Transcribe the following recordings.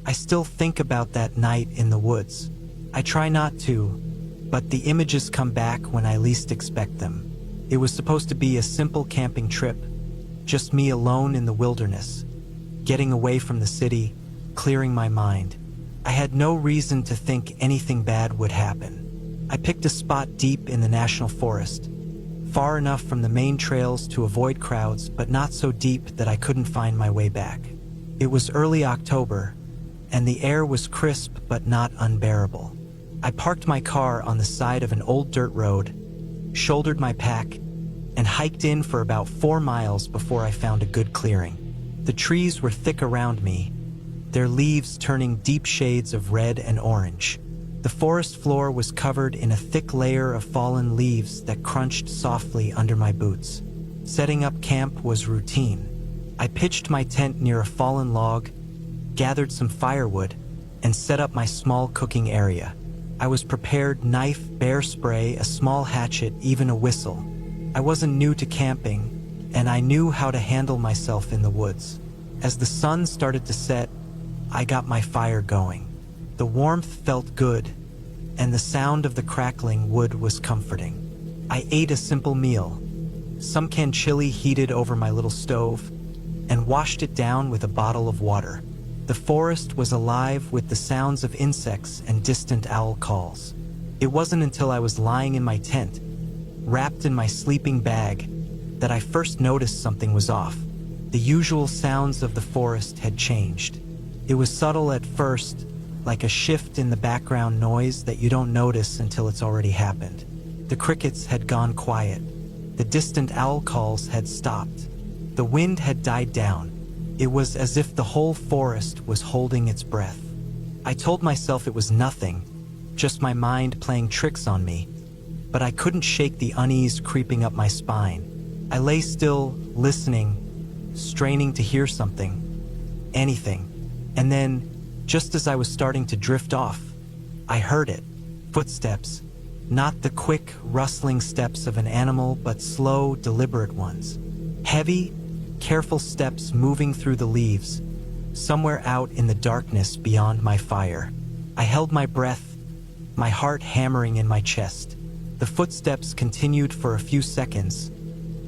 I still think about that night in the woods. I try not to, but the images come back when I least expect them. It was supposed to be a simple camping trip, just me alone in the wilderness, getting away from the city, clearing my mind. I had no reason to think anything bad would happen. I picked a spot deep in the national forest, far enough from the main trails to avoid crowds, but not so deep that I couldn't find my way back. It was early October, and the air was crisp but not unbearable. I parked my car on the side of an old dirt road, shouldered my pack, and hiked in for about 4 miles before I found a good clearing. The trees were thick around me, their leaves turning deep shades of red and orange. The forest floor was covered in a thick layer of fallen leaves that crunched softly under my boots. Setting up camp was routine. I pitched my tent near a fallen log, gathered some firewood, and set up my small cooking area. I was prepared: knife, bear spray, a small hatchet, even a whistle. I wasn't new to camping, and I knew how to handle myself in the woods. As the sun started to set, I got my fire going. The warmth felt good, and the sound of the crackling wood was comforting. I ate a simple meal, some canned chili heated over my little stove, and washed it down with a bottle of water. The forest was alive with the sounds of insects and distant owl calls. It wasn't until I was lying in my tent, wrapped in my sleeping bag, that I first noticed something was off. The usual sounds of the forest had changed. It was subtle at first, like a shift in the background noise that you don't notice until it's already happened. The crickets had gone quiet. The distant owl calls had stopped. The wind had died down. It was as if the whole forest was holding its breath. I told myself it was nothing, just my mind playing tricks on me, but I couldn't shake the unease creeping up my spine. I lay still, listening, straining to hear something, anything. And then, just as I was starting to drift off, I heard it. Footsteps. Not the quick, rustling steps of an animal, but slow, deliberate ones. Heavy, careful steps moving through the leaves, somewhere out in the darkness beyond my fire. I held my breath, my heart hammering in my chest. The footsteps continued for a few seconds,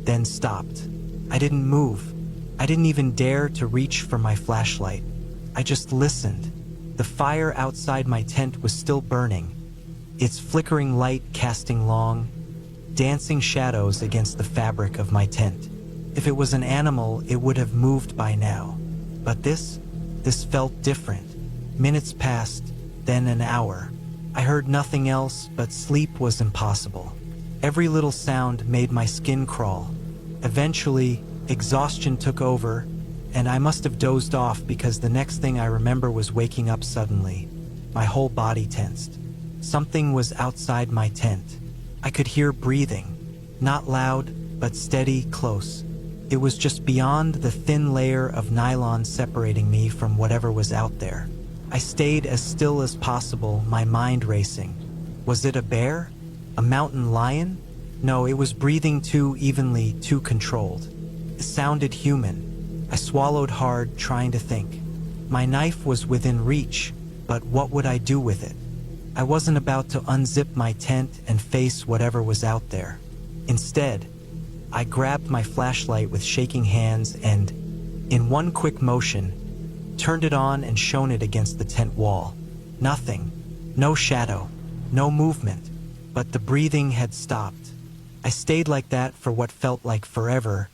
then stopped. I didn't move. I didn't even dare to reach for my flashlight. I just listened. The fire outside my tent was still burning, its flickering light casting long, dancing shadows against the fabric of my tent. If it was an animal, it would have moved by now. But this felt different. Minutes passed, then an hour. I heard nothing else, but sleep was impossible. Every little sound made my skin crawl. Eventually, exhaustion took over, and I must have dozed off because the next thing I remember was waking up suddenly. My whole body tensed. Something was outside my tent. I could hear breathing, not loud, but steady, close. It was just beyond the thin layer of nylon separating me from whatever was out there. I stayed as still as possible, my mind racing. Was it a bear? A mountain lion? No, it was breathing too evenly, too controlled. It sounded human. I swallowed hard, trying to think. My knife was within reach, but what would I do with it? I wasn't about to unzip my tent and face whatever was out there. Instead, I grabbed my flashlight with shaking hands and, in one quick motion, turned it on and shone it against the tent wall. Nothing. No shadow. No movement. But the breathing had stopped. I stayed like that for what felt like forever,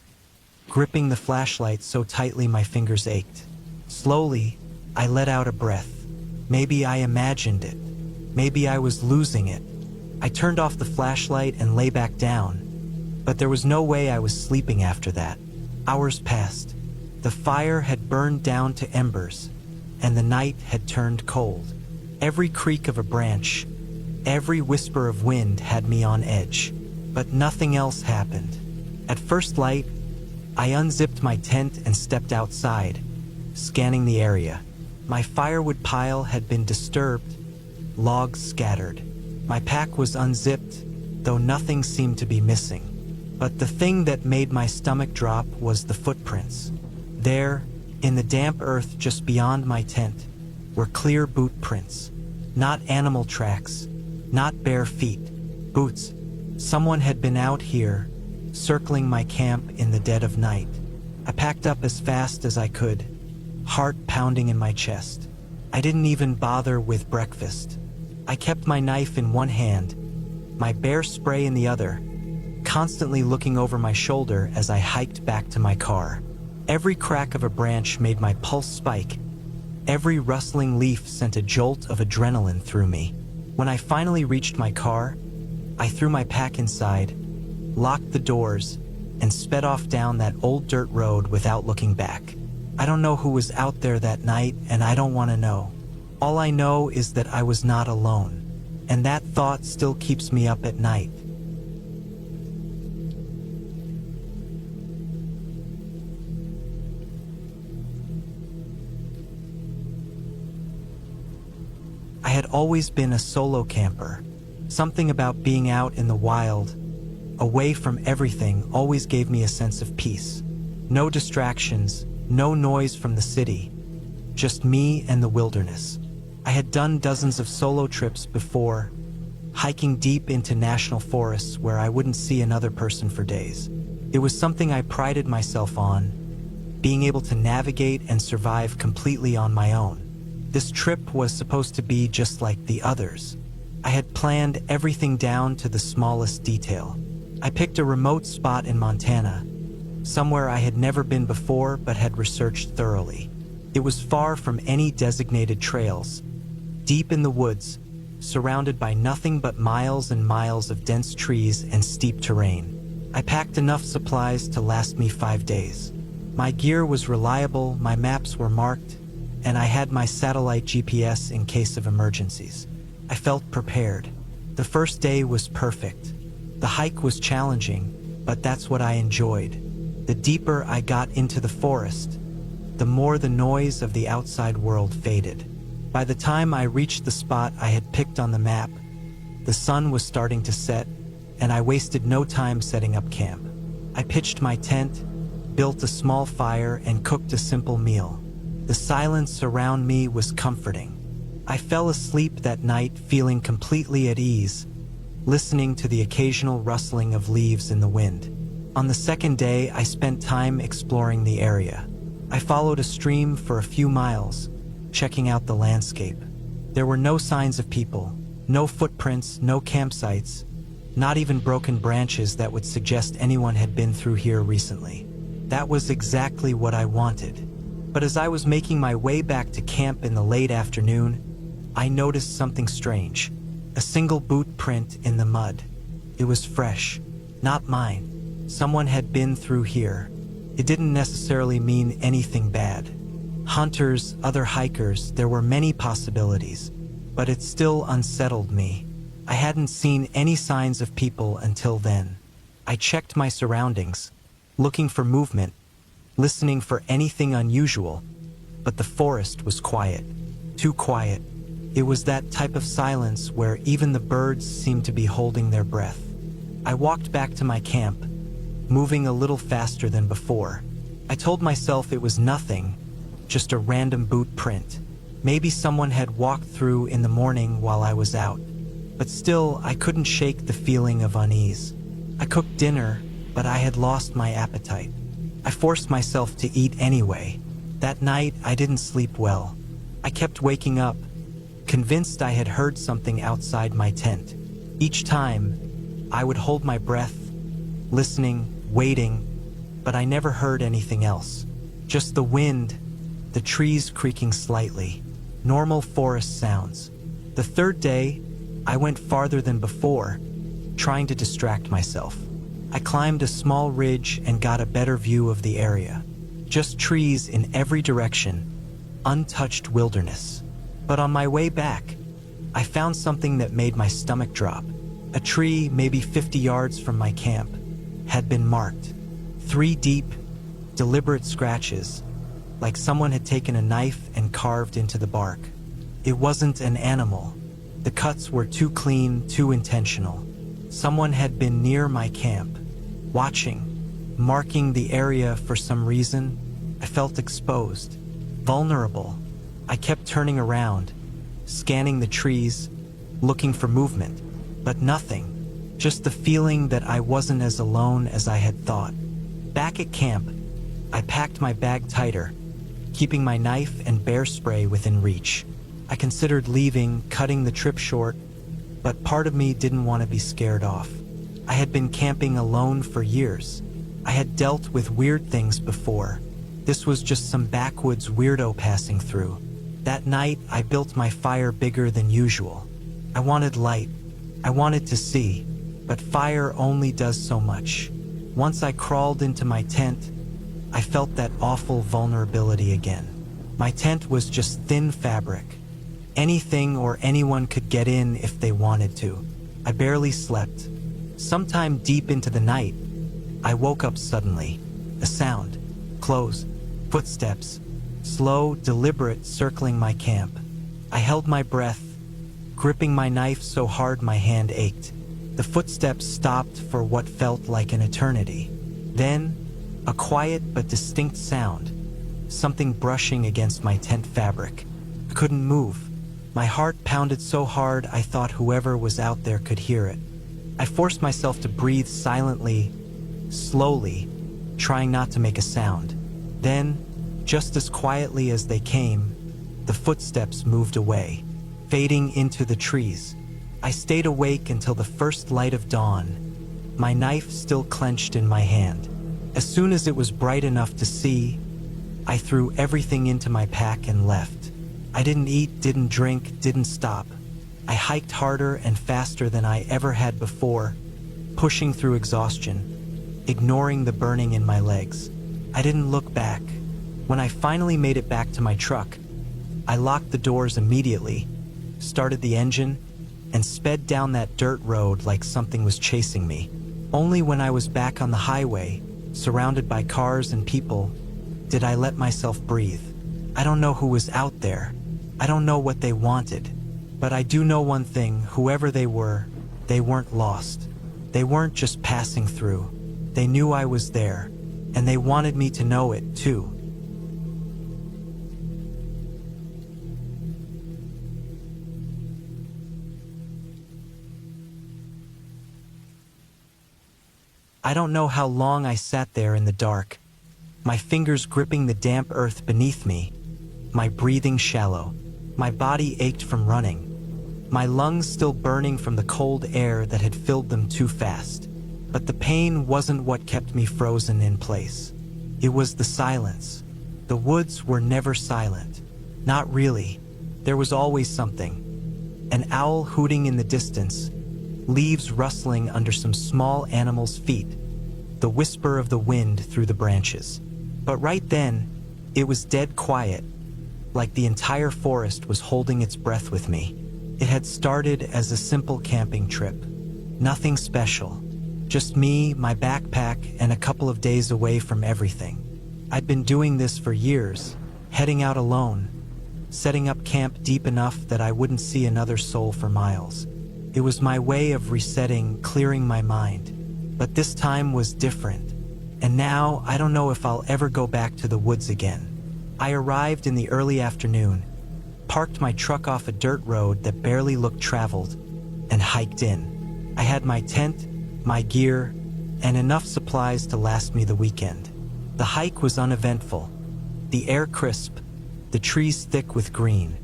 gripping the flashlight so tightly my fingers ached. Slowly, I let out a breath. Maybe I imagined it. Maybe I was losing it. I turned off the flashlight and lay back down. But there was no way I was sleeping after that. Hours passed. The fire had burned down to embers, and the night had turned cold. Every creak of a branch, every whisper of wind had me on edge. But nothing else happened. At first light, I unzipped my tent and stepped outside, scanning the area. My firewood pile had been disturbed, logs scattered. My pack was unzipped, though nothing seemed to be missing. But the thing that made my stomach drop was the footprints. There, in the damp earth just beyond my tent, were clear boot prints. Not animal tracks, not bare feet. Boots. Someone had been out here, circling my camp in the dead of night. I packed up as fast as I could, heart pounding in my chest. I didn't even bother with breakfast. I kept my knife in one hand, my bear spray in the other, constantly looking over my shoulder as I hiked back to my car. Every crack of a branch made my pulse spike. Every rustling leaf sent a jolt of adrenaline through me. When I finally reached my car, I threw my pack inside, locked the doors, and sped off down that old dirt road without looking back. I don't know who was out there that night, and I don't want to know. All I know is that I was not alone, and that thought still keeps me up at night. I had always been a solo camper. Something about being out in the wild, away from everything, always gave me a sense of peace. No distractions, no noise from the city, just me and the wilderness. I had done dozens of solo trips before, hiking deep into national forests where I wouldn't see another person for days. It was something I prided myself on, being able to navigate and survive completely on my own. This trip was supposed to be just like the others. I had planned everything down to the smallest detail. I picked a remote spot in Montana, somewhere I had never been before but had researched thoroughly. It was far from any designated trails, deep in the woods, surrounded by nothing but miles and miles of dense trees and steep terrain. I packed enough supplies to last me 5 days. My gear was reliable, my maps were marked, and I had my satellite GPS in case of emergencies. I felt prepared. The first day was perfect. The hike was challenging, but that's what I enjoyed. The deeper I got into the forest, the more the noise of the outside world faded. By the time I reached the spot I had picked on the map, the sun was starting to set, and I wasted no time setting up camp. I pitched my tent, built a small fire, and cooked a simple meal. The silence around me was comforting. I fell asleep that night feeling completely at ease, listening to the occasional rustling of leaves in the wind. On the second day, I spent time exploring the area. I followed a stream for a few miles, checking out the landscape. There were no signs of people, no footprints, no campsites, not even broken branches that would suggest anyone had been through here recently. That was exactly what I wanted. But as I was making my way back to camp in the late afternoon, I noticed something strange. A single boot print in the mud. It was fresh, not mine. Someone had been through here. It didn't necessarily mean anything bad. Hunters, other hikers, there were many possibilities, but it still unsettled me. I hadn't seen any signs of people until then. I checked my surroundings, looking for movement, listening for anything unusual, but the forest was quiet. Too quiet. It was that type of silence where even the birds seemed to be holding their breath. I walked back to my camp, moving a little faster than before. I told myself it was nothing, just a random boot print. Maybe someone had walked through in the morning while I was out. But still, I couldn't shake the feeling of unease. I cooked dinner, but I had lost my appetite. I forced myself to eat anyway. That night, I didn't sleep well. I kept waking up, convinced I had heard something outside my tent. Each time, I would hold my breath, listening, waiting, but I never heard anything else. Just the wind, the trees creaking slightly, normal forest sounds. The third day, I went farther than before, trying to distract myself. I climbed a small ridge and got a better view of the area. Just trees in every direction, untouched wilderness. But on my way back, I found something that made my stomach drop. A tree, maybe 50 yards from my camp, had been marked. 3 deep, deliberate scratches, like someone had taken a knife and carved into the bark. It wasn't an animal. The cuts were too clean, too intentional. Someone had been near my camp, watching, marking the area for some reason. I felt exposed, vulnerable. I kept turning around, scanning the trees, looking for movement, but nothing. Just the feeling that I wasn't as alone as I had thought. Back at camp, I packed my bag tighter, keeping my knife and bear spray within reach. I considered leaving, cutting the trip short, but part of me didn't want to be scared off. I had been camping alone for years. I had dealt with weird things before. This was just some backwoods weirdo passing through. That night, I built my fire bigger than usual. I wanted light. I wanted to see, but fire only does so much. Once I crawled into my tent, I felt that awful vulnerability again. My tent was just thin fabric. Anything or anyone could get in if they wanted to. I barely slept. Sometime deep into the night, I woke up suddenly. A sound. Close. Footsteps. Slow, deliberate, circling my camp. I held my breath, gripping my knife so hard my hand ached. The footsteps stopped for what felt like an eternity. Then, a quiet but distinct sound. Something brushing against my tent fabric. I couldn't move. My heart pounded so hard I thought whoever was out there could hear it. I forced myself to breathe silently, slowly, trying not to make a sound. Then, just as quietly as they came, the footsteps moved away, fading into the trees. I stayed awake until the first light of dawn, my knife still clenched in my hand. As soon as it was bright enough to see, I threw everything into my pack and left. I didn't eat, didn't drink, didn't stop. I hiked harder and faster than I ever had before, pushing through exhaustion, ignoring the burning in my legs. I didn't look back. When I finally made it back to my truck, I locked the doors immediately, started the engine, and sped down that dirt road like something was chasing me. Only when I was back on the highway, surrounded by cars and people, did I let myself breathe. I don't know who was out there. I don't know what they wanted. But I do know one thing, whoever they were, they weren't lost. They weren't just passing through. They knew I was there, and they wanted me to know it too. I don't know how long I sat there in the dark, my fingers gripping the damp earth beneath me, my breathing shallow, my body ached from running, my lungs still burning from the cold air that had filled them too fast. But the pain wasn't what kept me frozen in place. It was the silence. The woods were never silent. Not really. There was always something. An owl hooting in the distance, leaves rustling under some small animal's feet, the whisper of the wind through the branches. But right then, it was dead quiet, like the entire forest was holding its breath with me. It had started as a simple camping trip. Nothing special. Just me, my backpack, and a couple of days away from everything. I'd been doing this for years, heading out alone, setting up camp deep enough that I wouldn't see another soul for miles. It was my way of resetting, clearing my mind. But this time was different. And now, I don't know if I'll ever go back to the woods again. I arrived in the early afternoon, parked my truck off a dirt road that barely looked traveled, and hiked in. I had my tent, my gear, and enough supplies to last me the weekend. The hike was uneventful. The air crisp, the trees thick with green.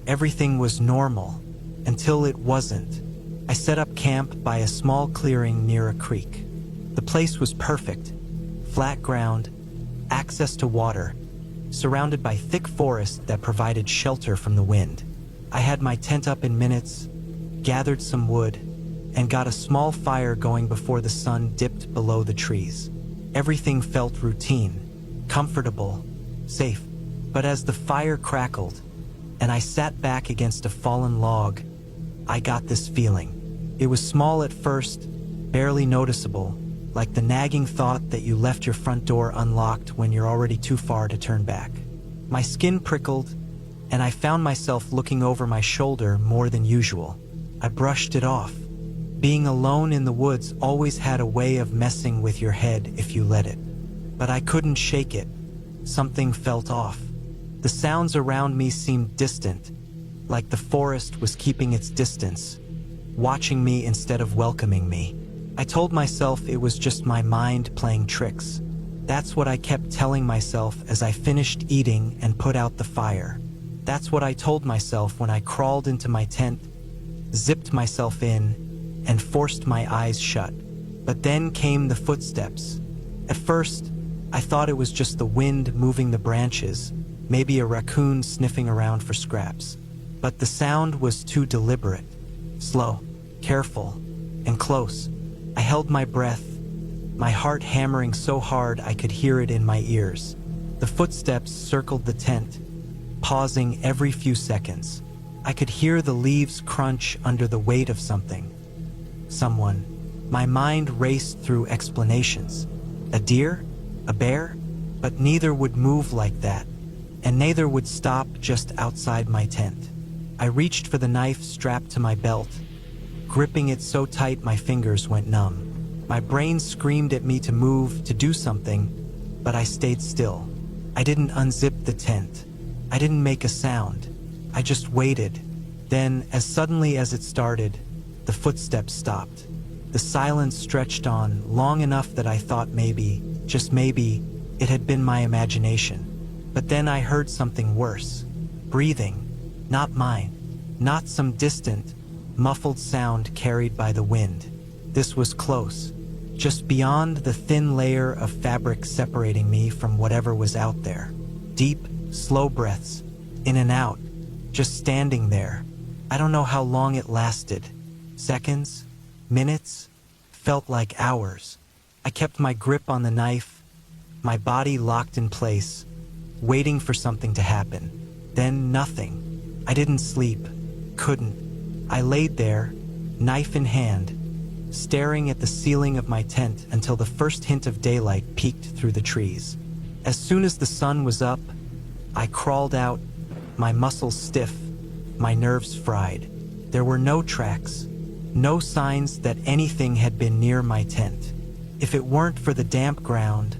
Everything was normal, until it wasn't. I set up camp by a small clearing near a creek. The place was perfect. Flat ground, access to water, surrounded by thick forest that provided shelter from the wind. I had my tent up in minutes, gathered some wood, and got a small fire going before the sun dipped below the trees. Everything felt routine, comfortable, safe. But as the fire crackled, and I sat back against a fallen log, I got this feeling. It was small at first, barely noticeable, like the nagging thought that you left your front door unlocked when you're already too far to turn back. My skin prickled, and I found myself looking over my shoulder more than usual. I brushed it off. Being alone in the woods always had a way of messing with your head if you let it. But I couldn't shake it. Something felt off. The sounds around me seemed distant, like the forest was keeping its distance, watching me instead of welcoming me. I told myself it was just my mind playing tricks. That's what I kept telling myself as I finished eating and put out the fire. That's what I told myself when I crawled into my tent, zipped myself in, and forced my eyes shut. But then came the footsteps. At first, I thought it was just the wind moving the branches, maybe a raccoon sniffing around for scraps. But the sound was too deliberate, slow, careful, and close. I held my breath, my heart hammering so hard I could hear it in my ears. The footsteps circled the tent, pausing every few seconds. I could hear the leaves crunch under the weight of something. Someone. My mind raced through explanations. A deer? A bear? But neither would move like that, and neither would stop just outside my tent. I reached for the knife strapped to my belt, gripping it so tight my fingers went numb. My brain screamed at me to move, to do something, but I stayed still. I didn't unzip the tent. I didn't make a sound. I just waited. Then, as suddenly as it started, the footsteps stopped. The silence stretched on, long enough that I thought maybe, just maybe, it had been my imagination. But then I heard something worse. Breathing. Not mine. Not some distant, muffled sound carried by the wind. This was close. Just beyond the thin layer of fabric separating me from whatever was out there. Deep, slow breaths, in and out, just standing there. I don't know how long it lasted. Seconds? Minutes? Felt like hours. I kept my grip on the knife, my body locked in place, waiting for something to happen. Then nothing. I didn't sleep. Couldn't. I laid there, knife in hand, staring at the ceiling of my tent until the first hint of daylight peeked through the trees. As soon as the sun was up, I crawled out, my muscles stiff, my nerves fried. There were no tracks, no signs that anything had been near my tent. If it weren't for the damp ground,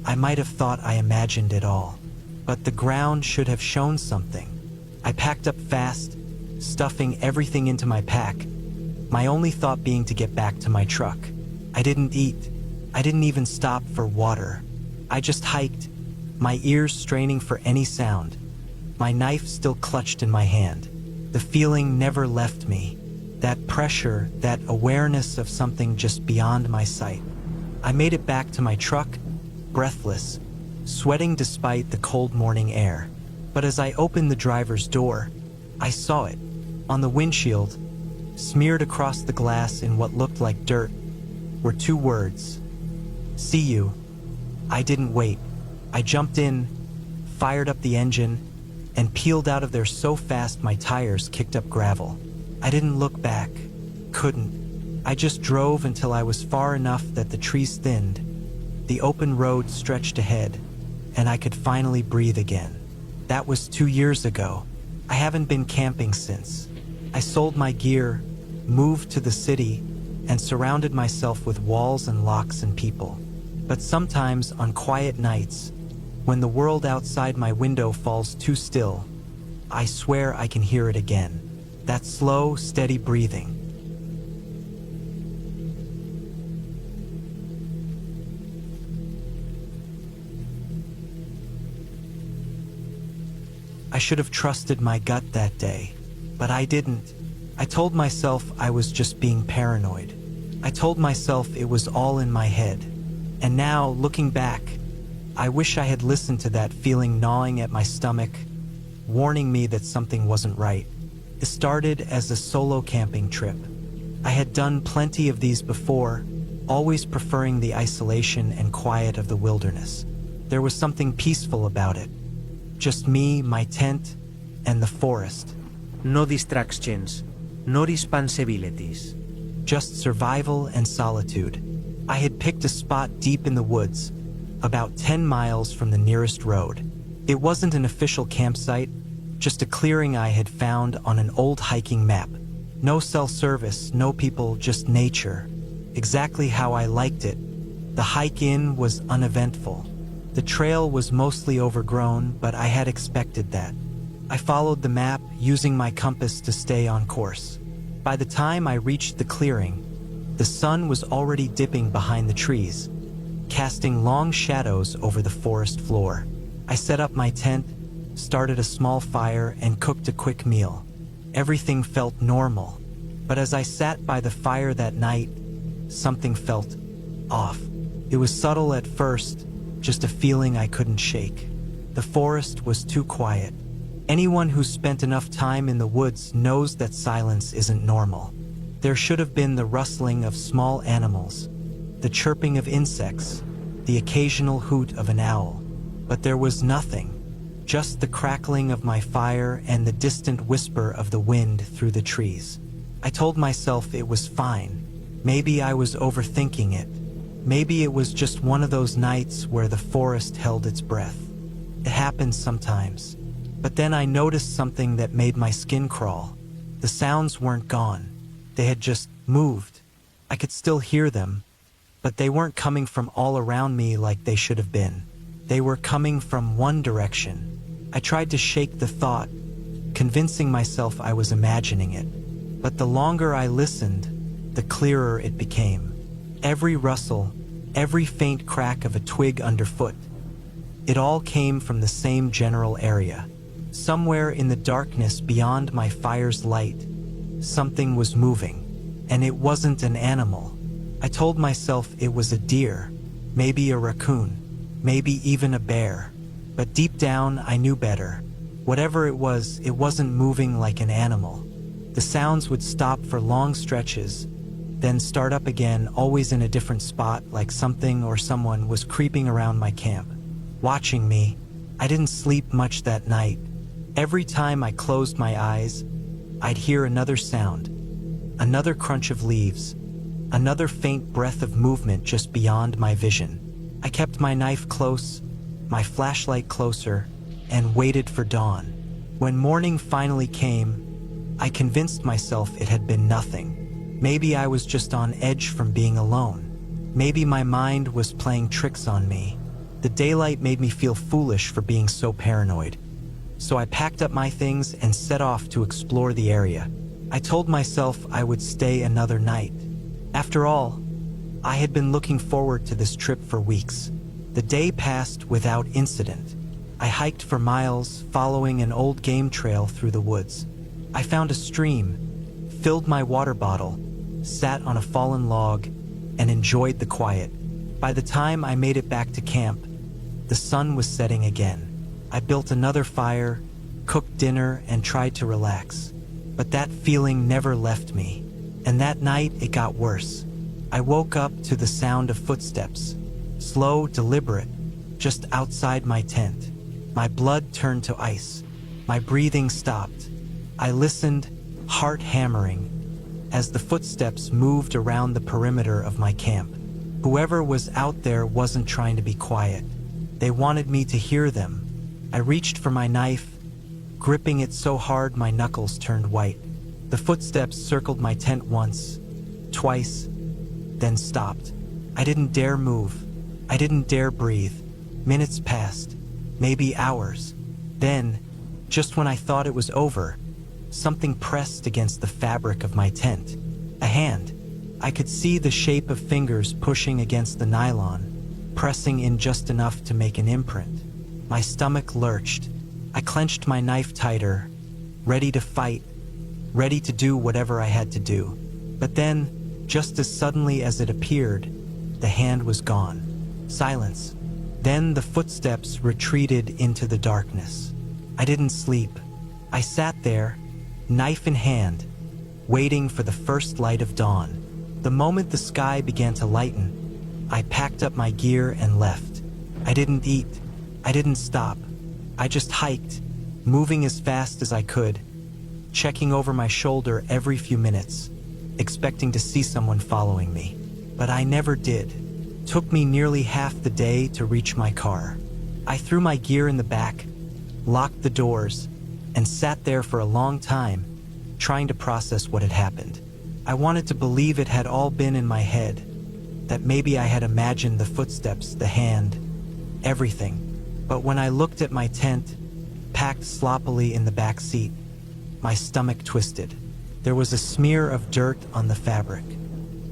I might have thought I imagined it all. But the ground should have shown something. I packed up fast, stuffing everything into my pack, my only thought being to get back to my truck. I didn't eat. I didn't even stop for water. I just hiked, my ears straining for any sound, my knife still clutched in my hand. The feeling never left me. That pressure, that awareness of something just beyond my sight. I made it back to my truck, breathless, sweating despite the cold morning air. But as I opened the driver's door, I saw it. On the windshield, smeared across the glass in what looked like dirt, were two words. See you. I didn't wait. I jumped in, fired up the engine, and peeled out of there so fast my tires kicked up gravel. I didn't look back. Couldn't. I just drove until I was far enough that the trees thinned, the open road stretched ahead, and I could finally breathe again. That was 2 years ago. I haven't been camping since. I sold my gear, moved to the city, and surrounded myself with walls and locks and people. But sometimes on quiet nights, when the world outside my window falls too still, I swear I can hear it again. That slow, steady breathing. I should have trusted my gut that day, but I didn't. I told myself I was just being paranoid. I told myself it was all in my head. And now, looking back, I wish I had listened to that feeling gnawing at my stomach, warning me that something wasn't right. It started as a solo camping trip. I had done plenty of these before, always preferring the isolation and quiet of the wilderness. There was something peaceful about it. Just me, my tent, and the forest. No distractions, no responsibilities. Just survival and solitude. I had picked a spot deep in the woods, about 10 miles from the nearest road. It wasn't an official campsite, just a clearing I had found on an old hiking map. No cell service, no people, just nature. Exactly how I liked it. The hike in was uneventful. The trail was mostly overgrown, but I had expected that. I followed the map, using my compass to stay on course. By the time I reached the clearing, the sun was already dipping behind the trees, casting long shadows over the forest floor. I set up my tent, started a small fire, and cooked a quick meal. Everything felt normal, but as I sat by the fire that night, something felt off. It was subtle at first, just a feeling I couldn't shake. The forest was too quiet. Anyone who's spent enough time in the woods knows that silence isn't normal. There should have been the rustling of small animals, the chirping of insects, the occasional hoot of an owl. But there was nothing, just the crackling of my fire and the distant whisper of the wind through the trees. I told myself it was fine. Maybe I was overthinking it. Maybe it was just one of those nights where the forest held its breath. It happens sometimes. But then I noticed something that made my skin crawl. The sounds weren't gone. They had just moved. I could still hear them, but they weren't coming from all around me like they should have been. They were coming from one direction. I tried to shake the thought, convincing myself I was imagining it. But the longer I listened, the clearer it became. Every rustle, every faint crack of a twig underfoot, it all came from the same general area. Somewhere in the darkness beyond my fire's light, something was moving, and it wasn't an animal. I told myself it was a deer, maybe a raccoon, maybe even a bear. But deep down, I knew better. Whatever it wasn't moving like an animal. The sounds would stop for long stretches, then start up again, always in a different spot, like something or someone was creeping around my camp, watching me. I didn't sleep much that night. Every time I closed my eyes, I'd hear another sound, another crunch of leaves, another faint breath of movement just beyond my vision. I kept my knife close, my flashlight closer, and waited for dawn. When morning finally came, I convinced myself it had been nothing. Maybe I was just on edge from being alone. Maybe my mind was playing tricks on me. The daylight made me feel foolish for being so paranoid. So I packed up my things and set off to explore the area. I told myself I would stay another night. After all, I had been looking forward to this trip for weeks. The day passed without incident. I hiked for miles, following an old game trail through the woods. I found a stream, filled my water bottle, sat on a fallen log, and enjoyed the quiet. By the time I made it back to camp, the sun was setting again. I built another fire, cooked dinner, and tried to relax. But that feeling never left me. And that night, it got worse. I woke up to the sound of footsteps, slow, deliberate, just outside my tent. My blood turned to ice. My breathing stopped. I listened, heart hammering, as the footsteps moved around the perimeter of my camp. Whoever was out there wasn't trying to be quiet. They wanted me to hear them. I reached for my knife, gripping it so hard my knuckles turned white. The footsteps circled my tent once, twice, then stopped. I didn't dare move. I didn't dare breathe. Minutes passed, maybe hours. Then, just when I thought it was over, something pressed against the fabric of my tent. A hand. I could see the shape of fingers pushing against the nylon, pressing in just enough to make an imprint. My stomach lurched. I clenched my knife tighter, ready to fight, ready to do whatever I had to do. But then, just as suddenly as it appeared, the hand was gone. Silence. Then the footsteps retreated into the darkness. I didn't sleep. I sat there, knife in hand, waiting for the first light of dawn. The moment the sky began to lighten, I packed up my gear and left. I didn't eat. I didn't stop. I just hiked, moving as fast as I could, checking over my shoulder every few minutes, expecting to see someone following me. But I never did. It took me nearly half the day to reach my car. I threw my gear in the back, locked the doors, and sat there for a long time, trying to process what had happened. I wanted to believe it had all been in my head, that maybe I had imagined the footsteps, the hand, everything. But when I looked at my tent, packed sloppily in the back seat, my stomach twisted. There was a smear of dirt on the fabric,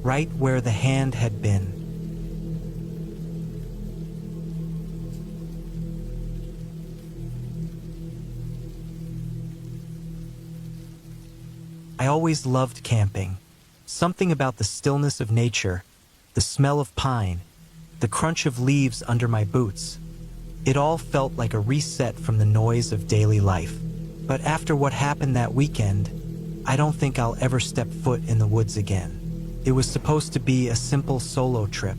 right where the hand had been. I always loved camping. Something about the stillness of nature, the smell of pine, the crunch of leaves under my boots. It all felt like a reset from the noise of daily life. But after what happened that weekend, I don't think I'll ever step foot in the woods again. It was supposed to be a simple solo trip.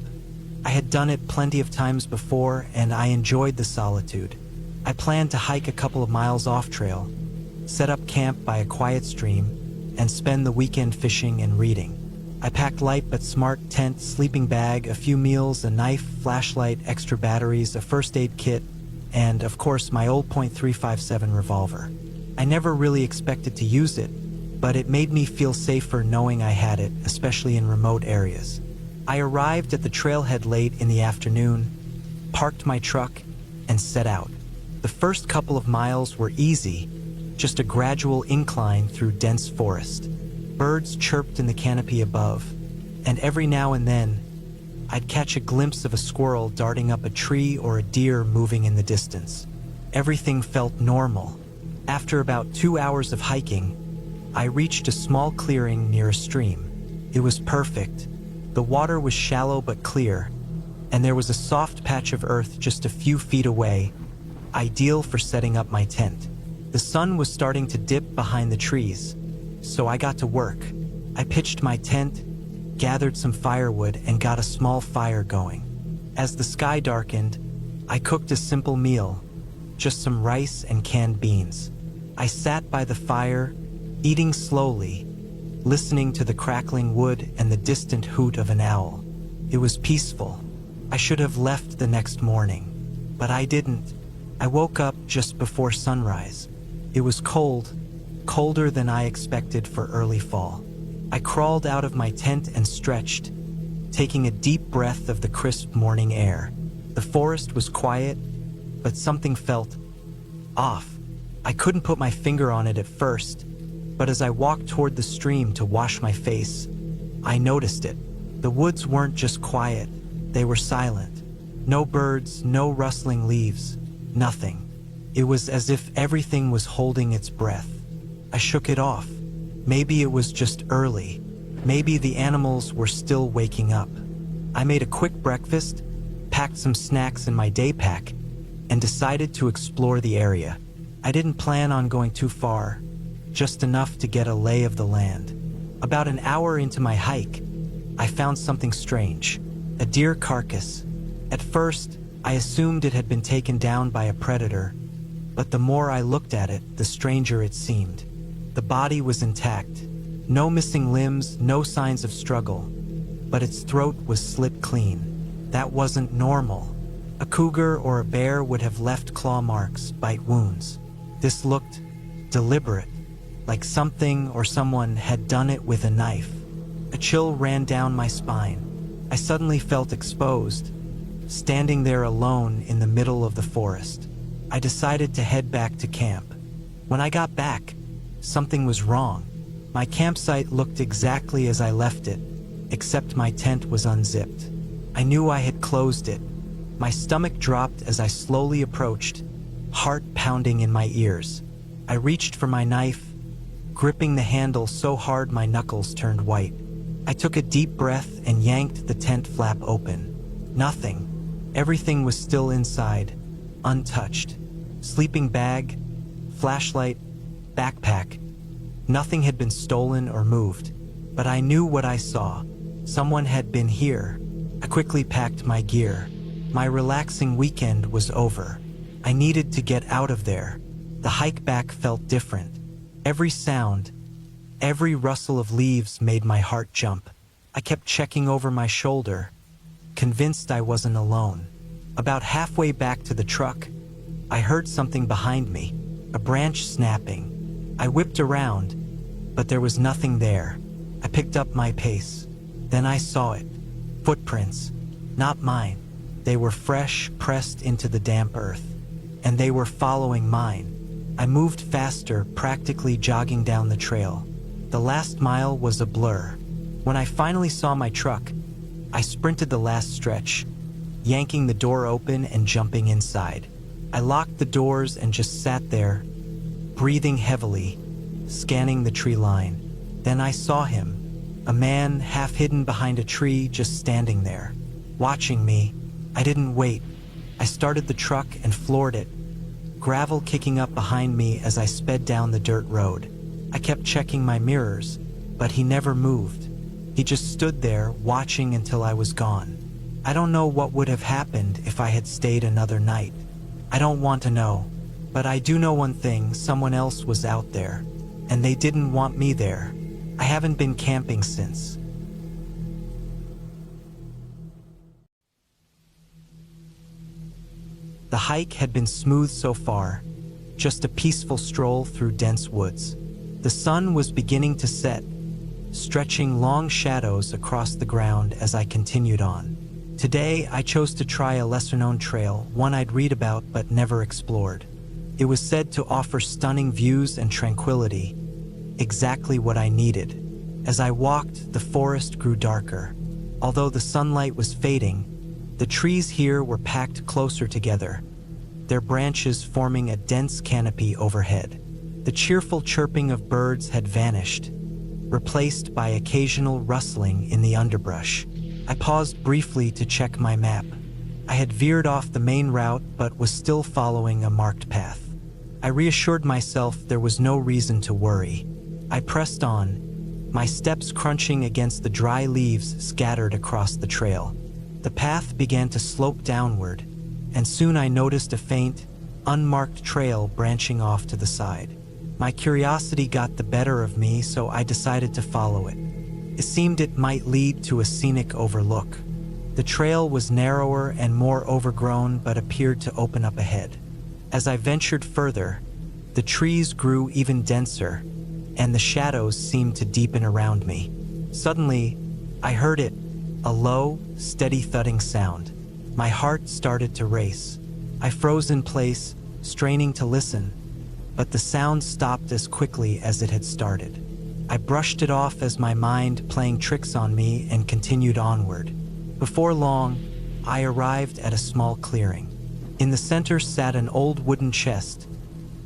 I had done it plenty of times before, and I enjoyed the solitude. I planned to hike a couple of miles off trail, set up camp by a quiet stream, and spend the weekend fishing and reading. I packed light but smart tent, sleeping bag, a few meals, a knife, flashlight, extra batteries, a first aid kit, and, of course, my old .357 revolver. I never really expected to use it, but it made me feel safer knowing I had it, especially in remote areas. I arrived at the trailhead late in the afternoon, parked my truck, and set out. The first couple of miles were easy, just a gradual incline through dense forest. Birds chirped in the canopy above, and every now and then, I'd catch a glimpse of a squirrel darting up a tree or a deer moving in the distance. Everything felt normal. After about 2 hours of hiking, I reached a small clearing near a stream. It was perfect. The water was shallow but clear, and there was a soft patch of earth just a few feet away, ideal for setting up my tent. The sun was starting to dip behind the trees, so I got to work. I pitched my tent, gathered some firewood, and got a small fire going. As the sky darkened, I cooked a simple meal, just some rice and canned beans. I sat by the fire, eating slowly, listening to the crackling wood and the distant hoot of an owl. It was peaceful. I should have left the next morning, but I didn't. I woke up just before sunrise. It was cold, colder than I expected for early fall. I crawled out of my tent and stretched, taking a deep breath of the crisp morning air. The forest was quiet, but something felt off. I couldn't put my finger on it at first, but as I walked toward the stream to wash my face, I noticed it. The woods weren't just quiet, they were silent. No birds, no rustling leaves, nothing. It was as if everything was holding its breath. I shook it off. Maybe it was just early. Maybe the animals were still waking up. I made a quick breakfast, packed some snacks in my day pack, and decided to explore the area. I didn't plan on going too far, just enough to get a lay of the land. About an hour into my hike, I found something strange. A deer carcass. At first, I assumed it had been taken down by a predator, but the more I looked at it, the stranger it seemed. The body was intact. No missing limbs, no signs of struggle, but its throat was slit clean. That wasn't normal. A cougar or a bear would have left claw marks, bite wounds. This looked deliberate, like something or someone had done it with a knife. A chill ran down my spine. I suddenly felt exposed, standing there alone in the middle of the forest. I decided to head back to camp. When I got back, something was wrong. My campsite looked exactly as I left it, except my tent was unzipped. I knew I had closed it. My stomach dropped as I slowly approached, heart pounding in my ears. I reached for my knife, gripping the handle so hard my knuckles turned white. I took a deep breath and yanked the tent flap open. Nothing. Everything was still inside, untouched. Sleeping bag, flashlight, backpack. Nothing had been stolen or moved, but I knew what I saw. Someone had been here. I quickly packed my gear. My relaxing weekend was over. I needed to get out of there. The hike back felt different. Every sound, every rustle of leaves made my heart jump. I kept checking over my shoulder, convinced I wasn't alone. About halfway back to the truck, I heard something behind me, a branch snapping. I whipped around, but there was nothing there. I picked up my pace. Then I saw it. Footprints. Not mine. They were fresh, pressed into the damp earth, and they were following mine. I moved faster, practically jogging down the trail. The last mile was a blur. When I finally saw my truck, I sprinted the last stretch, yanking the door open and jumping inside. I locked the doors and just sat there, breathing heavily, scanning the tree line. Then I saw him, a man half hidden behind a tree, just standing there, watching me. I didn't wait. I started the truck and floored it, gravel kicking up behind me as I sped down the dirt road. I kept checking my mirrors, but he never moved. He just stood there, watching until I was gone. I don't know what would have happened if I had stayed another night. I don't want to know. But I do know one thing: someone else was out there, and they didn't want me there. I haven't been camping since. The hike had been smooth so far, just a peaceful stroll through dense woods. The sun was beginning to set, stretching long shadows across the ground as I continued on. Today, I chose to try a lesser-known trail, one I'd read about but never explored. It was said to offer stunning views and tranquility, exactly what I needed. As I walked, the forest grew darker. Although the sunlight was fading, the trees here were packed closer together, their branches forming a dense canopy overhead. The cheerful chirping of birds had vanished, replaced by occasional rustling in the underbrush. I paused briefly to check my map. I had veered off the main route but was still following a marked path. I reassured myself there was no reason to worry. I pressed on, my steps crunching against the dry leaves scattered across the trail. The path began to slope downward, and soon I noticed a faint, unmarked trail branching off to the side. My curiosity got the better of me, so I decided to follow it. It seemed it might lead to a scenic overlook. The trail was narrower and more overgrown but appeared to open up ahead. As I ventured further, the trees grew even denser, and the shadows seemed to deepen around me. Suddenly, I heard it, a low, steady thudding sound. My heart started to race. I froze in place, straining to listen, but the sound stopped as quickly as it had started. I brushed it off as my mind playing tricks on me and continued onward. Before long, I arrived at a small clearing. In the center sat an old wooden chest,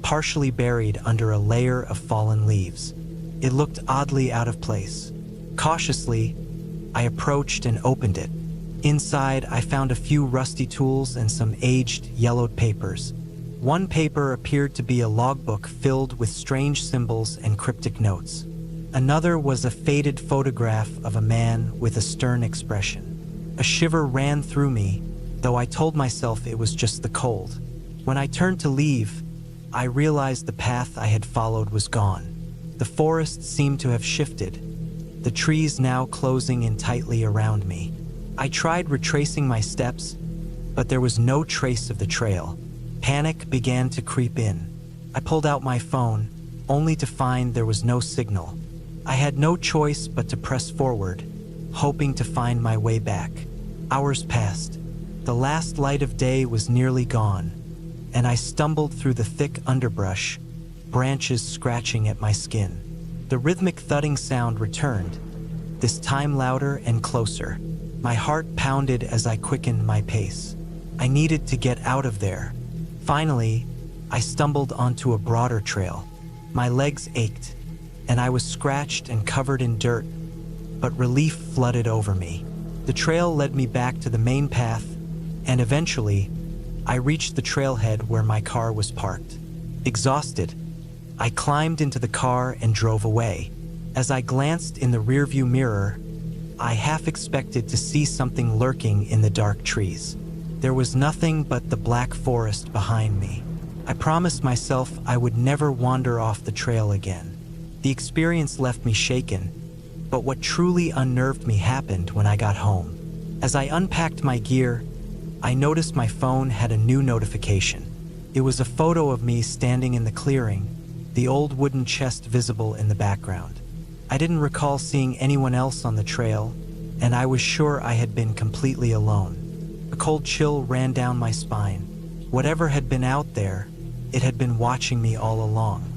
partially buried under a layer of fallen leaves. It looked oddly out of place. Cautiously, I approached and opened it. Inside, I found a few rusty tools and some aged, yellowed papers. One paper appeared to be a logbook filled with strange symbols and cryptic notes. Another was a faded photograph of a man with a stern expression. A shiver ran through me, though I told myself it was just the cold. When I turned to leave, I realized the path I had followed was gone. The forest seemed to have shifted, the trees now closing in tightly around me. I tried retracing my steps, but there was no trace of the trail. Panic began to creep in. I pulled out my phone, only to find there was no signal. I had no choice but to press forward, hoping to find my way back. Hours passed. The last light of day was nearly gone, and I stumbled through the thick underbrush, branches scratching at my skin. The rhythmic thudding sound returned, this time louder and closer. My heart pounded as I quickened my pace. I needed to get out of there. Finally, I stumbled onto a broader trail. My legs ached, and I was scratched and covered in dirt, but relief flooded over me. The trail led me back to the main path, and eventually, I reached the trailhead where my car was parked. Exhausted, I climbed into the car and drove away. As I glanced in the rearview mirror, I half expected to see something lurking in the dark trees. There was nothing but the black forest behind me. I promised myself I would never wander off the trail again. The experience left me shaken, but what truly unnerved me happened when I got home. As I unpacked my gear, I noticed my phone had a new notification. It was a photo of me standing in the clearing, the old wooden chest visible in the background. I didn't recall seeing anyone else on the trail, and I was sure I had been completely alone. A cold chill ran down my spine. Whatever had been out there, it had been watching me all along.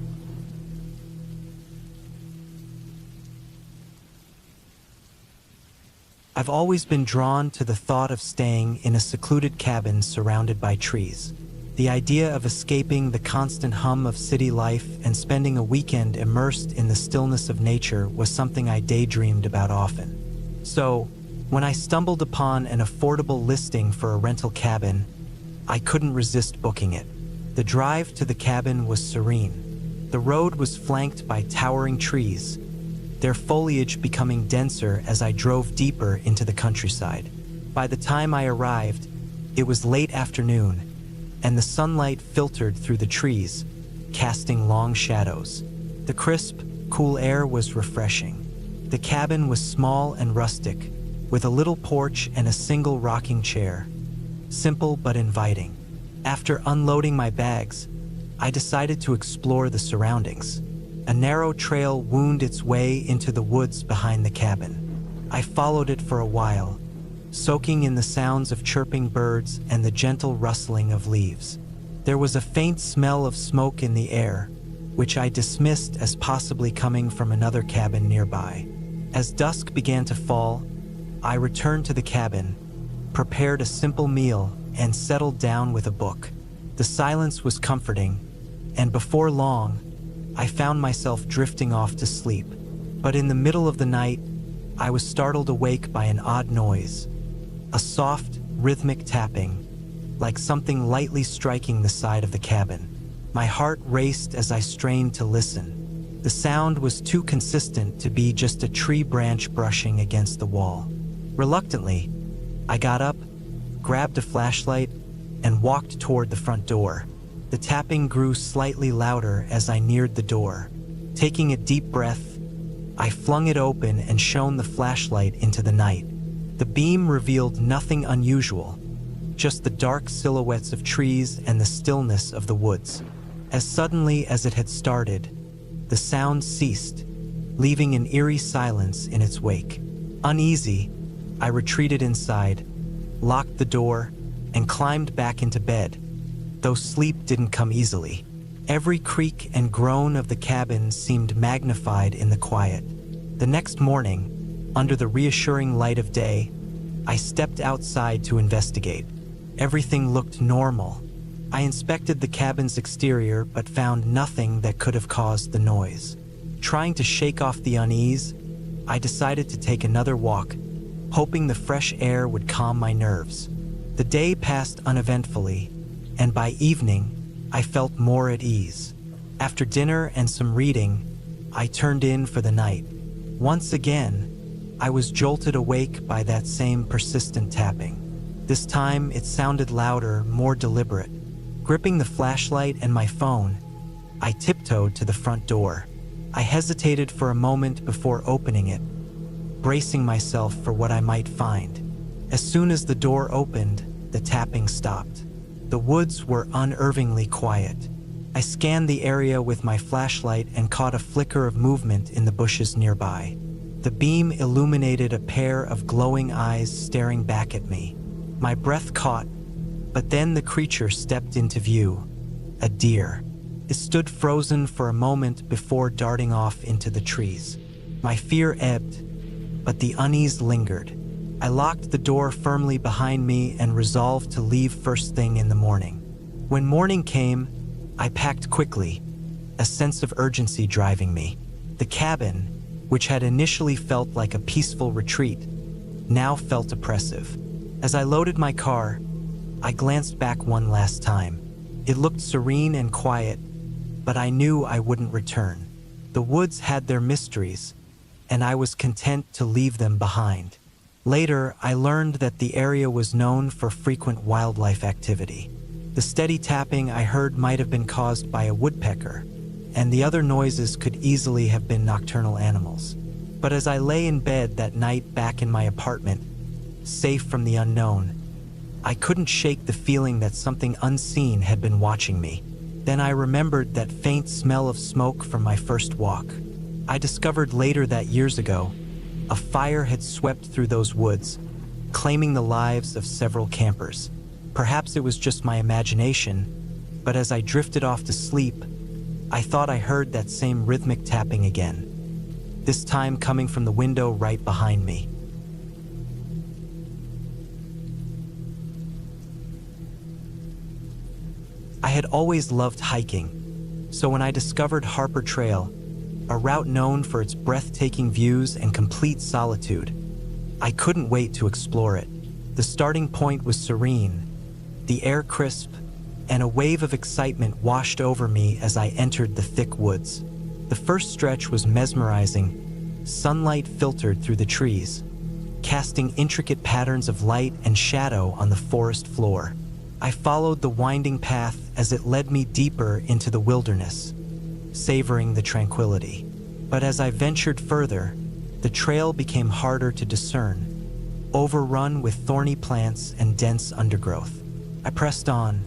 I've always been drawn to the thought of staying in a secluded cabin surrounded by trees. The idea of escaping the constant hum of city life and spending a weekend immersed in the stillness of nature was something I daydreamed about often. So, when I stumbled upon an affordable listing for a rental cabin, I couldn't resist booking it. The drive to the cabin was serene. The road was flanked by towering trees, their foliage becoming denser as I drove deeper into the countryside. By the time I arrived, it was late afternoon, and the sunlight filtered through the trees, casting long shadows. The crisp, cool air was refreshing. The cabin was small and rustic, with a little porch and a single rocking chair. Simple but inviting. After unloading my bags, I decided to explore the surroundings. A narrow trail wound its way into the woods behind the cabin. I followed it for a while, soaking in the sounds of chirping birds and the gentle rustling of leaves. There was a faint smell of smoke in the air, which I dismissed as possibly coming from another cabin nearby. As dusk began to fall, I returned to the cabin, prepared a simple meal, and settled down with a book. The silence was comforting, and before long, I found myself drifting off to sleep. But in the middle of the night, I was startled awake by an odd noise. A soft, rhythmic tapping, like something lightly striking the side of the cabin. My heart raced as I strained to listen. The sound was too consistent to be just a tree branch brushing against the wall. Reluctantly, I got up, grabbed a flashlight, and walked toward the front door. The tapping grew slightly louder as I neared the door. Taking a deep breath, I flung it open and shone the flashlight into the night. The beam revealed nothing unusual, just the dark silhouettes of trees and the stillness of the woods. As suddenly as it had started, the sound ceased, leaving an eerie silence in its wake. Uneasy, I retreated inside, locked the door, and climbed back into bed, though sleep didn't come easily. Every creak and groan of the cabin seemed magnified in the quiet. The next morning, under the reassuring light of day, I stepped outside to investigate. Everything looked normal. I inspected the cabin's exterior but found nothing that could have caused the noise. Trying to shake off the unease, I decided to take another walk, hoping the fresh air would calm my nerves. The day passed uneventfully, and by evening, I felt more at ease. After dinner and some reading, I turned in for the night. Once again, I was jolted awake by that same persistent tapping. This time, it sounded louder, more deliberate. Gripping the flashlight and my phone, I tiptoed to the front door. I hesitated for a moment before opening it, bracing myself for what I might find. As soon as the door opened, the tapping stopped. The woods were unervingly quiet. I scanned the area with my flashlight and caught a flicker of movement in the bushes nearby. The beam illuminated a pair of glowing eyes staring back at me. My breath caught, but then the creature stepped into view. A deer. It stood frozen for a moment before darting off into the trees. My fear ebbed, but the unease lingered. I locked the door firmly behind me and resolved to leave first thing in the morning. When morning came, I packed quickly, a sense of urgency driving me. The cabin, which had initially felt like a peaceful retreat, now felt oppressive. As I loaded my car, I glanced back one last time. It looked serene and quiet, but I knew I wouldn't return. The woods had their mysteries, and I was content to leave them behind. Later, I learned that the area was known for frequent wildlife activity. The steady tapping I heard might have been caused by a woodpecker, and the other noises could easily have been nocturnal animals. But as I lay in bed that night back in my apartment, safe from the unknown, I couldn't shake the feeling that something unseen had been watching me. Then I remembered that faint smell of smoke from my first walk. I discovered later that years ago, a fire had swept through those woods, claiming the lives of several campers. Perhaps it was just my imagination, but as I drifted off to sleep, I thought I heard that same rhythmic tapping again, this time coming from the window right behind me. I had always loved hiking, so when I discovered Harper Trail, a route known for its breathtaking views and complete solitude, I couldn't wait to explore it. The starting point was serene, the air crisp, and a wave of excitement washed over me as I entered the thick woods. The first stretch was mesmerizing, sunlight filtered through the trees, casting intricate patterns of light and shadow on the forest floor. I followed the winding path as it led me deeper into the wilderness, savoring the tranquility. But as I ventured further, the trail became harder to discern, overrun with thorny plants and dense undergrowth. I pressed on,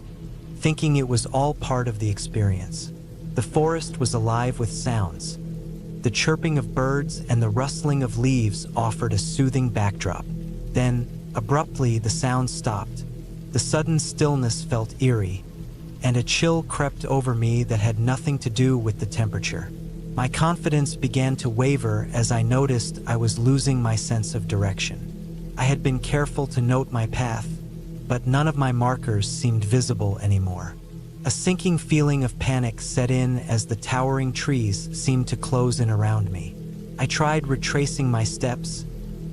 thinking it was all part of the experience. The forest was alive with sounds. The chirping of birds and the rustling of leaves offered a soothing backdrop. Then, abruptly, the sound stopped. The sudden stillness felt eerie, and a chill crept over me that had nothing to do with the temperature. My confidence began to waver as I noticed I was losing my sense of direction. I had been careful to note my path, but none of my markers seemed visible anymore. A sinking feeling of panic set in as the towering trees seemed to close in around me. I tried retracing my steps,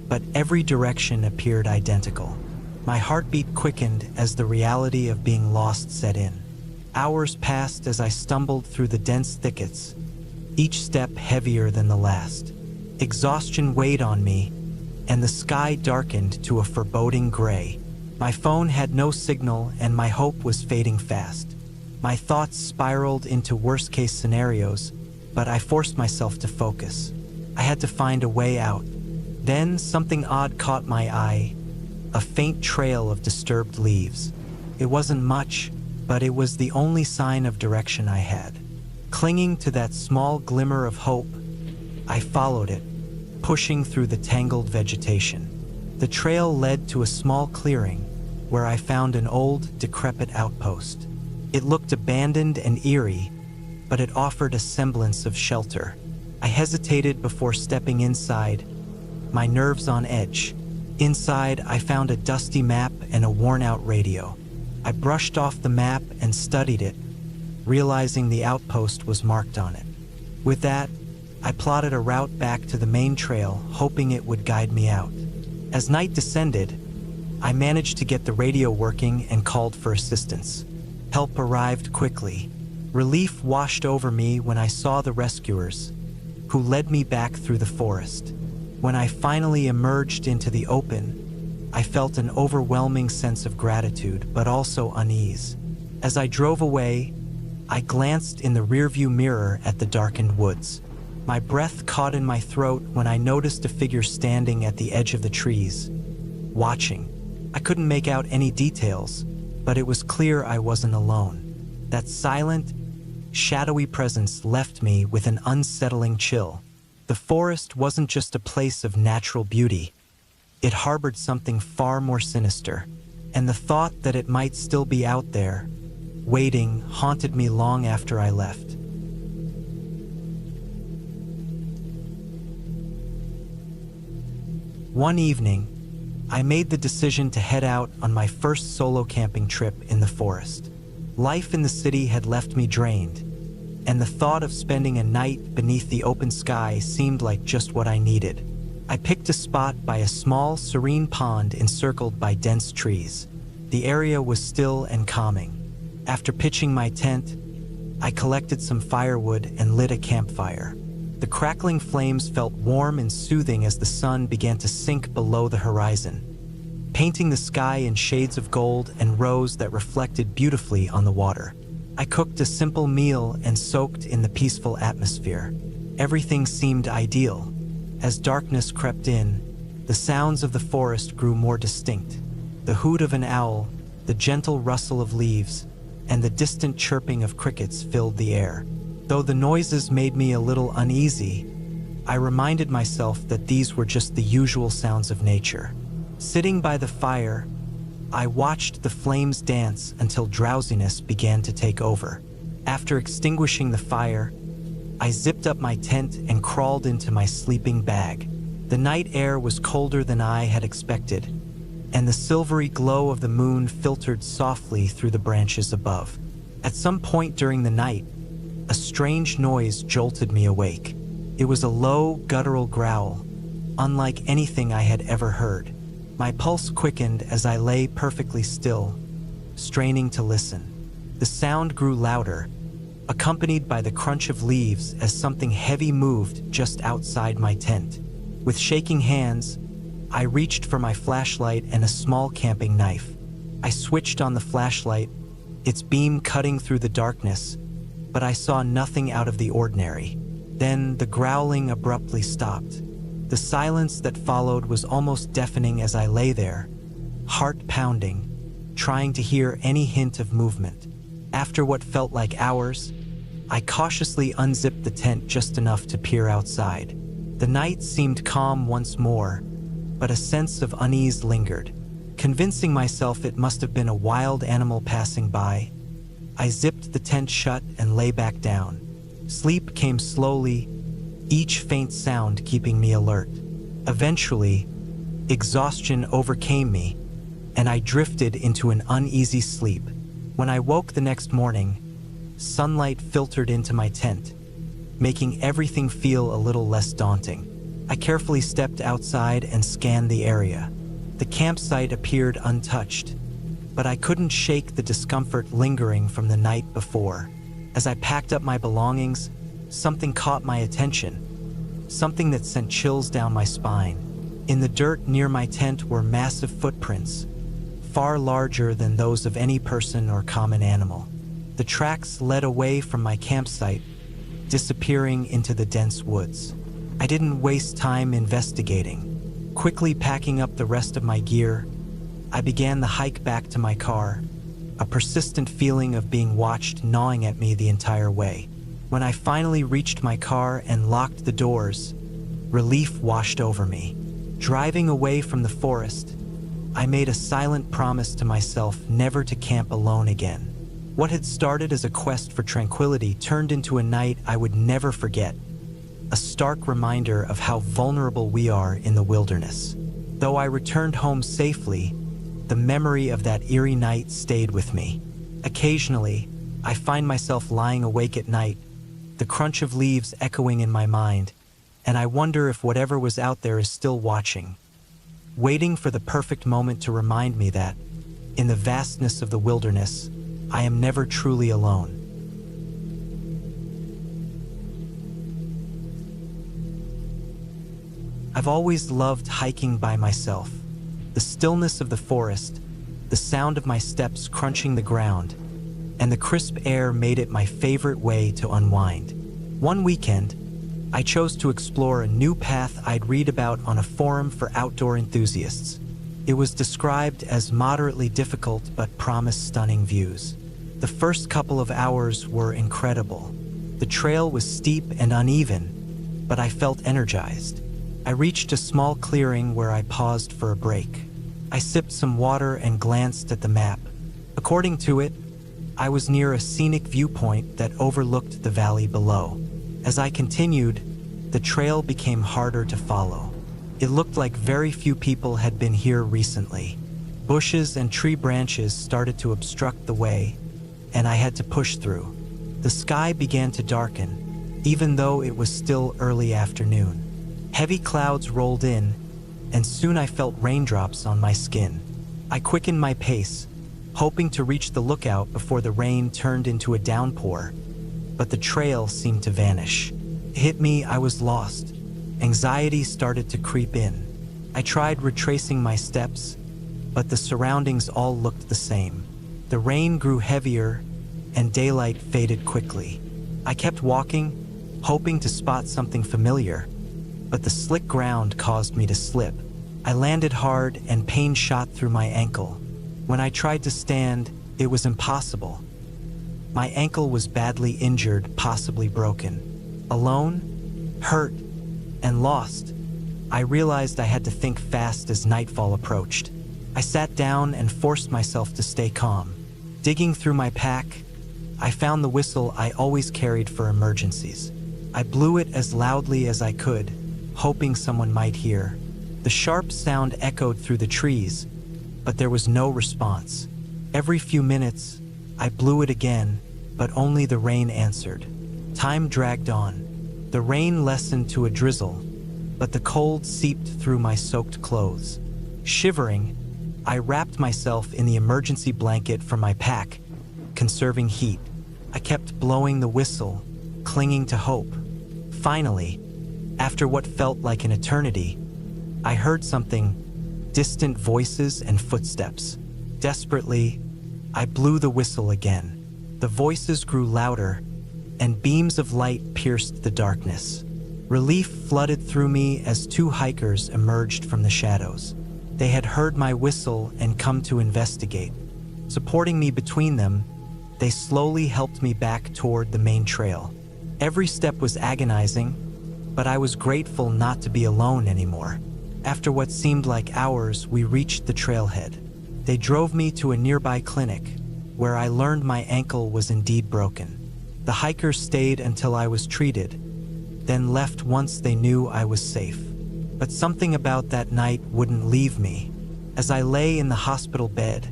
but every direction appeared identical. My heartbeat quickened as the reality of being lost set in. Hours passed as I stumbled through the dense thickets, each step heavier than the last. Exhaustion weighed on me, and the sky darkened to a foreboding gray. My phone had no signal, and my hope was fading fast. My thoughts spiraled into worst-case scenarios, but I forced myself to focus. I had to find a way out. Then something odd caught my eye, a faint trail of disturbed leaves. It wasn't much, but it was the only sign of direction I had. Clinging to that small glimmer of hope, I followed it, pushing through the tangled vegetation. The trail led to a small clearing where I found an old, decrepit outpost. It looked abandoned and eerie, but it offered a semblance of shelter. I hesitated before stepping inside, my nerves on edge. Inside, I found a dusty map and a worn-out radio. I brushed off the map and studied it, realizing the outpost was marked on it. With that, I plotted a route back to the main trail, hoping it would guide me out. As night descended, I managed to get the radio working and called for assistance. Help arrived quickly. Relief washed over me when I saw the rescuers, who led me back through the forest. When I finally emerged into the open, I felt an overwhelming sense of gratitude, but also unease. As I drove away, I glanced in the rearview mirror at the darkened woods. My breath caught in my throat when I noticed a figure standing at the edge of the trees, watching. I couldn't make out any details, but it was clear I wasn't alone. That silent, shadowy presence left me with an unsettling chill. The forest wasn't just a place of natural beauty. It harbored something far more sinister, and the thought that it might still be out there, waiting, haunted me long after I left. One evening, I made the decision to head out on my first solo camping trip in the forest. Life in the city had left me drained, and the thought of spending a night beneath the open sky seemed like just what I needed. I picked a spot by a small, serene pond encircled by dense trees. The area was still and calming. After pitching my tent, I collected some firewood and lit a campfire. The crackling flames felt warm and soothing as the sun began to sink below the horizon, painting the sky in shades of gold and rose that reflected beautifully on the water. I cooked a simple meal and soaked in the peaceful atmosphere. Everything seemed ideal. As darkness crept in, the sounds of the forest grew more distinct. The hoot of an owl, the gentle rustle of leaves, and the distant chirping of crickets filled the air. Though the noises made me a little uneasy, I reminded myself that these were just the usual sounds of nature. Sitting by the fire, I watched the flames dance until drowsiness began to take over. After extinguishing the fire, I zipped up my tent and crawled into my sleeping bag. The night air was colder than I had expected, and the silvery glow of the moon filtered softly through the branches above. At some point during the night, a strange noise jolted me awake. It was a low, guttural growl, unlike anything I had ever heard. My pulse quickened as I lay perfectly still, straining to listen. The sound grew louder, accompanied by the crunch of leaves as something heavy moved just outside my tent. With shaking hands, I reached for my flashlight and a small camping knife. I switched on the flashlight, its beam cutting through the darkness, but I saw nothing out of the ordinary. Then the growling abruptly stopped. The silence that followed was almost deafening as I lay there, heart pounding, trying to hear any hint of movement. After what felt like hours, I cautiously unzipped the tent just enough to peer outside. The night seemed calm once more, but a sense of unease lingered. Convincing myself it must have been a wild animal passing by, I zipped the tent shut and lay back down. Sleep came slowly, each faint sound keeping me alert. Eventually, exhaustion overcame me, and I drifted into an uneasy sleep. When I woke the next morning, sunlight filtered into my tent, making everything feel a little less daunting. I carefully stepped outside and scanned the area. The campsite appeared untouched, but I couldn't shake the discomfort lingering from the night before. As I packed up my belongings, something caught my attention, something that sent chills down my spine. In the dirt near my tent were massive footprints, far larger than those of any person or common animal. The tracks led away from my campsite, disappearing into the dense woods. I didn't waste time investigating. Quickly packing up the rest of my gear, I began the hike back to my car, a persistent feeling of being watched gnawing at me the entire way. When I finally reached my car and locked the doors, relief washed over me. Driving away from the forest, I made a silent promise to myself never to camp alone again. What had started as a quest for tranquility turned into a night I would never forget, a stark reminder of how vulnerable we are in the wilderness. Though I returned home safely, the memory of that eerie night stayed with me. Occasionally, I find myself lying awake at night, the crunch of leaves echoing in my mind, and I wonder if whatever was out there is still watching, waiting for the perfect moment to remind me that, in the vastness of the wilderness, I am never truly alone. I've always loved hiking by myself. The stillness of the forest, the sound of my steps crunching the ground, and the crisp air made it my favorite way to unwind. One weekend, I chose to explore a new path I'd read about on a forum for outdoor enthusiasts. It was described as moderately difficult but promised stunning views. The first couple of hours were incredible. The trail was steep and uneven, but I felt energized. I reached a small clearing where I paused for a break. I sipped some water and glanced at the map. According to it, I was near a scenic viewpoint that overlooked the valley below. As I continued, the trail became harder to follow. It looked like very few people had been here recently. Bushes and tree branches started to obstruct the way, and I had to push through. The sky began to darken, even though it was still early afternoon. Heavy clouds rolled in, and soon I felt raindrops on my skin. I quickened my pace, hoping to reach the lookout before the rain turned into a downpour, but the trail seemed to vanish. It hit me I was lost. Anxiety started to creep in. I tried retracing my steps, but the surroundings all looked the same. The rain grew heavier, and daylight faded quickly. I kept walking, hoping to spot something familiar, but the slick ground caused me to slip. I landed hard and pain shot through my ankle. When I tried to stand, it was impossible. My ankle was badly injured, possibly broken. Alone, hurt, and lost, I realized I had to think fast as nightfall approached. I sat down and forced myself to stay calm. Digging through my pack, I found the whistle I always carried for emergencies. I blew it as loudly as I could, hoping someone might hear. The sharp sound echoed through the trees, but there was no response. Every few minutes, I blew it again, but only the rain answered. Time dragged on. The rain lessened to a drizzle, but the cold seeped through my soaked clothes. Shivering, I wrapped myself in the emergency blanket from my pack, conserving heat. I kept blowing the whistle, clinging to hope. Finally, after what felt like an eternity, I heard something, distant voices and footsteps. Desperately, I blew the whistle again. The voices grew louder, and beams of light pierced the darkness. Relief flooded through me as two hikers emerged from the shadows. They had heard my whistle and come to investigate. Supporting me between them, they slowly helped me back toward the main trail. Every step was agonizing, but I was grateful not to be alone anymore. After what seemed like hours, we reached the trailhead. They drove me to a nearby clinic, where I learned my ankle was indeed broken. The hikers stayed until I was treated, then left once they knew I was safe. But something about that night wouldn't leave me. As I lay in the hospital bed,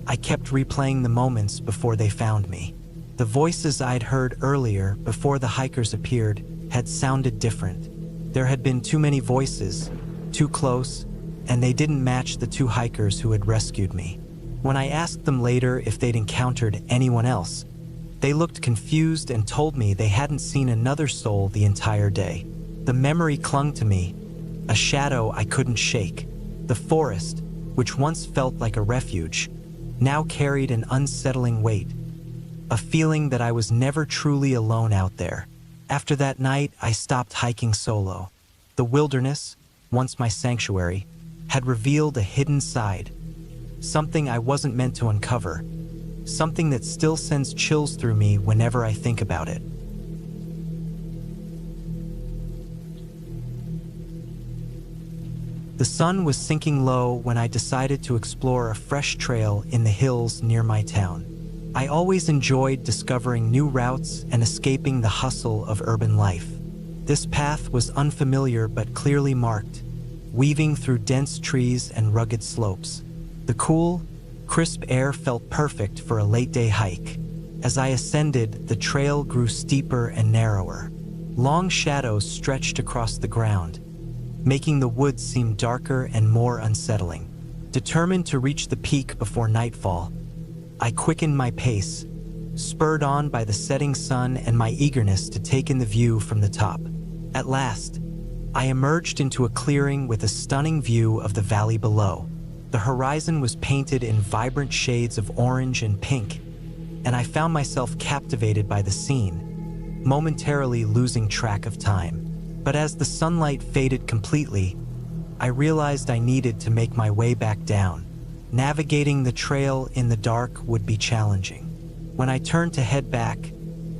I kept replaying the moments before they found me. The voices I'd heard earlier, before the hikers appeared, had sounded different. There had been too many voices, too close, and they didn't match the two hikers who had rescued me. When I asked them later if they'd encountered anyone else, they looked confused and told me they hadn't seen another soul the entire day. The memory clung to me, a shadow I couldn't shake. The forest, which once felt like a refuge, now carried an unsettling weight, a feeling that I was never truly alone out there. After that night, I stopped hiking solo. The wilderness, once my sanctuary, had revealed a hidden side, something I wasn't meant to uncover, something that still sends chills through me whenever I think about it. The sun was sinking low when I decided to explore a fresh trail in the hills near my town. I always enjoyed discovering new routes and escaping the hustle of urban life. This path was unfamiliar but clearly marked, weaving through dense trees and rugged slopes. The cool, crisp air felt perfect for a late-day hike. As I ascended, the trail grew steeper and narrower. Long shadows stretched across the ground, making the woods seem darker and more unsettling. Determined to reach the peak before nightfall, I quickened my pace, spurred on by the setting sun and my eagerness to take in the view from the top. At last, I emerged into a clearing with a stunning view of the valley below. The horizon was painted in vibrant shades of orange and pink, and I found myself captivated by the scene, momentarily losing track of time. But as the sunlight faded completely, I realized I needed to make my way back down. Navigating the trail in the dark would be challenging. When I turned to head back,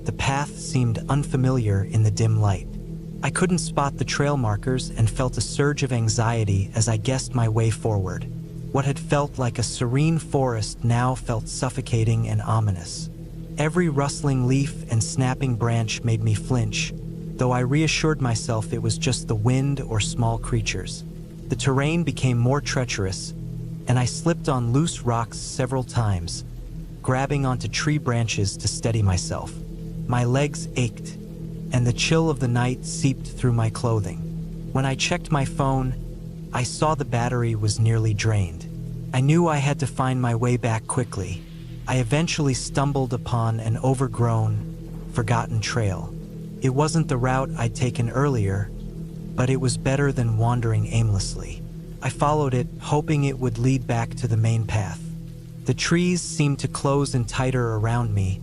the path seemed unfamiliar in the dim light. I couldn't spot the trail markers and felt a surge of anxiety as I guessed my way forward. What had felt like a serene forest now felt suffocating and ominous. Every rustling leaf and snapping branch made me flinch, though I reassured myself it was just the wind or small creatures. The terrain became more treacherous, and I slipped on loose rocks several times, grabbing onto tree branches to steady myself. My legs ached, and the chill of the night seeped through my clothing. When I checked my phone, I saw the battery was nearly drained. I knew I had to find my way back quickly. I eventually stumbled upon an overgrown, forgotten trail. It wasn't the route I'd taken earlier, but it was better than wandering aimlessly. I followed it, hoping it would lead back to the main path. The trees seemed to close in tighter around me,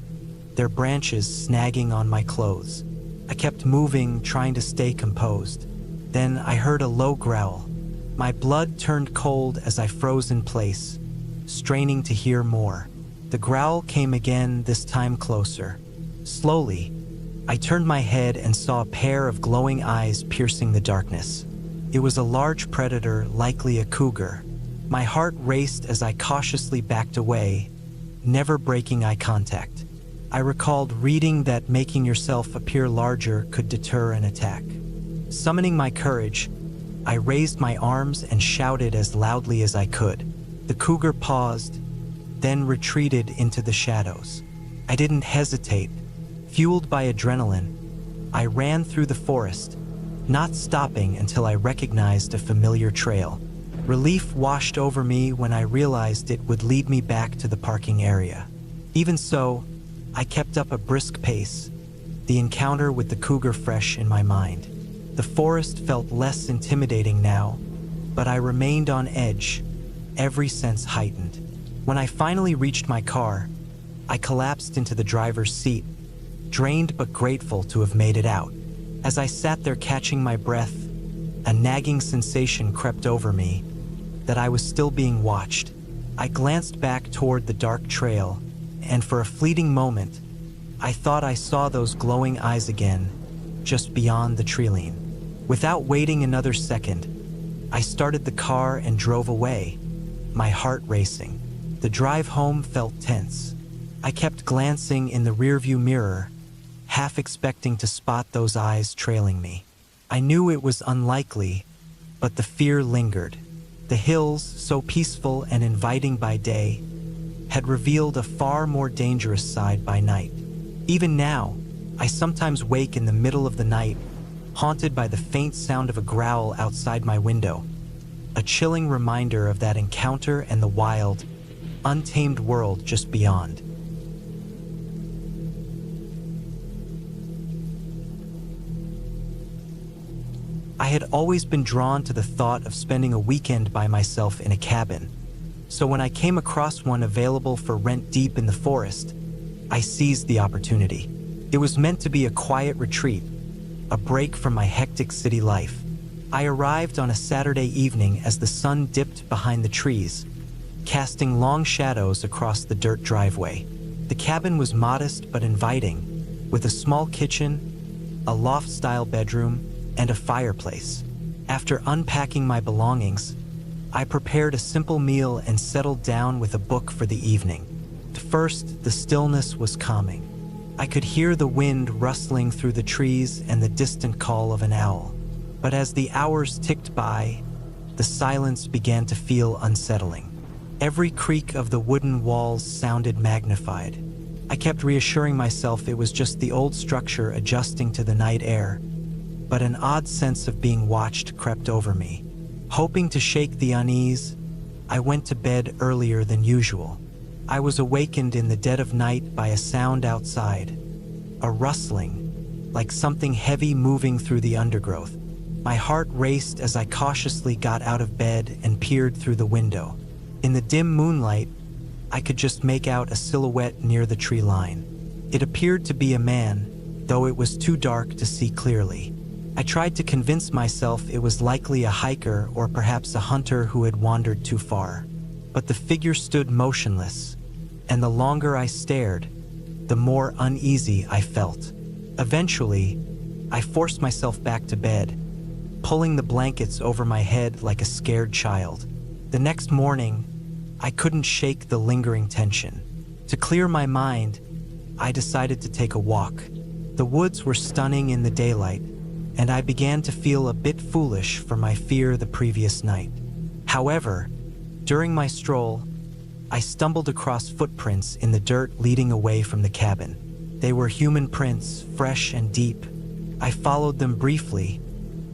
their branches snagging on my clothes. I kept moving, trying to stay composed. Then I heard a low growl. My blood turned cold as I froze in place, straining to hear more. The growl came again, this time closer. Slowly, I turned my head and saw a pair of glowing eyes piercing the darkness. It was a large predator, likely a cougar. My heart raced as I cautiously backed away, never breaking eye contact. I recalled reading that making yourself appear larger could deter an attack. Summoning my courage, I raised my arms and shouted as loudly as I could. The cougar paused, then retreated into the shadows. I didn't hesitate. Fueled by adrenaline, I ran through the forest, not stopping until I recognized a familiar trail. Relief washed over me when I realized it would lead me back to the parking area. Even so, I kept up a brisk pace, the encounter with the cougar fresh in my mind. The forest felt less intimidating now, but I remained on edge, every sense heightened. When I finally reached my car, I collapsed into the driver's seat, drained but grateful to have made it out. As I sat there catching my breath, a nagging sensation crept over me that I was still being watched. I glanced back toward the dark trail, and for a fleeting moment, I thought I saw those glowing eyes again, just beyond the treeline. Without waiting another second, I started the car and drove away, my heart racing. The drive home felt tense. I kept glancing in the rearview mirror, half expecting to spot those eyes trailing me. I knew it was unlikely, but the fear lingered. The hills, so peaceful and inviting by day, had revealed a far more dangerous side by night. Even now, I sometimes wake in the middle of the night, haunted by the faint sound of a growl outside my window, a chilling reminder of that encounter and the wild, untamed world just beyond. I had always been drawn to the thought of spending a weekend by myself in a cabin, so when I came across one available for rent deep in the forest, I seized the opportunity. It was meant to be a quiet retreat, a break from my hectic city life. I arrived on a Saturday evening as the sun dipped behind the trees, casting long shadows across the dirt driveway. The cabin was modest but inviting, with a small kitchen, a loft-style bedroom, and a fireplace. After unpacking my belongings, I prepared a simple meal and settled down with a book for the evening. At first, the stillness was calming. I could hear the wind rustling through the trees and the distant call of an owl. But as the hours ticked by, the silence began to feel unsettling. Every creak of the wooden walls sounded magnified. I kept reassuring myself it was just the old structure adjusting to the night air, but an odd sense of being watched crept over me. Hoping to shake the unease, I went to bed earlier than usual. I was awakened in the dead of night by a sound outside, a rustling, like something heavy moving through the undergrowth. My heart raced as I cautiously got out of bed and peered through the window. In the dim moonlight, I could just make out a silhouette near the tree line. It appeared to be a man, though it was too dark to see clearly. I tried to convince myself it was likely a hiker or perhaps a hunter who had wandered too far. But the figure stood motionless, and the longer I stared, the more uneasy I felt. Eventually, I forced myself back to bed, pulling the blankets over my head like a scared child. The next morning, I couldn't shake the lingering tension. To clear my mind, I decided to take a walk. The woods were stunning in the daylight, and I began to feel a bit foolish for my fear the previous night. However, during my stroll, I stumbled across footprints in the dirt leading away from the cabin. They were human prints, fresh and deep. I followed them briefly,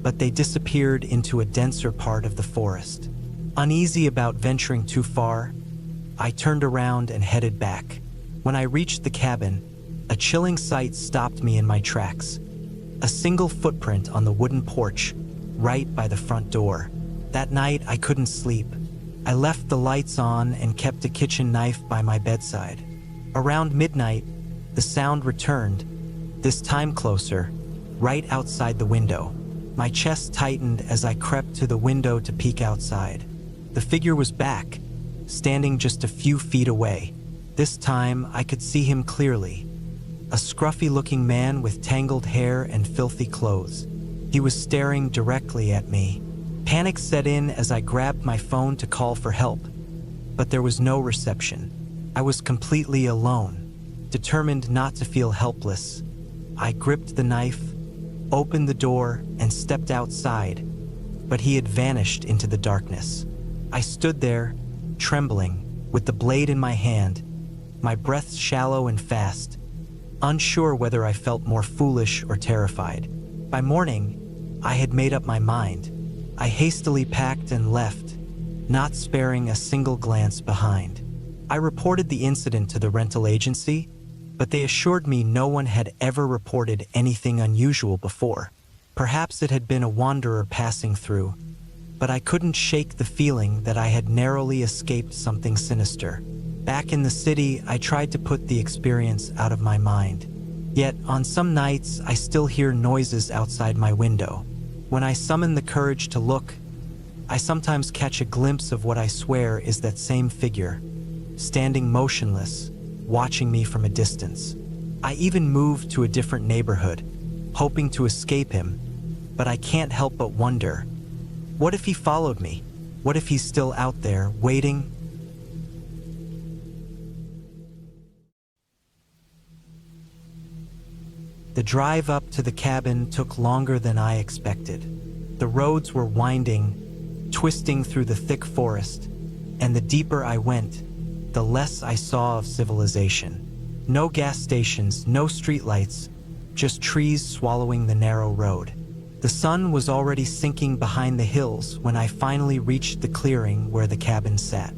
but they disappeared into a denser part of the forest. Uneasy about venturing too far, I turned around and headed back. When I reached the cabin, a chilling sight stopped me in my tracks. A single footprint on the wooden porch, right by the front door. That night, I couldn't sleep. I left the lights on and kept a kitchen knife by my bedside. Around midnight, the sound returned, this time closer, right outside the window. My chest tightened as I crept to the window to peek outside. The figure was back, standing just a few feet away. This time, I could see him clearly. A scruffy-looking man with tangled hair and filthy clothes. He was staring directly at me, Panic set in as I grabbed my phone to call for help, but there was no reception. I was completely alone, determined not to feel helpless. I gripped the knife, opened the door, and stepped outside, but he had vanished into the darkness. I stood there, trembling, with the blade in my hand, my breath shallow and fast, unsure whether I felt more foolish or terrified. By morning, I had made up my mind. I hastily packed and left, not sparing a single glance behind. I reported the incident to the rental agency, but they assured me no one had ever reported anything unusual before. Perhaps it had been a wanderer passing through, but I couldn't shake the feeling that I had narrowly escaped something sinister. Back in the city, I tried to put the experience out of my mind. Yet, on some nights, I still hear noises outside my window. When I summon the courage to look, I sometimes catch a glimpse of what I swear is that same figure, standing motionless, watching me from a distance. I even moved to a different neighborhood, hoping to escape him, but I can't help but wonder, what if he followed me? What if he's still out there, waiting? The drive up to the cabin took longer than I expected. The roads were winding, twisting through the thick forest, and the deeper I went, the less I saw of civilization. No gas stations, no streetlights, just trees swallowing the narrow road. The sun was already sinking behind the hills when I finally reached the clearing where the cabin sat.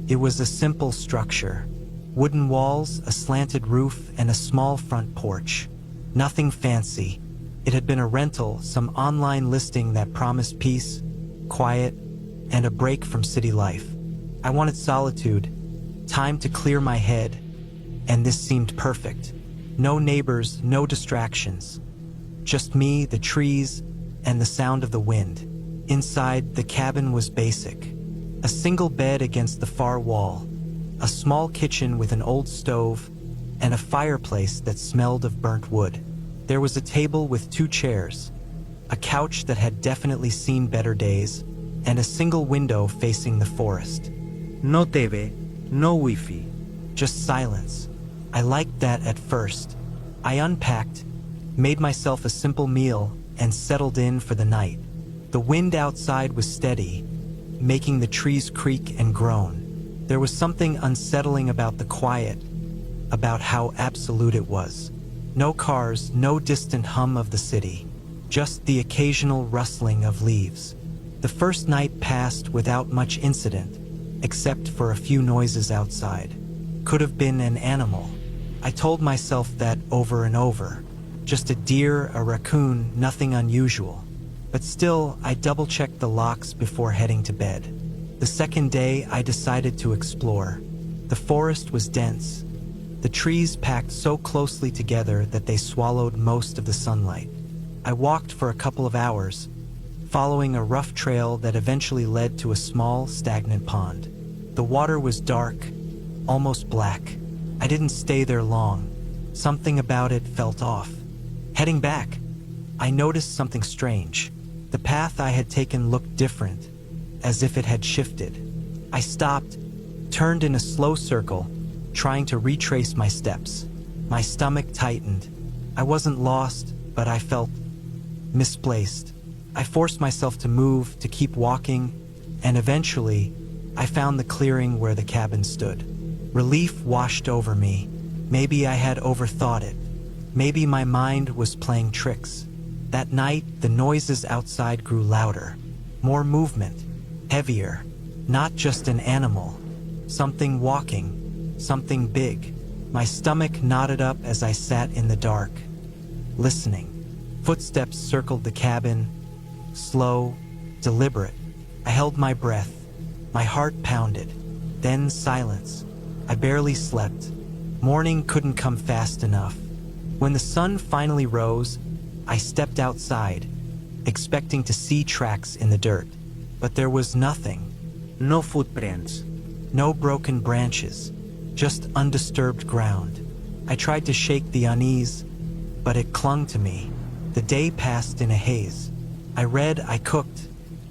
It was a simple structure. Wooden walls, a slanted roof, and a small front porch. Nothing fancy. It had been a rental, some online listing that promised peace, quiet, and a break from city life. I wanted solitude, time to clear my head, and this seemed perfect. No neighbors, no distractions. Just me, the trees, and the sound of the wind. Inside, the cabin was basic. A single bed against the far wall, a small kitchen with an old stove, and a fireplace that smelled of burnt wood. There was a table with 2 chairs, a couch that had definitely seen better days, and a single window facing the forest. No TV, no Wi-Fi. Just silence. I liked that at first. I unpacked, made myself a simple meal, and settled in for the night. The wind outside was steady, making the trees creak and groan. There was something unsettling about the quiet, about how absolute it was. No cars, no distant hum of the city, just the occasional rustling of leaves. The first night passed without much incident, except for a few noises outside. Could have been an animal. I told myself that over and over. Just a deer, a raccoon, nothing unusual. But still, I double-checked the locks before heading to bed. The second day, I decided to explore. The forest was dense, the trees packed so closely together that they swallowed most of the sunlight. I walked for a couple of hours, following a rough trail that eventually led to a small, stagnant pond. The water was dark, almost black. I didn't stay there long. Something about it felt off. Heading back, I noticed something strange. The path I had taken looked different, as if it had shifted. I stopped, turned in a slow circle, trying to retrace my steps. My stomach tightened. I wasn't lost, but I felt misplaced. I forced myself to move, to keep walking, and eventually, I found the clearing where the cabin stood. Relief washed over me. Maybe I had overthought it. Maybe my mind was playing tricks. That night, the noises outside grew louder. More movement, heavier. Not just an animal. Something walking. Something big. My stomach knotted up as I sat in the dark, listening. Footsteps circled the cabin, slow, deliberate. I held my breath. My heart pounded. Then silence. I barely slept. Morning couldn't come fast enough. When the sun finally rose, I stepped outside, expecting to see tracks in the dirt. But there was nothing. No footprints. No broken branches. Just undisturbed ground. I tried to shake the unease, but it clung to me. The day passed in a haze. I read, I cooked,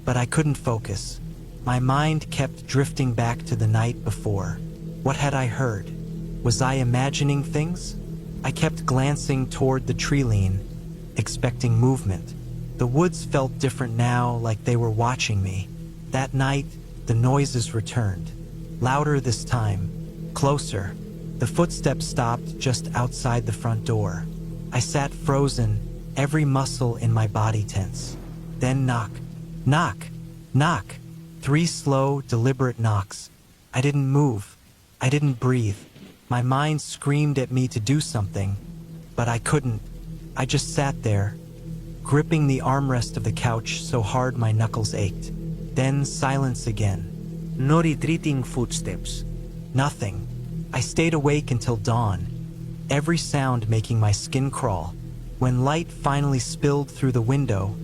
but I couldn't focus. My mind kept drifting back to the night before. What had I heard? Was I imagining things? I kept glancing toward the tree line, expecting movement. The woods felt different now, like they were watching me. That night, the noises returned. Louder this time. Closer. The footsteps stopped just outside the front door. I sat frozen, every muscle in my body tense. Then knock. Knock. Knock. 3 slow, deliberate knocks. I didn't move. I didn't breathe. My mind screamed at me to do something, but I couldn't. I just sat there, gripping the armrest of the couch so hard my knuckles ached. Then silence again. No retreating footsteps. Nothing. I stayed awake until dawn, every sound making my skin crawl. When light finally spilled through the window,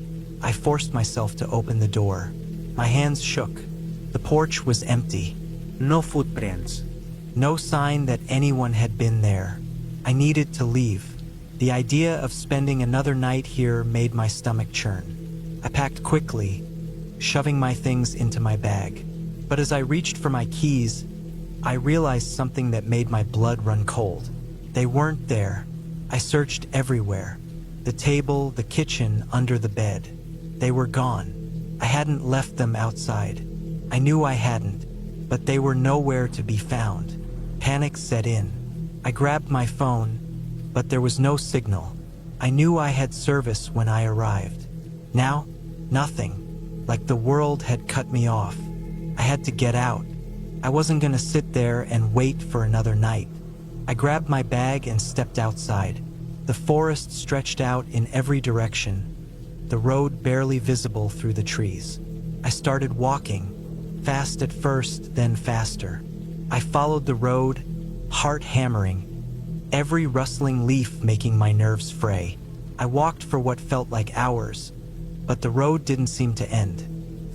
I forced myself to open the door. My hands shook. The porch was empty. No footprints. No sign that anyone had been there. I needed to leave. The idea of spending another night here made my stomach churn. I packed quickly, shoving my things into my bag. But as I reached for my keys, I realized something that made my blood run cold. They weren't there. I searched everywhere. The table, the kitchen, under the bed. They were gone. I hadn't left them outside. I knew I hadn't, but they were nowhere to be found. Panic set in. I grabbed my phone, but there was no signal. I knew I had service when I arrived. Now, nothing. Like the world had cut me off. I had to get out. I wasn't gonna sit there and wait for another night. I grabbed my bag and stepped outside. The forest stretched out in every direction, the road barely visible through the trees. I started walking, fast at first, then faster. I followed the road, heart hammering, every rustling leaf making my nerves fray. I walked for what felt like hours, but the road didn't seem to end.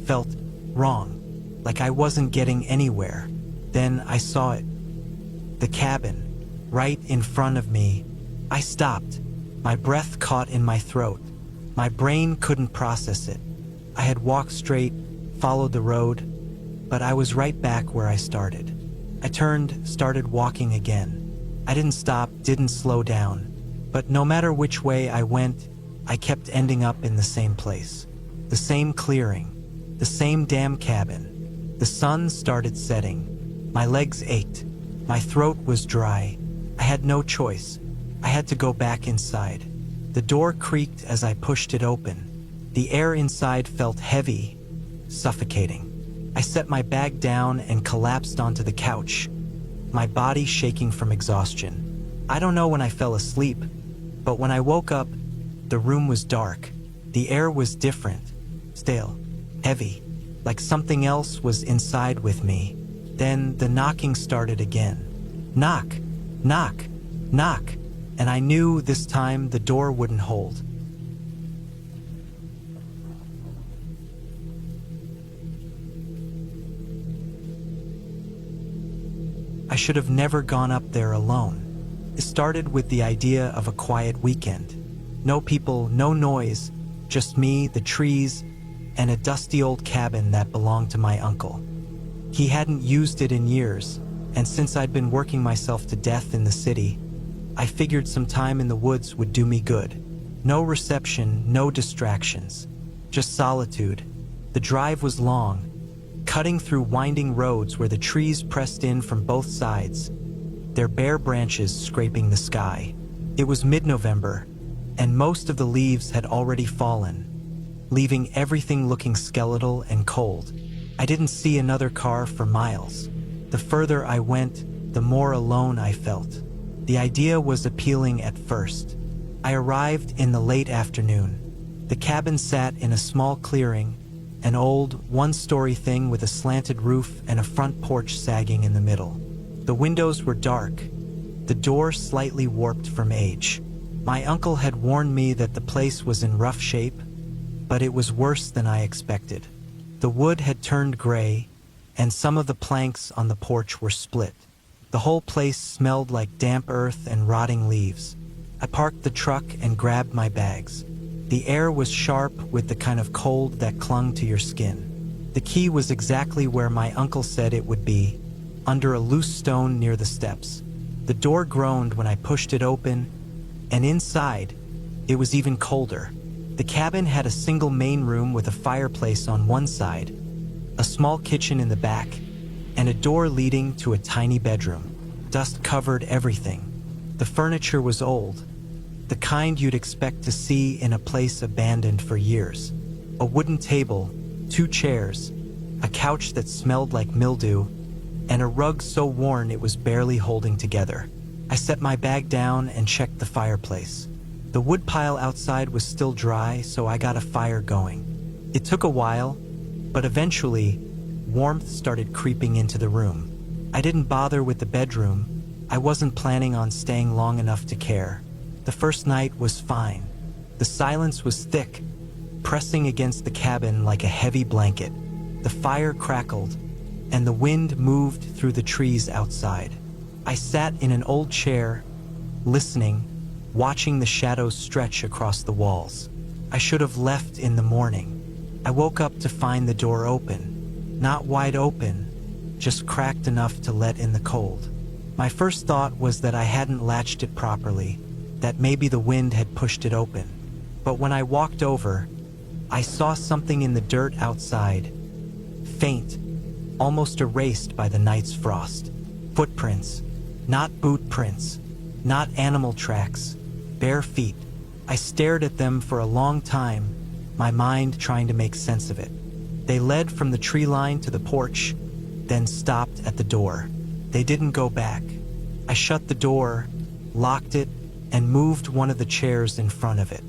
Felt wrong, like I wasn't getting anywhere. Then I saw it. The cabin, right in front of me. I stopped. My breath caught in my throat. My brain couldn't process it. I had walked straight, followed the road, but I was right back where I started. I turned, started walking again. I didn't stop, didn't slow down. But no matter which way I went, I kept ending up in the same place. The same clearing. The same damn cabin. The sun started setting. My legs ached. My throat was dry. I had no choice. I had to go back inside. The door creaked as I pushed it open. The air inside felt heavy, suffocating. I set my bag down and collapsed onto the couch, my body shaking from exhaustion. I don't know when I fell asleep, but when I woke up, the room was dark. The air was different, stale, heavy, like something else was inside with me. Then the knocking started again. Knock, knock, knock, and I knew this time the door wouldn't hold. I should have never gone up there alone. It started with the idea of a quiet weekend. No people, no noise, just me, the trees, and a dusty old cabin that belonged to my uncle. He hadn't used it in years, and since I'd been working myself to death in the city, I figured some time in the woods would do me good. No reception, no distractions, just solitude. The drive was long, cutting through winding roads where the trees pressed in from both sides, their bare branches scraping the sky. It was mid-November, and most of the leaves had already fallen, leaving everything looking skeletal and cold. I didn't see another car for miles. The further I went, the more alone I felt. The idea was appealing at first. I arrived in the late afternoon. The cabin sat in a small clearing, an old, one-story thing with a slanted roof and a front porch sagging in the middle. The windows were dark, the door slightly warped from age. My uncle had warned me that the place was in rough shape, but it was worse than I expected. The wood had turned gray, and some of the planks on the porch were split. The whole place smelled like damp earth and rotting leaves. I parked the truck and grabbed my bags. The air was sharp with the kind of cold that clung to your skin. The key was exactly where my uncle said it would be, under a loose stone near the steps. The door groaned when I pushed it open, and inside, it was even colder. The cabin had a single main room with a fireplace on one side, a small kitchen in the back, and a door leading to a tiny bedroom. Dust covered everything. The furniture was old, the kind you'd expect to see in a place abandoned for years. A wooden table, 2 chairs, a couch that smelled like mildew, and a rug so worn it was barely holding together. I set my bag down and checked the fireplace. The wood pile outside was still dry, so I got a fire going. It took a while, but eventually, warmth started creeping into the room. I didn't bother with the bedroom. I wasn't planning on staying long enough to care. The first night was fine. The silence was thick, pressing against the cabin like a heavy blanket. The fire crackled, and the wind moved through the trees outside. I sat in an old chair, listening, watching the shadows stretch across the walls. I should have left in the morning. I woke up to find the door open. Not wide open, just cracked enough to let in the cold. My first thought was that I hadn't latched it properly, that maybe the wind had pushed it open. But when I walked over, I saw something in the dirt outside, faint, almost erased by the night's frost. Footprints, not boot prints, not animal tracks, bare feet. I stared at them for a long time, my mind trying to make sense of it. They led from the tree line to the porch, then stopped at the door. They didn't go back. I shut the door, locked it, and moved one of the chairs in front of it.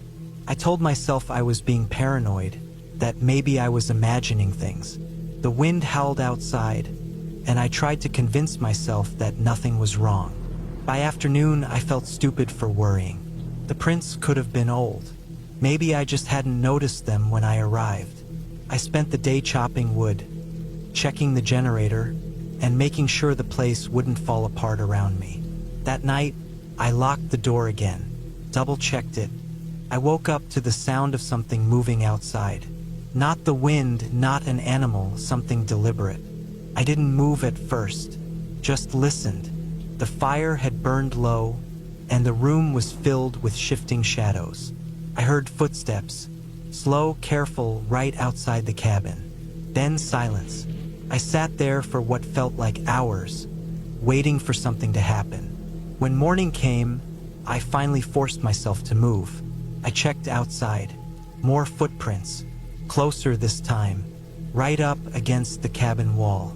I told myself I was being paranoid, that maybe I was imagining things. The wind howled outside, and I tried to convince myself that nothing was wrong. By afternoon, I felt stupid for worrying. The prints could have been old. Maybe I just hadn't noticed them when I arrived. I spent the day chopping wood, checking the generator, and making sure the place wouldn't fall apart around me. That night, I locked the door again, double-checked it. I woke up to the sound of something moving outside. Not the wind, not an animal, something deliberate. I didn't move at first, just listened. The fire had burned low, and the room was filled with shifting shadows. I heard footsteps, slow, careful, right outside the cabin. Then silence. I sat there for what felt like hours, waiting for something to happen. When morning came, I finally forced myself to move. I checked outside. More footprints, closer this time, right up against the cabin wall.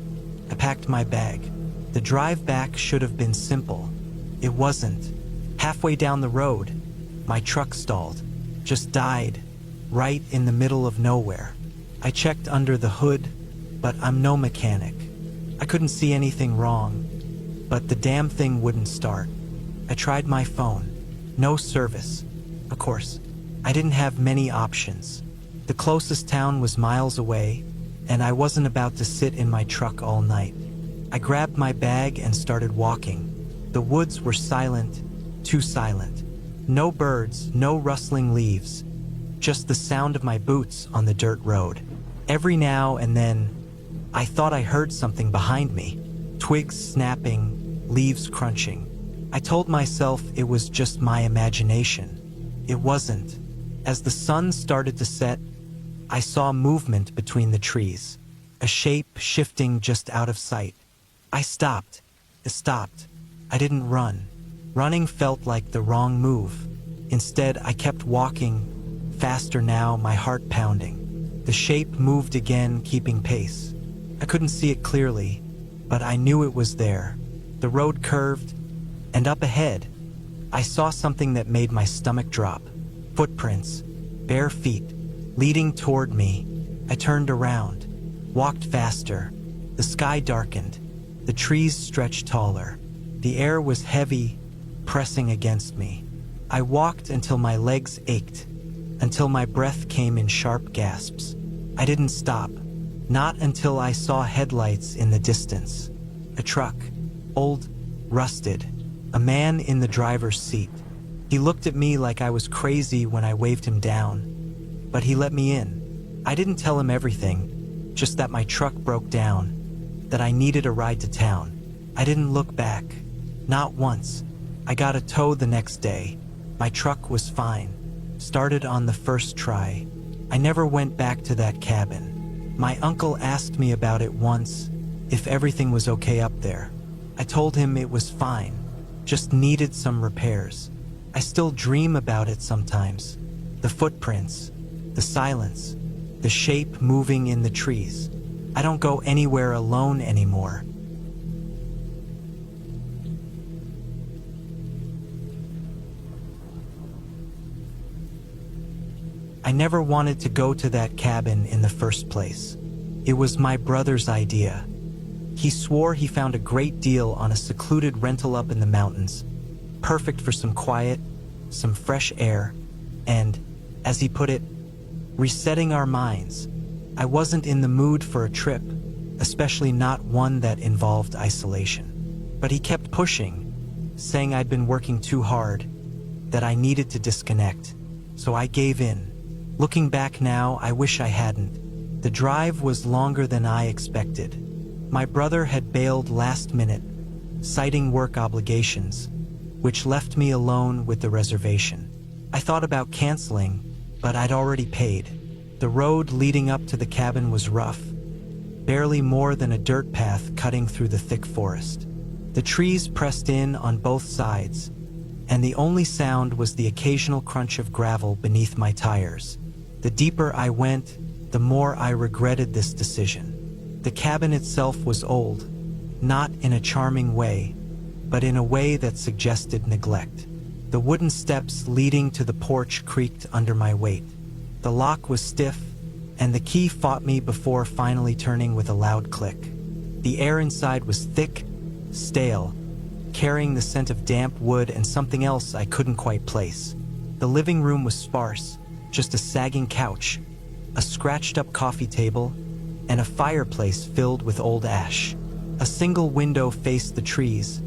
I packed my bag. The drive back should have been simple. It wasn't. Halfway down the road, my truck stalled, just died, right in the middle of nowhere. I checked under the hood, but I'm no mechanic. I couldn't see anything wrong, but the damn thing wouldn't start. I tried my phone. No service. Of course, I didn't have many options. The closest town was miles away, and I wasn't about to sit in my truck all night. I grabbed my bag and started walking. The woods were silent, too silent. No birds, no rustling leaves, just the sound of my boots on the dirt road. Every now and then, I thought I heard something behind me. Twigs snapping, leaves crunching. I told myself it was just my imagination. It wasn't. As the sun started to set, I saw movement between the trees, a shape shifting just out of sight. I stopped. I didn't run. Running felt like the wrong move. Instead, I kept walking, faster now, my heart pounding. The shape moved again, keeping pace. I couldn't see it clearly, but I knew it was there. The road curved, and up ahead, I saw something that made my stomach drop. Footprints, bare feet, leading toward me. I turned around, walked faster. The sky darkened. The trees stretched taller. The air was heavy, pressing against me. I walked until my legs ached, until my breath came in sharp gasps. I didn't stop, not until I saw headlights in the distance. A truck, old, rusted, a man in the driver's seat. He looked at me like I was crazy when I waved him down, but he let me in. I didn't tell him everything, just that my truck broke down, that I needed a ride to town. I didn't look back. Not once. I got a tow the next day. My truck was fine. Started on the first try. I never went back to that cabin. My uncle asked me about it once, if everything was okay up there. I told him it was fine, just needed some repairs. I still dream about it sometimes. The footprints, the silence, the shape moving in the trees. I don't go anywhere alone anymore. I never wanted to go to that cabin in the first place. It was my brother's idea. He swore he found a great deal on a secluded rental up in the mountains, perfect for some quiet, some fresh air, and, as he put it, resetting our minds. I wasn't in the mood for a trip, especially not one that involved isolation. But he kept pushing, saying I'd been working too hard, that I needed to disconnect. So I gave in. Looking back now, I wish I hadn't. The drive was longer than I expected. My brother had bailed last minute, citing work obligations, which left me alone with the reservation. I thought about canceling, but I'd already paid. The road leading up to the cabin was rough, barely more than a dirt path cutting through the thick forest. The trees pressed in on both sides, and the only sound was the occasional crunch of gravel beneath my tires. The deeper I went, the more I regretted this decision. The cabin itself was old, not in a charming way, but in a way that suggested neglect. The wooden steps leading to the porch creaked under my weight. The lock was stiff, and the key fought me before finally turning with a loud click. The air inside was thick, stale, carrying the scent of damp wood and something else I couldn't quite place. The living room was sparse, just a sagging couch, a scratched-up coffee table, and a fireplace filled with old ash. A single window faced the trees,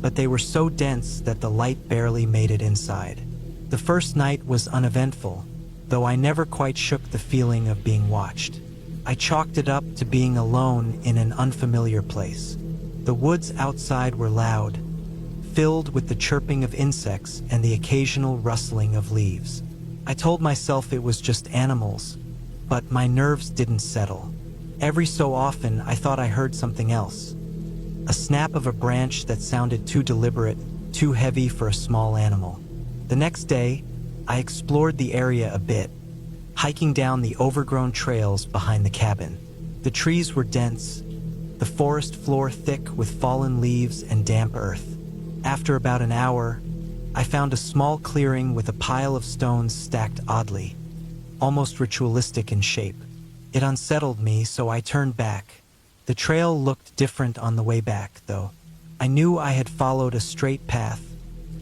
but they were so dense that the light barely made it inside. The first night was uneventful, though I never quite shook the feeling of being watched. I chalked it up to being alone in an unfamiliar place. The woods outside were loud, filled with the chirping of insects and the occasional rustling of leaves. I told myself it was just animals, but my nerves didn't settle. Every so often, I thought I heard something else. A snap of a branch that sounded too deliberate, too heavy for a small animal. The next day, I explored the area a bit, hiking down the overgrown trails behind the cabin. The trees were dense, the forest floor thick with fallen leaves and damp earth. After about an hour, I found a small clearing with a pile of stones stacked oddly, almost ritualistic in shape. It unsettled me, so I turned back. The trail looked different on the way back, though. I knew I had followed a straight path,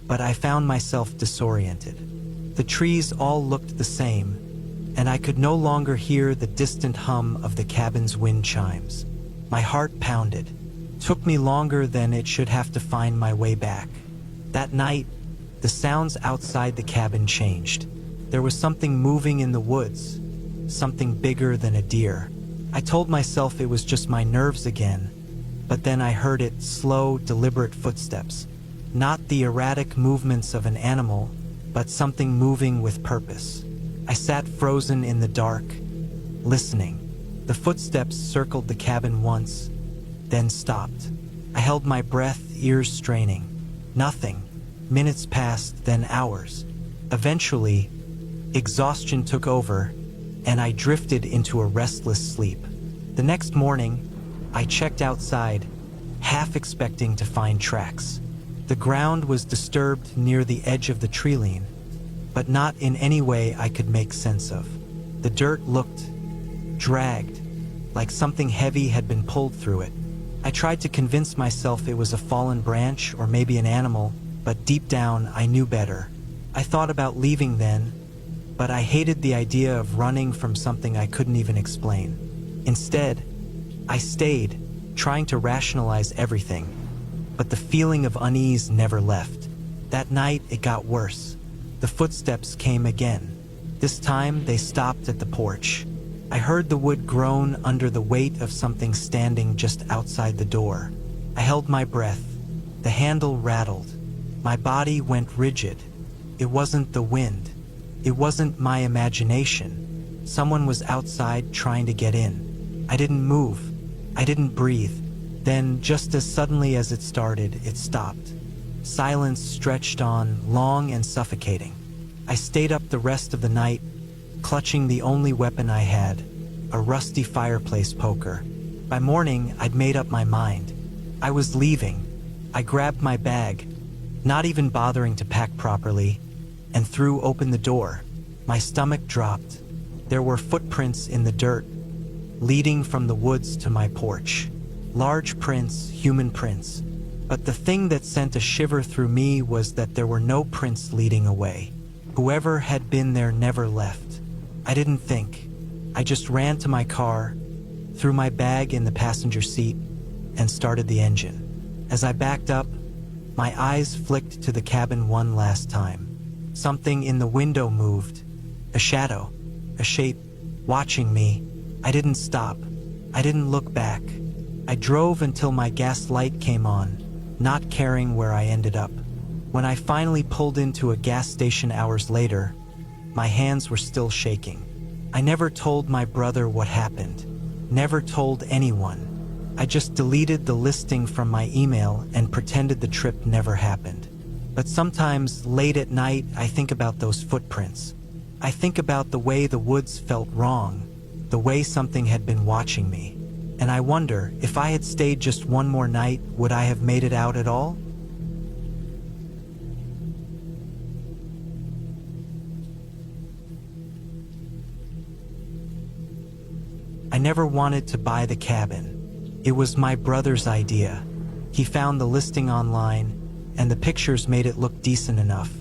but I found myself disoriented. The trees all looked the same, and I could no longer hear the distant hum of the cabin's wind chimes. My heart pounded. Took me longer than it should have to find my way back. That night, the sounds outside the cabin changed. There was something moving in the woods, something bigger than a deer. I told myself it was just my nerves again, but then I heard it, slow, deliberate footsteps. Not the erratic movements of an animal, but something moving with purpose. I sat frozen in the dark, listening. The footsteps circled the cabin once, then stopped. I held my breath, ears straining. Nothing. Minutes passed, then hours. Eventually, exhaustion took over, and I drifted into a restless sleep. The next morning, I checked outside, half expecting to find tracks. The ground was disturbed near the edge of the treeline, but not in any way I could make sense of. The dirt looked dragged, like something heavy had been pulled through it. I tried to convince myself it was a fallen branch or maybe an animal, but deep down I knew better. I thought about leaving then, but I hated the idea of running from something I couldn't even explain. Instead, I stayed, trying to rationalize everything, but the feeling of unease never left. That night, it got worse. The footsteps came again. This time, they stopped at the porch. I heard the wood groan under the weight of something standing just outside the door. I held my breath. The handle rattled. My body went rigid. It wasn't the wind. It wasn't my imagination. Someone was outside trying to get in. I didn't move. I didn't breathe. Then, just as suddenly as it started, it stopped. Silence stretched on, long and suffocating. I stayed up the rest of the night, clutching the only weapon I had, a rusty fireplace poker. By morning, I'd made up my mind. I was leaving. I grabbed my bag, not even bothering to pack properly, and threw open the door. My stomach dropped. There were footprints in the dirt, leading from the woods to my porch. Large prints, human prints. But the thing that sent a shiver through me was that there were no prints leading away. Whoever had been there never left. I didn't think. I just ran to my car, threw my bag in the passenger seat, and started the engine. As I backed up, my eyes flicked to the cabin one last time. Something in the window moved. A shadow, a shape, watching me. I didn't stop. I didn't look back. I drove until my gas light came on, not caring where I ended up. When I finally pulled into a gas station hours later, my hands were still shaking. I never told my brother what happened. Never told anyone. I just deleted the listing from my email and pretended the trip never happened. But sometimes, late at night, I think about those footprints. I think about the way the woods felt wrong, the way something had been watching me. And I wonder, if I had stayed just one more night, would I have made it out at all? I never wanted to buy the cabin. It was my brother's idea. He found the listing online, and the pictures made it look decent enough.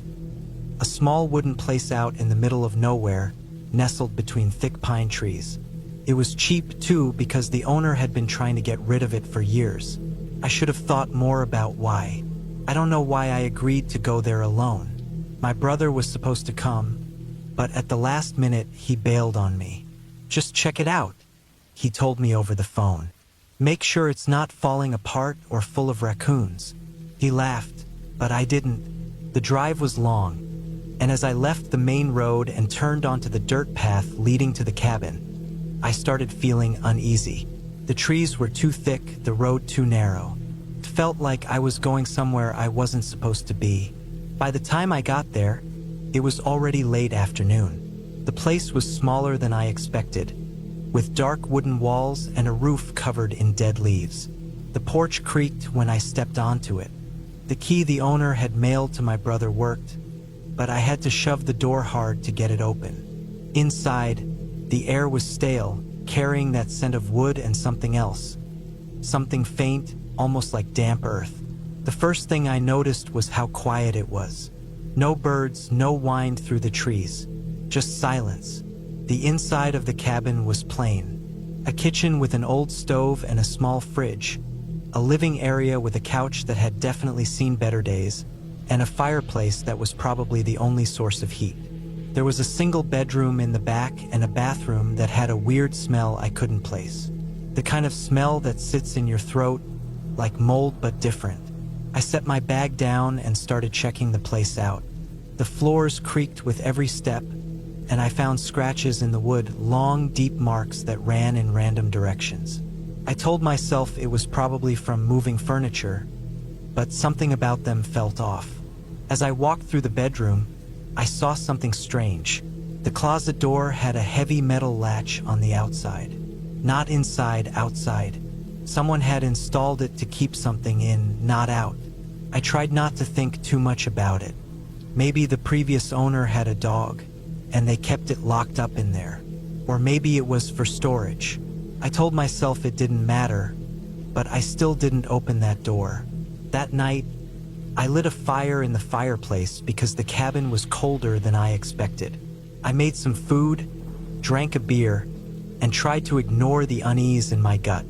A small wooden place out in the middle of nowhere, nestled between thick pine trees. It was cheap too because the owner had been trying to get rid of it for years. I should have thought more about why. I don't know why I agreed to go there alone. My brother was supposed to come, but at the last minute he bailed on me. "Just check it out," he told me over the phone. "Make sure it's not falling apart or full of raccoons." He laughed, but I didn't. The drive was long, and as I left the main road and turned onto the dirt path leading to the cabin, I started feeling uneasy. The trees were too thick, the road too narrow. It felt like I was going somewhere I wasn't supposed to be. By the time I got there, it was already late afternoon. The place was smaller than I expected, with dark wooden walls and a roof covered in dead leaves. The porch creaked when I stepped onto it. The key the owner had mailed to my brother worked, but I had to shove the door hard to get it open. Inside, the air was stale, carrying that scent of wood and something else. Something faint, almost like damp earth. The first thing I noticed was how quiet it was. No birds, no wind through the trees. Just silence. The inside of the cabin was plain. A kitchen with an old stove and a small fridge. A living area with a couch that had definitely seen better days, and a fireplace that was probably the only source of heat. There was a single bedroom in the back and a bathroom that had a weird smell I couldn't place. The kind of smell that sits in your throat, like mold but different. I set my bag down and started checking the place out. The floors creaked with every step, and I found scratches in the wood, long, deep marks that ran in random directions. I told myself it was probably from moving furniture, but something about them felt off. As I walked through the bedroom, I saw something strange. The closet door had a heavy metal latch on the outside. Not inside, outside. Someone had installed it to keep something in, not out. I tried not to think too much about it. Maybe the previous owner had a dog, and they kept it locked up in there. Or maybe it was for storage. I told myself it didn't matter, but I still didn't open that door. That night, I lit a fire in the fireplace because the cabin was colder than I expected. I made some food, drank a beer, and tried to ignore the unease in my gut.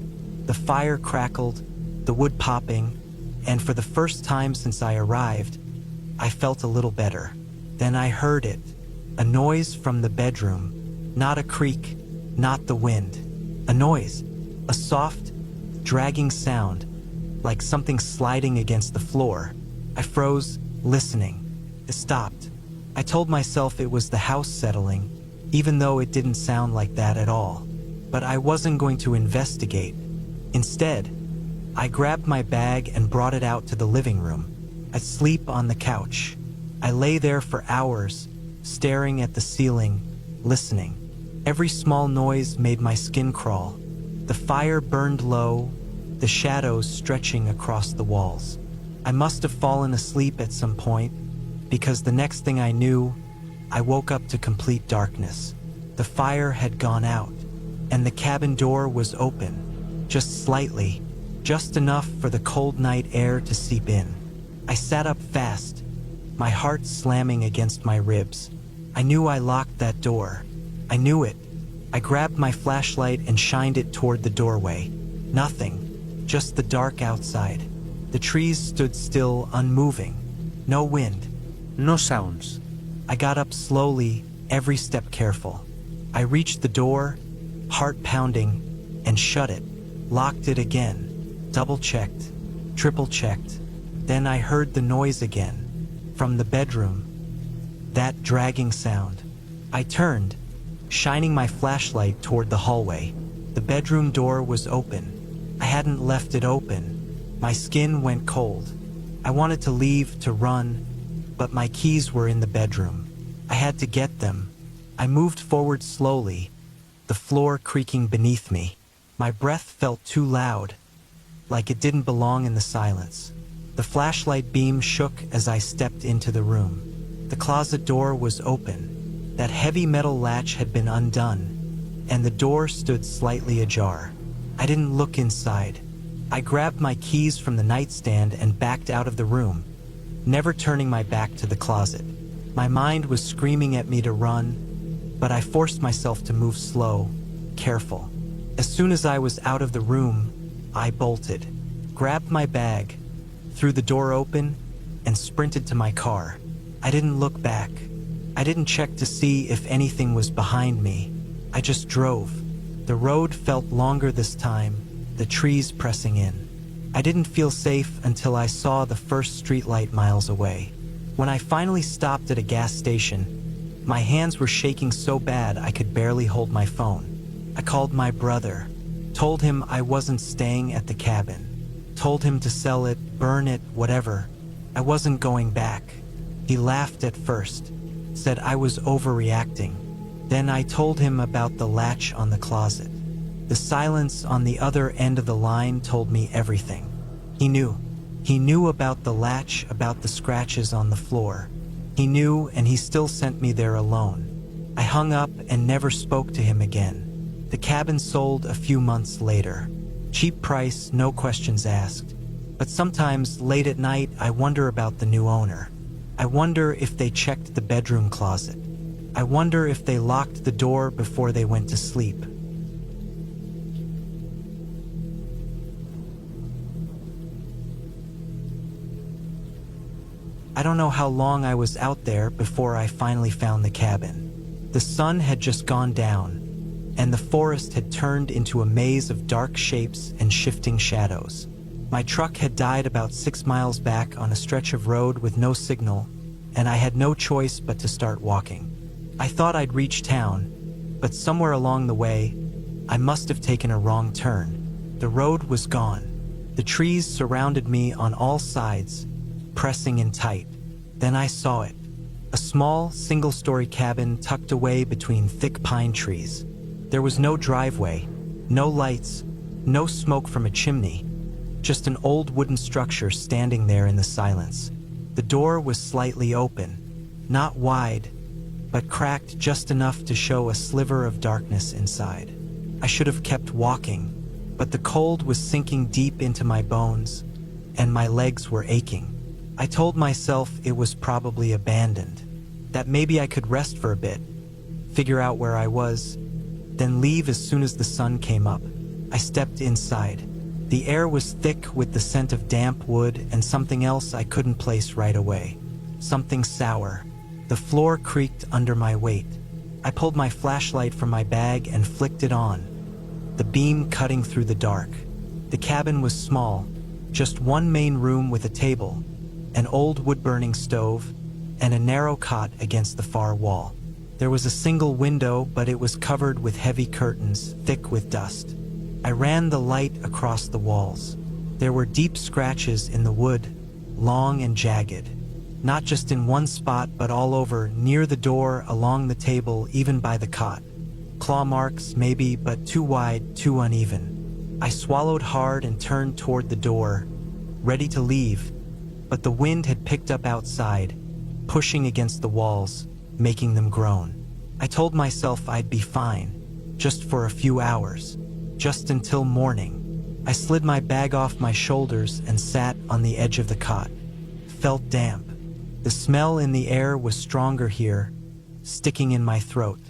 The fire crackled, the wood popping, and for the first time since I arrived, I felt a little better. Then I heard it, a noise from the bedroom, not a creak, not the wind. A noise, a soft, dragging sound, like something sliding against the floor. I froze, listening. It stopped. I told myself it was the house settling, even though it didn't sound like that at all. But I wasn't going to investigate. Instead, I grabbed my bag and brought it out to the living room. I'd sleep on the couch. I lay there for hours, staring at the ceiling, listening. Every small noise made my skin crawl. The fire burned low, the shadows stretching across the walls. I must have fallen asleep at some point, because the next thing I knew, I woke up to complete darkness. The fire had gone out, and the cabin door was open, just slightly, just enough for the cold night air to seep in. I sat up fast, my heart slamming against my ribs. I knew I locked that door. I knew it. I grabbed my flashlight and shined it toward the doorway. Nothing, just the dark outside. The trees stood still, unmoving. No wind. No sounds. I got up slowly, every step careful. I reached the door, heart pounding, and shut it. Locked it again. Double-checked. Triple-checked. Then I heard the noise again. From the bedroom. That dragging sound. I turned, shining my flashlight toward the hallway. The bedroom door was open. I hadn't left it open. My skin went cold. I wanted to leave, to run, but my keys were in the bedroom. I had to get them. I moved forward slowly, the floor creaking beneath me. My breath felt too loud, like it didn't belong in the silence. The flashlight beam shook as I stepped into the room. The closet door was open. That heavy metal latch had been undone, and the door stood slightly ajar. I didn't look inside. I grabbed my keys from the nightstand and backed out of the room, never turning my back to the closet. My mind was screaming at me to run, but I forced myself to move slow, careful. As soon as I was out of the room, I bolted, grabbed my bag, threw the door open, and sprinted to my car. I didn't look back. I didn't check to see if anything was behind me. I just drove. The road felt longer this time, the trees pressing in. I didn't feel safe until I saw the first streetlight miles away. When I finally stopped at a gas station, my hands were shaking so bad I could barely hold my phone. I called my brother, told him I wasn't staying at the cabin, told him to sell it, burn it, whatever. I wasn't going back. He laughed at first, said I was overreacting. Then I told him about the latch on the closet. The silence on the other end of the line told me everything. He knew. He knew about the latch, about the scratches on the floor. He knew, and he still sent me there alone. I hung up and never spoke to him again. The cabin sold a few months later. Cheap price, no questions asked. But sometimes, late at night, I wonder about the new owner. I wonder if they checked the bedroom closet. I wonder if they locked the door before they went to sleep. I don't know how long I was out there before I finally found the cabin. The sun had just gone down, and the forest had turned into a maze of dark shapes and shifting shadows. My truck had died about 6 miles back on a stretch of road with no signal, and I had no choice but to start walking. I thought I'd reach town, but somewhere along the way, I must have taken a wrong turn. The road was gone. The trees surrounded me on all sides, pressing in tight. Then I saw it. A small, single-story cabin tucked away between thick pine trees. There was no driveway, no lights, no smoke from a chimney, just an old wooden structure standing there in the silence. The door was slightly open, not wide, but cracked just enough to show a sliver of darkness inside. I should have kept walking, but the cold was sinking deep into my bones, and my legs were aching. I told myself it was probably abandoned, that maybe I could rest for a bit, figure out where I was, then leave as soon as the sun came up. I stepped inside. The air was thick with the scent of damp wood and something else I couldn't place right away. Something sour. The floor creaked under my weight. I pulled my flashlight from my bag and flicked it on, the beam cutting through the dark. The cabin was small, just one main room with a table, an old wood-burning stove, and a narrow cot against the far wall. There was a single window, but it was covered with heavy curtains, thick with dust. I ran the light across the walls. There were deep scratches in the wood, long and jagged. Not just in one spot, but all over, near the door, along the table, even by the cot. Claw marks, maybe, but too wide, too uneven. I swallowed hard and turned toward the door, ready to leave, but the wind had picked up outside, pushing against the walls, making them groan. I told myself I'd be fine, just for a few hours, just until morning. I slid my bag off my shoulders and sat on the edge of the cot. Felt damp. The smell in the air was stronger here, sticking in my throat.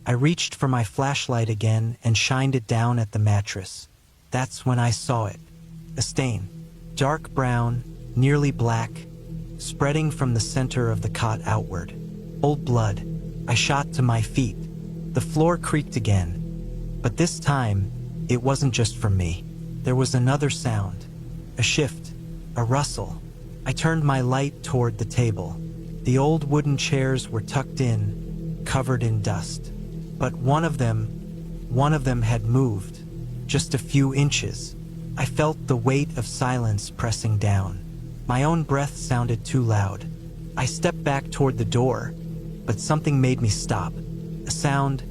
I reached for my flashlight again and shined it down at the mattress. That's when I saw it. A stain. Dark brown, nearly black, spreading from the center of the cot outward. Old blood. I shot to my feet. The floor creaked again. But this time, it wasn't just from me. There was another sound. A shift. A rustle. I turned my light toward the table. The old wooden chairs were tucked in, covered in dust. But one of them had moved, just a few inches. I felt the weight of silence pressing down. My own breath sounded too loud. I stepped back toward the door, but something made me stop. A sound,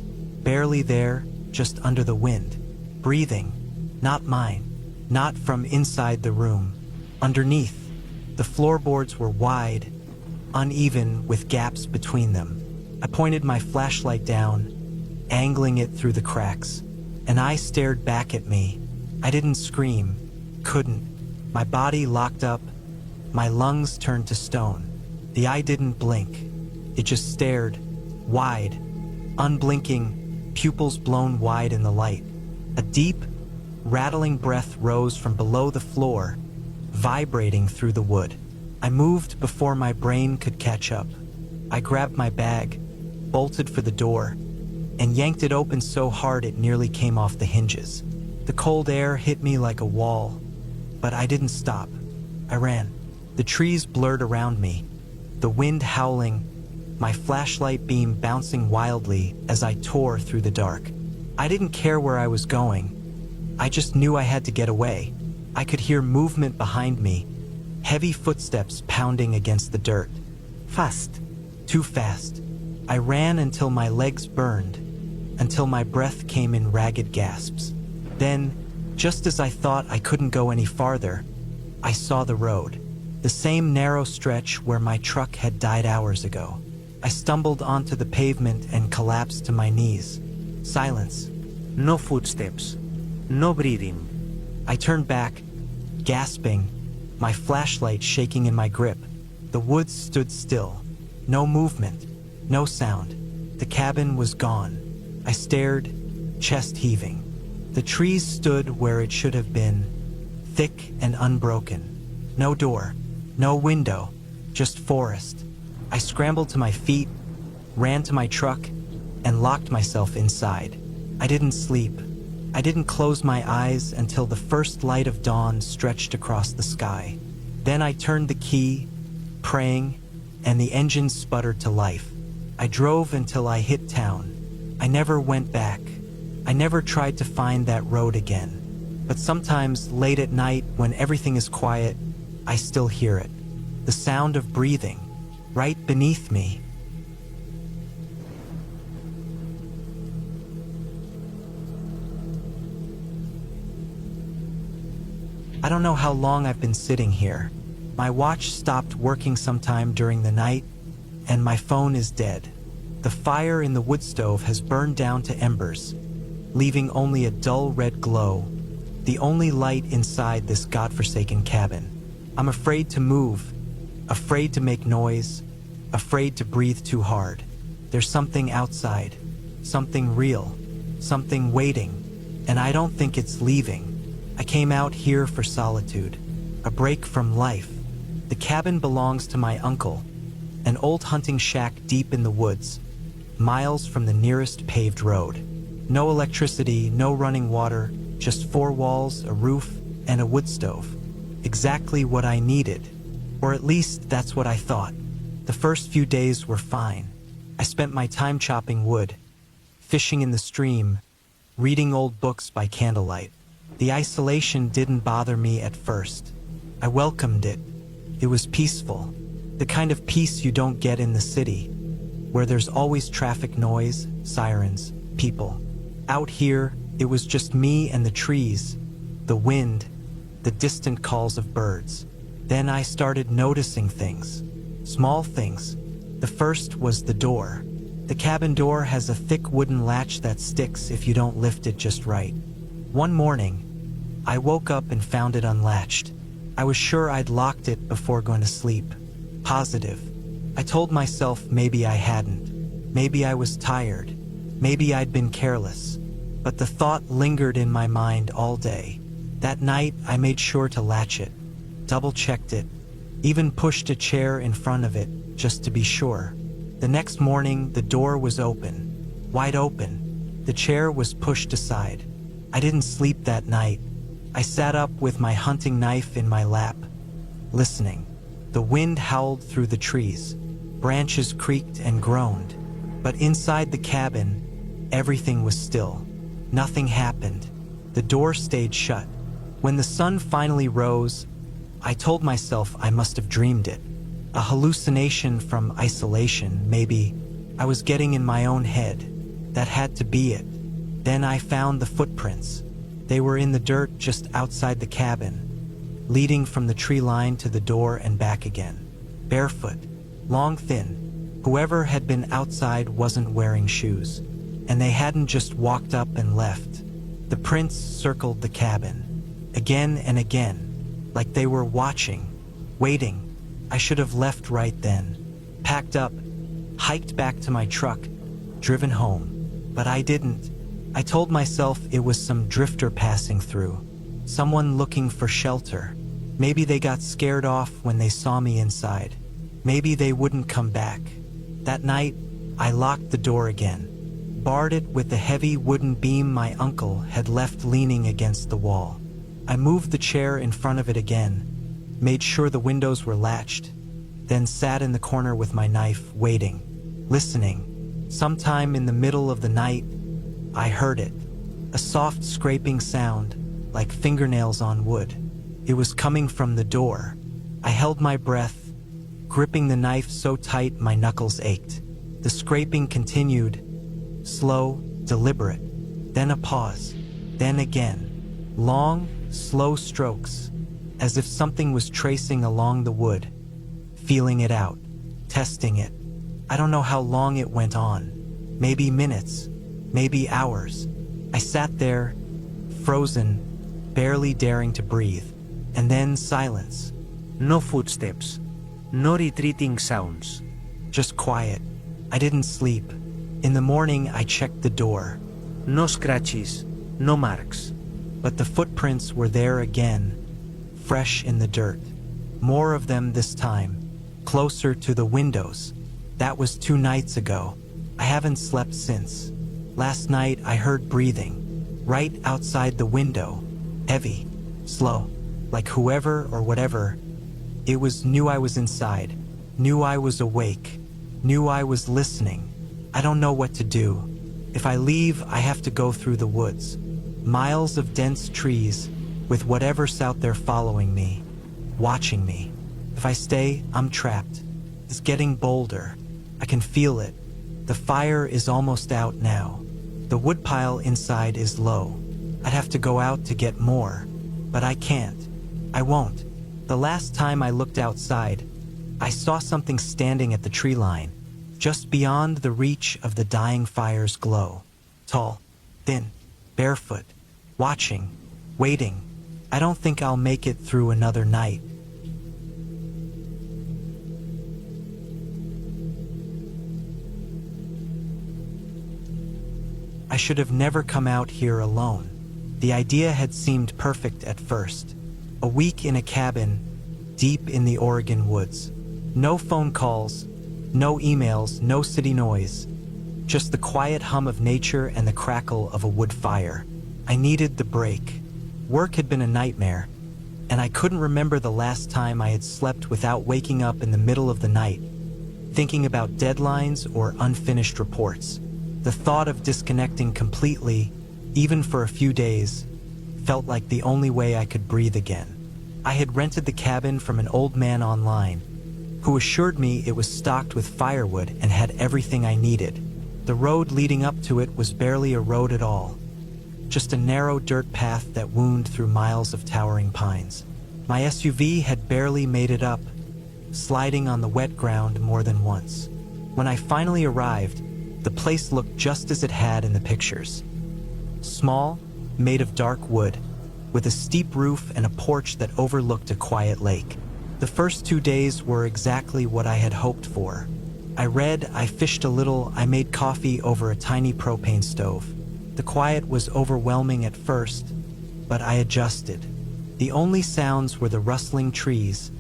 barely there, just under the wind. Breathing, not mine, not from inside the room. Underneath, the floorboards were wide, uneven with gaps between them. I pointed my flashlight down, angling it through the cracks. An eye stared back at me. I didn't scream, couldn't. My body locked up, my lungs turned to stone. The eye didn't blink. It just stared, wide, unblinking, pupils blown wide in the light. A deep, rattling breath rose from below the floor, vibrating through the wood. I moved before my brain could catch up. I grabbed my bag, bolted for the door, and yanked it open so hard it nearly came off the hinges. The cold air hit me like a wall, but I didn't stop. I ran. The trees blurred around me, the wind howling, my flashlight beam bouncing wildly as I tore through the dark. I didn't care where I was going. I just knew I had to get away. I could hear movement behind me, heavy footsteps pounding against the dirt. Fast. Too fast. I ran until my legs burned, until my breath came in ragged gasps. Then, just as I thought I couldn't go any farther, I saw the road, the same narrow stretch where my truck had died hours ago. I stumbled onto the pavement and collapsed to my knees. Silence. No footsteps. No breathing. I turned back, gasping, my flashlight shaking in my grip. The woods stood still. No movement, no sound. The cabin was gone. I stared, chest heaving. The trees stood where it should have been, thick and unbroken. No door, no window, just forest. I scrambled to my feet, ran to my truck, and locked myself inside. I didn't sleep. I didn't close my eyes until the first light of dawn stretched across the sky. Then I turned the key, praying, and the engine sputtered to life. I drove until I hit town. I never went back. I never tried to find that road again. But sometimes, late at night, when everything is quiet, I still hear it. The sound of breathing, right beneath me. I don't know how long I've been sitting here. My watch stopped working sometime during the night, and my phone is dead. The fire in the wood stove has burned down to embers, leaving only a dull red glow, the only light inside this godforsaken cabin. I'm afraid to move, afraid to make noise, afraid to breathe too hard. There's something outside, something real, something waiting, and I don't think it's leaving. I came out here for solitude, a break from life. The cabin belongs to my uncle, an old hunting shack deep in the woods. miles from the nearest paved road. No electricity, no running water, just four walls, a roof, and a wood stove. Exactly what I needed. Or at least that's what I thought. The first few days were fine. I spent my time chopping wood, fishing in the stream, reading old books by candlelight. The isolation didn't bother me at first. I welcomed it. It was peaceful. The kind of peace you don't get in the city, where there's always traffic noise, sirens, people. Out here, it was just me and the trees, the wind, the distant calls of birds. Then I started noticing things. Small things. The first was the door. The cabin door has a thick wooden latch that sticks if you don't lift it just right. One morning, I woke up and found it unlatched. I was sure I'd locked it before going to sleep. Positive. I told myself maybe I hadn't. Maybe I was tired. Maybe I'd been careless. But the thought lingered in my mind all day. That night, I made sure to latch it. Double-checked it. Even pushed a chair in front of it, just to be sure. The next morning, the door was open. Wide open. The chair was pushed aside. I didn't sleep that night. I sat up with my hunting knife in my lap, listening. The wind howled through the trees. Branches creaked and groaned. But inside the cabin, everything was still. Nothing happened. The door stayed shut. When the sun finally rose, I told myself I must have dreamed it. A hallucination from isolation, maybe. I was getting in my own head. That had to be it. Then I found the footprints. They were in the dirt just outside the cabin, leading from the tree line to the door and back again. Barefoot, long, thin. Whoever had been outside wasn't wearing shoes. And they hadn't just walked up and left. The prints circled the cabin, again and again, like they were watching, waiting. I should have left right then. Packed up, hiked back to my truck, driven home. But I didn't. I told myself it was some drifter passing through, someone looking for shelter. Maybe they got scared off when they saw me inside. Maybe they wouldn't come back. That night, I locked the door again, barred it with the heavy wooden beam my uncle had left leaning against the wall. I moved the chair in front of it again, made sure the windows were latched, then sat in the corner with my knife, waiting, listening. Sometime in the middle of the night, I heard it. A soft scraping sound, like fingernails on wood. It was coming from the door. I held my breath, gripping the knife so tight my knuckles ached. The scraping continued, slow, deliberate. Then a pause. Then again. Long, slow strokes, as if something was tracing along the wood, feeling it out, testing it. I don't know how long it went on. Maybe minutes. Maybe hours. I sat there, frozen, barely daring to breathe. And then silence. No footsteps. No retreating sounds. Just quiet. I didn't sleep. In the morning, I checked the door. No scratches. No marks. But the footprints were there again, fresh in the dirt. More of them this time, closer to the windows. That was 2 nights ago. I haven't slept since. Last night I heard breathing, right outside the window, heavy, slow, like whoever or whatever. It knew I was inside, knew I was awake, knew I was listening. I don't know what to do. If I leave, I have to go through the woods. Miles of dense trees, with whatever's out there following me, watching me. If I stay, I'm trapped. It's getting bolder. I can feel it. The fire is almost out now. The woodpile inside is low. I'd have to go out to get more, but I can't. I won't. The last time I looked outside, I saw something standing at the tree line, just beyond the reach of the dying fire's glow. Tall, thin, barefoot, watching, waiting. I don't think I'll make it through another night. I should have never come out here alone. The idea had seemed perfect at first. A week in a cabin, deep in the Oregon woods. No phone calls, no emails, no city noise. just the quiet hum of nature and the crackle of a wood fire. I needed the break. Work had been a nightmare, and I couldn't remember the last time I had slept without waking up in the middle of the night, thinking about deadlines or unfinished reports. The thought of disconnecting completely, even for a few days, felt like the only way I could breathe again. I had rented the cabin from an old man online, who assured me it was stocked with firewood and had everything I needed. The road leading up to it was barely a road at all, just a narrow dirt path that wound through miles of towering pines. My SUV had barely made it up, sliding on the wet ground more than once. When I finally arrived, the place looked just as it had in the pictures. Small, made of dark wood, with a steep roof and a porch that overlooked a quiet lake. The first 2 days were exactly what I had hoped for. I read, I fished a little, I made coffee over a tiny propane stove. The quiet was overwhelming at first, but I adjusted. The only sounds were the rustling trees,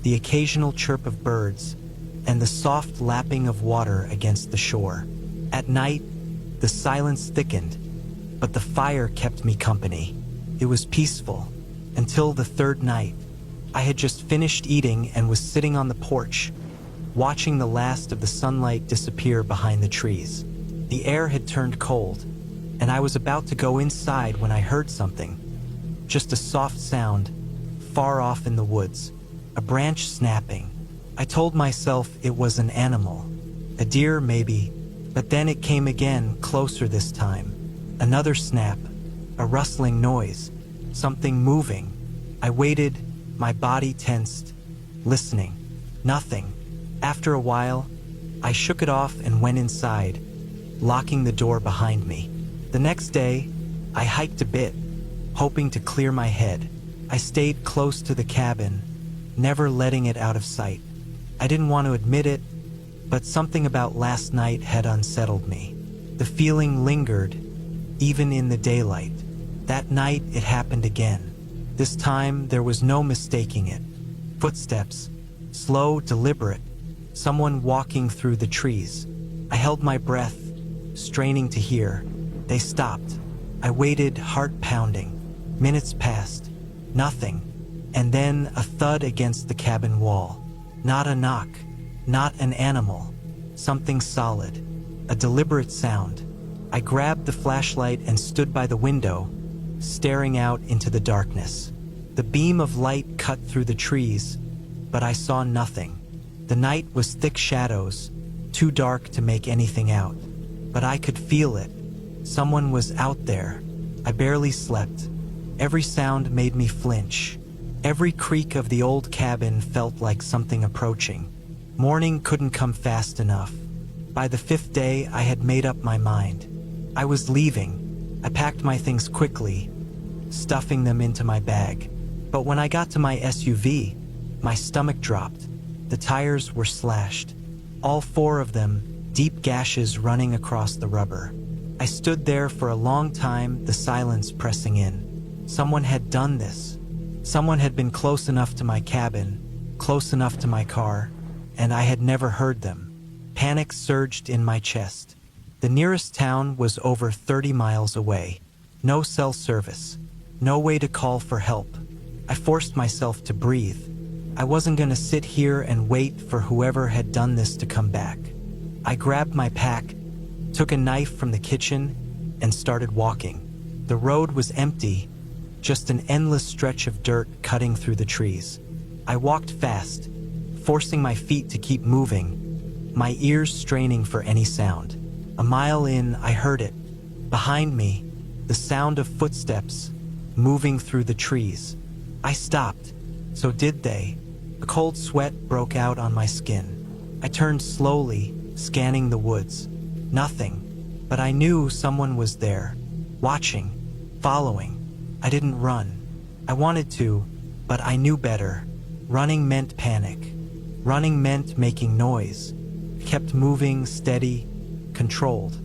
the occasional chirp of birds, and the soft lapping of water against the shore. At night, the silence thickened, but the fire kept me company. It was peaceful, until the third night. I had just finished eating and was sitting on the porch, watching the last of the sunlight disappear behind the trees. The air had turned cold, and I was about to go inside when I heard something. Just a soft sound, far off in the woods, a branch snapping. I told myself it was an animal, a deer maybe, but then it came again, closer this time. Another snap, a rustling noise, something moving. I waited, my body tensed, listening. Nothing. After a while, I shook it off and went inside, locking the door behind me. The next day, I hiked a bit, hoping to clear my head. I stayed close to the cabin, never letting it out of sight. I didn't want to admit it, but something about last night had unsettled me. The feeling lingered, even in the daylight. That night, it happened again. This time, there was no mistaking it. Footsteps, slow, deliberate, someone walking through the trees. I held my breath, straining to hear. They stopped. I waited, heart pounding. Minutes passed. Nothing. And then a thud against the cabin wall. Not a knock. Not an animal. Something solid. A deliberate sound. I grabbed the flashlight and stood by the window, staring out into the darkness. The beam of light cut through the trees, but I saw nothing. The night was thick shadows, too dark to make anything out. But I could feel it. Someone was out there. I barely slept. Every sound made me flinch. Every creak of the old cabin felt like something approaching. Morning couldn't come fast enough. By the 5th day, I had made up my mind. I was leaving. I packed my things quickly, stuffing them into my bag. But when I got to my SUV, my stomach dropped. The tires were slashed. All 4 of them, deep gashes running across the rubber. I stood there for a long time, the silence pressing in. Someone had done this. Someone had been close enough to my cabin, close enough to my car, and I had never heard them. Panic surged in my chest. The nearest town was over 30 miles away. No cell service. No way to call for help. I forced myself to breathe. I wasn't going to sit here and wait for whoever had done this to come back. I grabbed my pack, took a knife from the kitchen, and started walking. The road was empty, just an endless stretch of dirt cutting through the trees. I walked fast, forcing my feet to keep moving, my ears straining for any sound. A mile in, I heard it. Behind me, the sound of footsteps moving through the trees. I stopped. So did they. A cold sweat broke out on my skin. I turned slowly, scanning the woods. Nothing. But I knew someone was there, watching, following. I didn't run. I wanted to, but I knew better. Running meant panic. Running meant making noise. I kept moving, steady, controlled.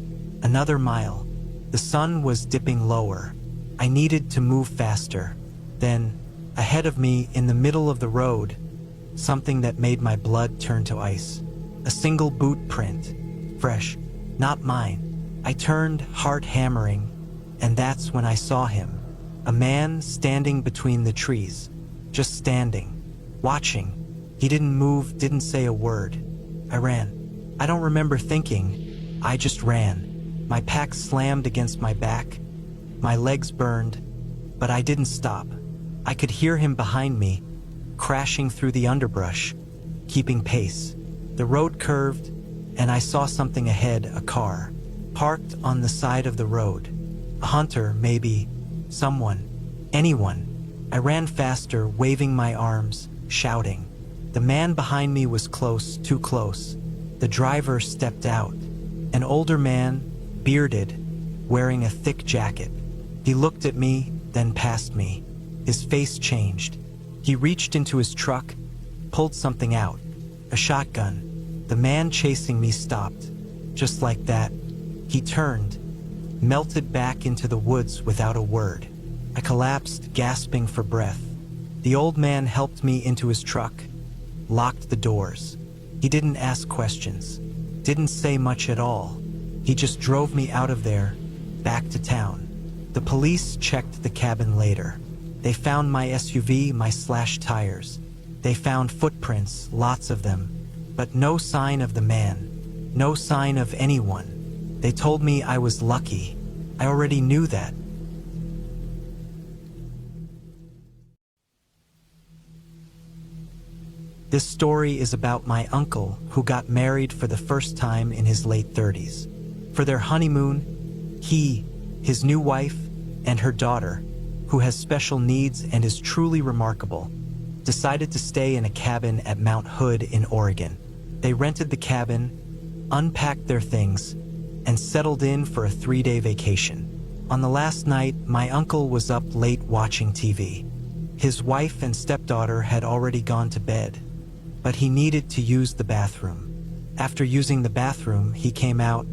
Another mile. The sun was dipping lower. I needed to move faster. Then, ahead of me, in the middle of the road, something that made my blood turn to ice. A single boot print. Fresh, not mine. I turned, heart hammering, and that's when I saw him. A man standing between the trees. Just standing. Watching. He didn't move, didn't say a word. I ran. I don't remember thinking. I just ran. My pack slammed against my back. My legs burned, but I didn't stop. I could hear him behind me, crashing through the underbrush, keeping pace. The road curved, and I saw something ahead, a car, parked on the side of the road. A hunter, maybe. Someone. Anyone. I ran faster, waving my arms, shouting. The man behind me was close, too close. The driver stepped out. An older man, bearded, wearing a thick jacket. He looked at me, then past me. His face changed. He reached into his truck, pulled something out. A shotgun. The man chasing me stopped. Just like that, he turned, melted back into the woods without a word. I collapsed, gasping for breath. The old man helped me into his truck, locked the doors. He didn't ask questions, didn't say much at all. He just drove me out of there, back to town. The police checked the cabin later. They found my SUV, my slashed tires. They found footprints, lots of them, but no sign of the man, no sign of anyone. They told me I was lucky. I already knew that. This story is about my uncle who got married for the first time in his late 30s. For their honeymoon, he, his new wife, and her daughter, who has special needs and is truly remarkable, decided to stay in a cabin at Mount Hood in Oregon. They rented the cabin, unpacked their things, and settled in for a 3-day vacation. On the last night, my uncle was up late watching TV. His wife and stepdaughter had already gone to bed, but he needed to use the bathroom. After using the bathroom, he came out,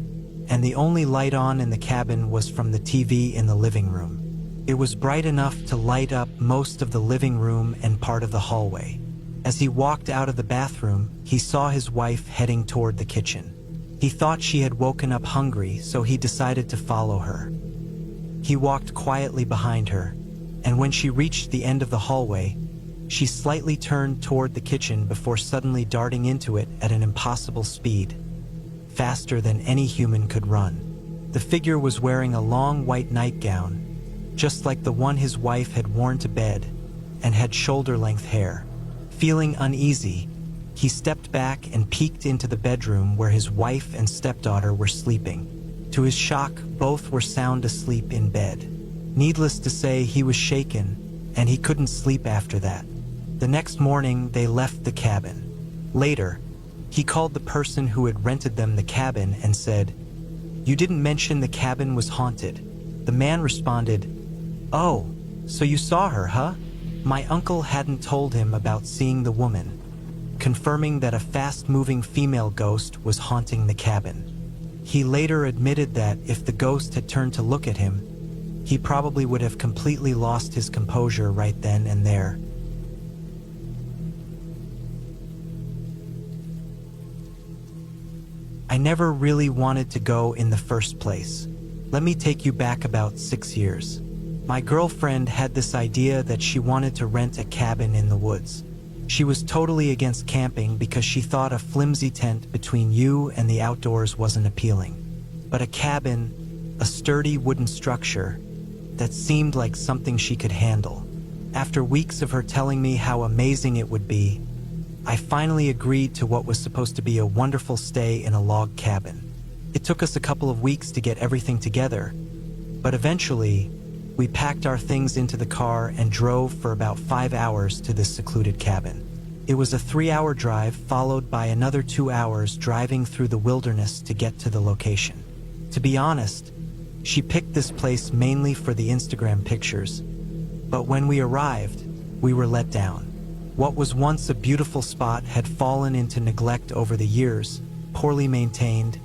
and the only light on in the cabin was from the TV in the living room. It was bright enough to light up most of the living room and part of the hallway. As he walked out of the bathroom, he saw his wife heading toward the kitchen. He thought she had woken up hungry, so he decided to follow her. He walked quietly behind her, and when she reached the end of the hallway, she slightly turned toward the kitchen before suddenly darting into it at an impossible speed, faster than any human could run. The figure was wearing a long white nightgown, just like the one his wife had worn to bed, and had shoulder-length hair. Feeling uneasy, he stepped back and peeked into the bedroom where his wife and stepdaughter were sleeping. To his shock, both were sound asleep in bed. Needless to say, he was shaken, and he couldn't sleep after that. The next morning, they left the cabin. Later, he called the person who had rented them the cabin and said, "You didn't mention the cabin was haunted." The man responded, "Oh, so you saw her, huh?" My uncle hadn't told him about seeing the woman, confirming that a fast-moving female ghost was haunting the cabin. He later admitted that if the ghost had turned to look at him, he probably would have completely lost his composure right then and there. I never really wanted to go in the first place. Let me take you back about 6 years. My girlfriend had this idea that she wanted to rent a cabin in the woods. She was totally against camping because she thought a flimsy tent between you and the outdoors wasn't appealing. But a cabin, a sturdy wooden structure, that seemed like something she could handle. After weeks of her telling me how amazing it would be, I finally agreed to what was supposed to be a wonderful stay in a log cabin. It took us a couple of weeks to get everything together, but eventually, we packed our things into the car and drove for about 5 hours to this secluded cabin. It was a 3-hour drive followed by another 2 hours driving through the wilderness to get to the location. To be honest, she picked this place mainly for the Instagram pictures, but when we arrived, we were let down. What was once a beautiful spot had fallen into neglect over the years, poorly maintained,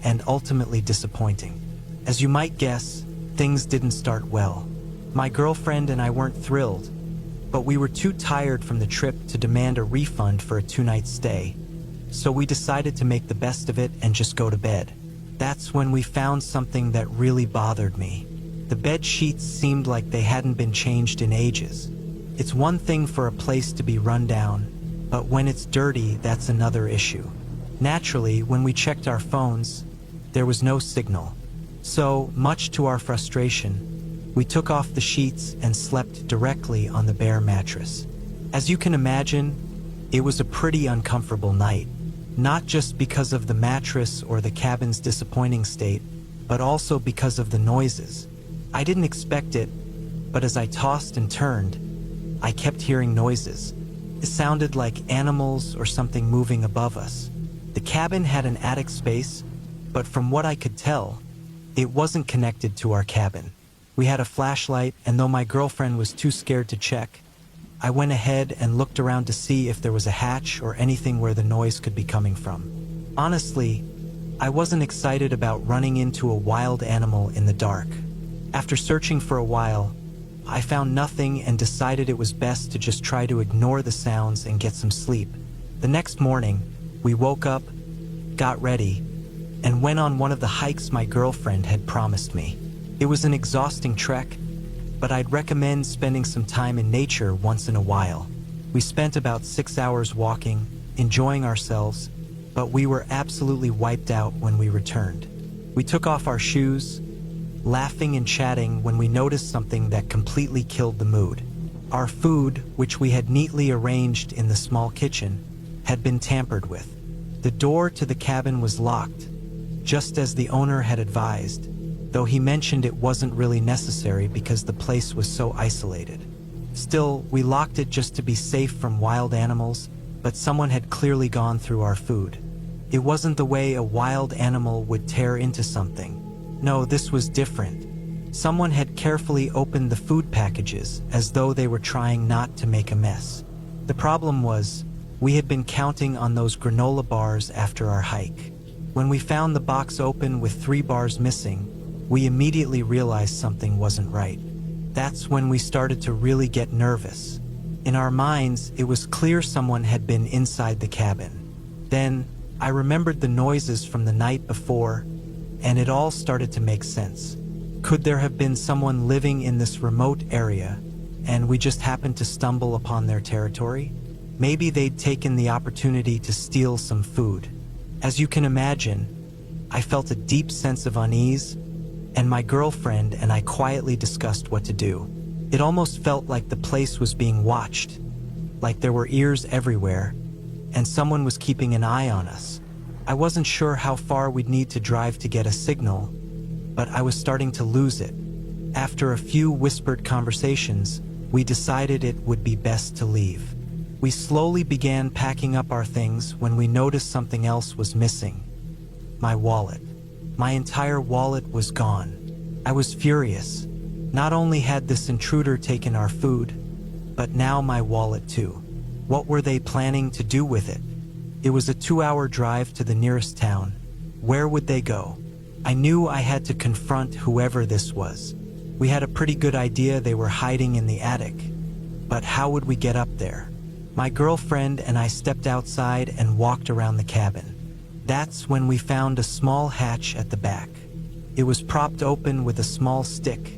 and ultimately disappointing. As you might guess, things didn't start well. My girlfriend and I weren't thrilled, but we were too tired from the trip to demand a refund for a 2-night stay, so we decided to make the best of it and just go to bed. That's when we found something that really bothered me. The bed sheets seemed like they hadn't been changed in ages. It's one thing for a place to be run down, but when it's dirty, that's another issue. Naturally, when we checked our phones, there was no signal. So, much to our frustration, we took off the sheets and slept directly on the bare mattress. As you can imagine, it was a pretty uncomfortable night, not just because of the mattress or the cabin's disappointing state, but also because of the noises. I didn't expect it, but as I tossed and turned, I kept hearing noises. It sounded like animals or something moving above us. The cabin had an attic space, but from what I could tell, it wasn't connected to our cabin. We had a flashlight, and though my girlfriend was too scared to check, I went ahead and looked around to see if there was a hatch or anything where the noise could be coming from. Honestly, I wasn't excited about running into a wild animal in the dark. After searching for a while, I found nothing and decided it was best to just try to ignore the sounds and get some sleep. The next morning, we woke up, got ready, and went on one of the hikes my girlfriend had promised me. It was an exhausting trek, but I'd recommend spending some time in nature once in a while. We spent about 6 hours walking, enjoying ourselves, but we were absolutely wiped out when we returned. We took off our shoes, laughing and chatting when we noticed something that completely killed the mood. Our food, which we had neatly arranged in the small kitchen, had been tampered with. The door to the cabin was locked, just as the owner had advised, though he mentioned it wasn't really necessary because the place was so isolated. Still, we locked it just to be safe from wild animals, but someone had clearly gone through our food. It wasn't the way a wild animal would tear into something. No, this was different. Someone had carefully opened the food packages as though they were trying not to make a mess. The problem was, we had been counting on those granola bars after our hike. When we found the box open with 3 bars missing, we immediately realized something wasn't right. That's when we started to really get nervous. In our minds, it was clear someone had been inside the cabin. Then, I remembered the noises from the night before, and it all started to make sense. Could there have been someone living in this remote area, and we just happened to stumble upon their territory? Maybe they'd taken the opportunity to steal some food. As you can imagine, I felt a deep sense of unease, and my girlfriend and I quietly discussed what to do. It almost felt like the place was being watched, like there were ears everywhere, and someone was keeping an eye on us. I wasn't sure how far we'd need to drive to get a signal, but I was starting to lose it. After a few whispered conversations, we decided it would be best to leave. We slowly began packing up our things when we noticed something else was missing. My wallet. My entire wallet was gone. I was furious. Not only had this intruder taken our food, but now my wallet too. What were they planning to do with it? It was a 2-hour drive to the nearest town. Where would they go? I knew I had to confront whoever this was. We had a pretty good idea they were hiding in the attic, but how would we get up there? My girlfriend and I stepped outside and walked around the cabin. That's when we found a small hatch at the back. It was propped open with a small stick,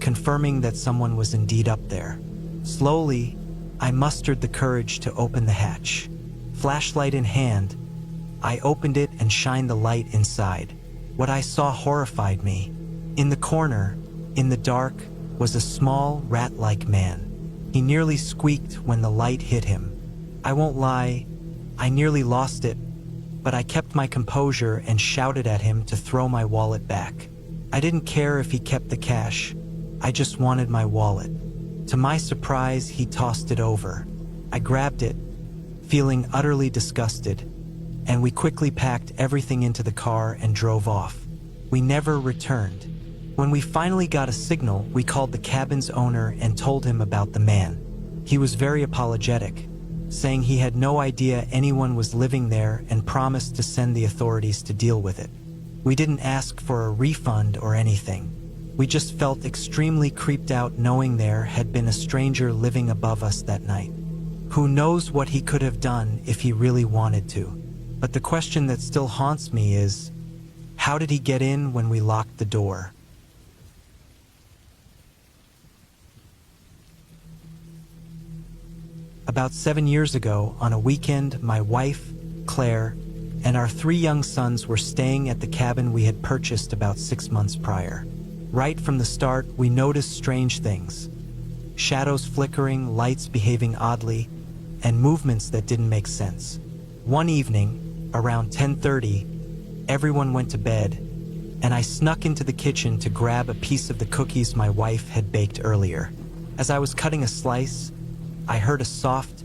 confirming that someone was indeed up there. Slowly, I mustered the courage to open the hatch. Flashlight in hand, I opened it and shined the light inside. What I saw horrified me. In the corner, in the dark, was a small, rat-like man. He nearly squeaked when the light hit him. I won't lie, I nearly lost it, but I kept my composure and shouted at him to throw my wallet back. I didn't care if he kept the cash, I just wanted my wallet. To my surprise, he tossed it over. I grabbed it, feeling utterly disgusted, and we quickly packed everything into the car and drove off. We never returned. When we finally got a signal, we called the cabin's owner and told him about the man. He was very apologetic, saying he had no idea anyone was living there and promised to send the authorities to deal with it. We didn't ask for a refund or anything. We just felt extremely creeped out knowing there had been a stranger living above us that night. Who knows what he could have done if he really wanted to. But the question that still haunts me is, How did he get in when we locked the door? About 7 years ago, on a weekend, my wife, Claire, and our 3 young sons were staying at the cabin we had purchased about 6 months prior. Right from the start, we noticed strange things. Shadows flickering, lights behaving oddly, and movements that didn't make sense. One evening, around 10:30, everyone went to bed, and I snuck into the kitchen to grab a piece of the cookies my wife had baked earlier. As I was cutting a slice, I heard a soft,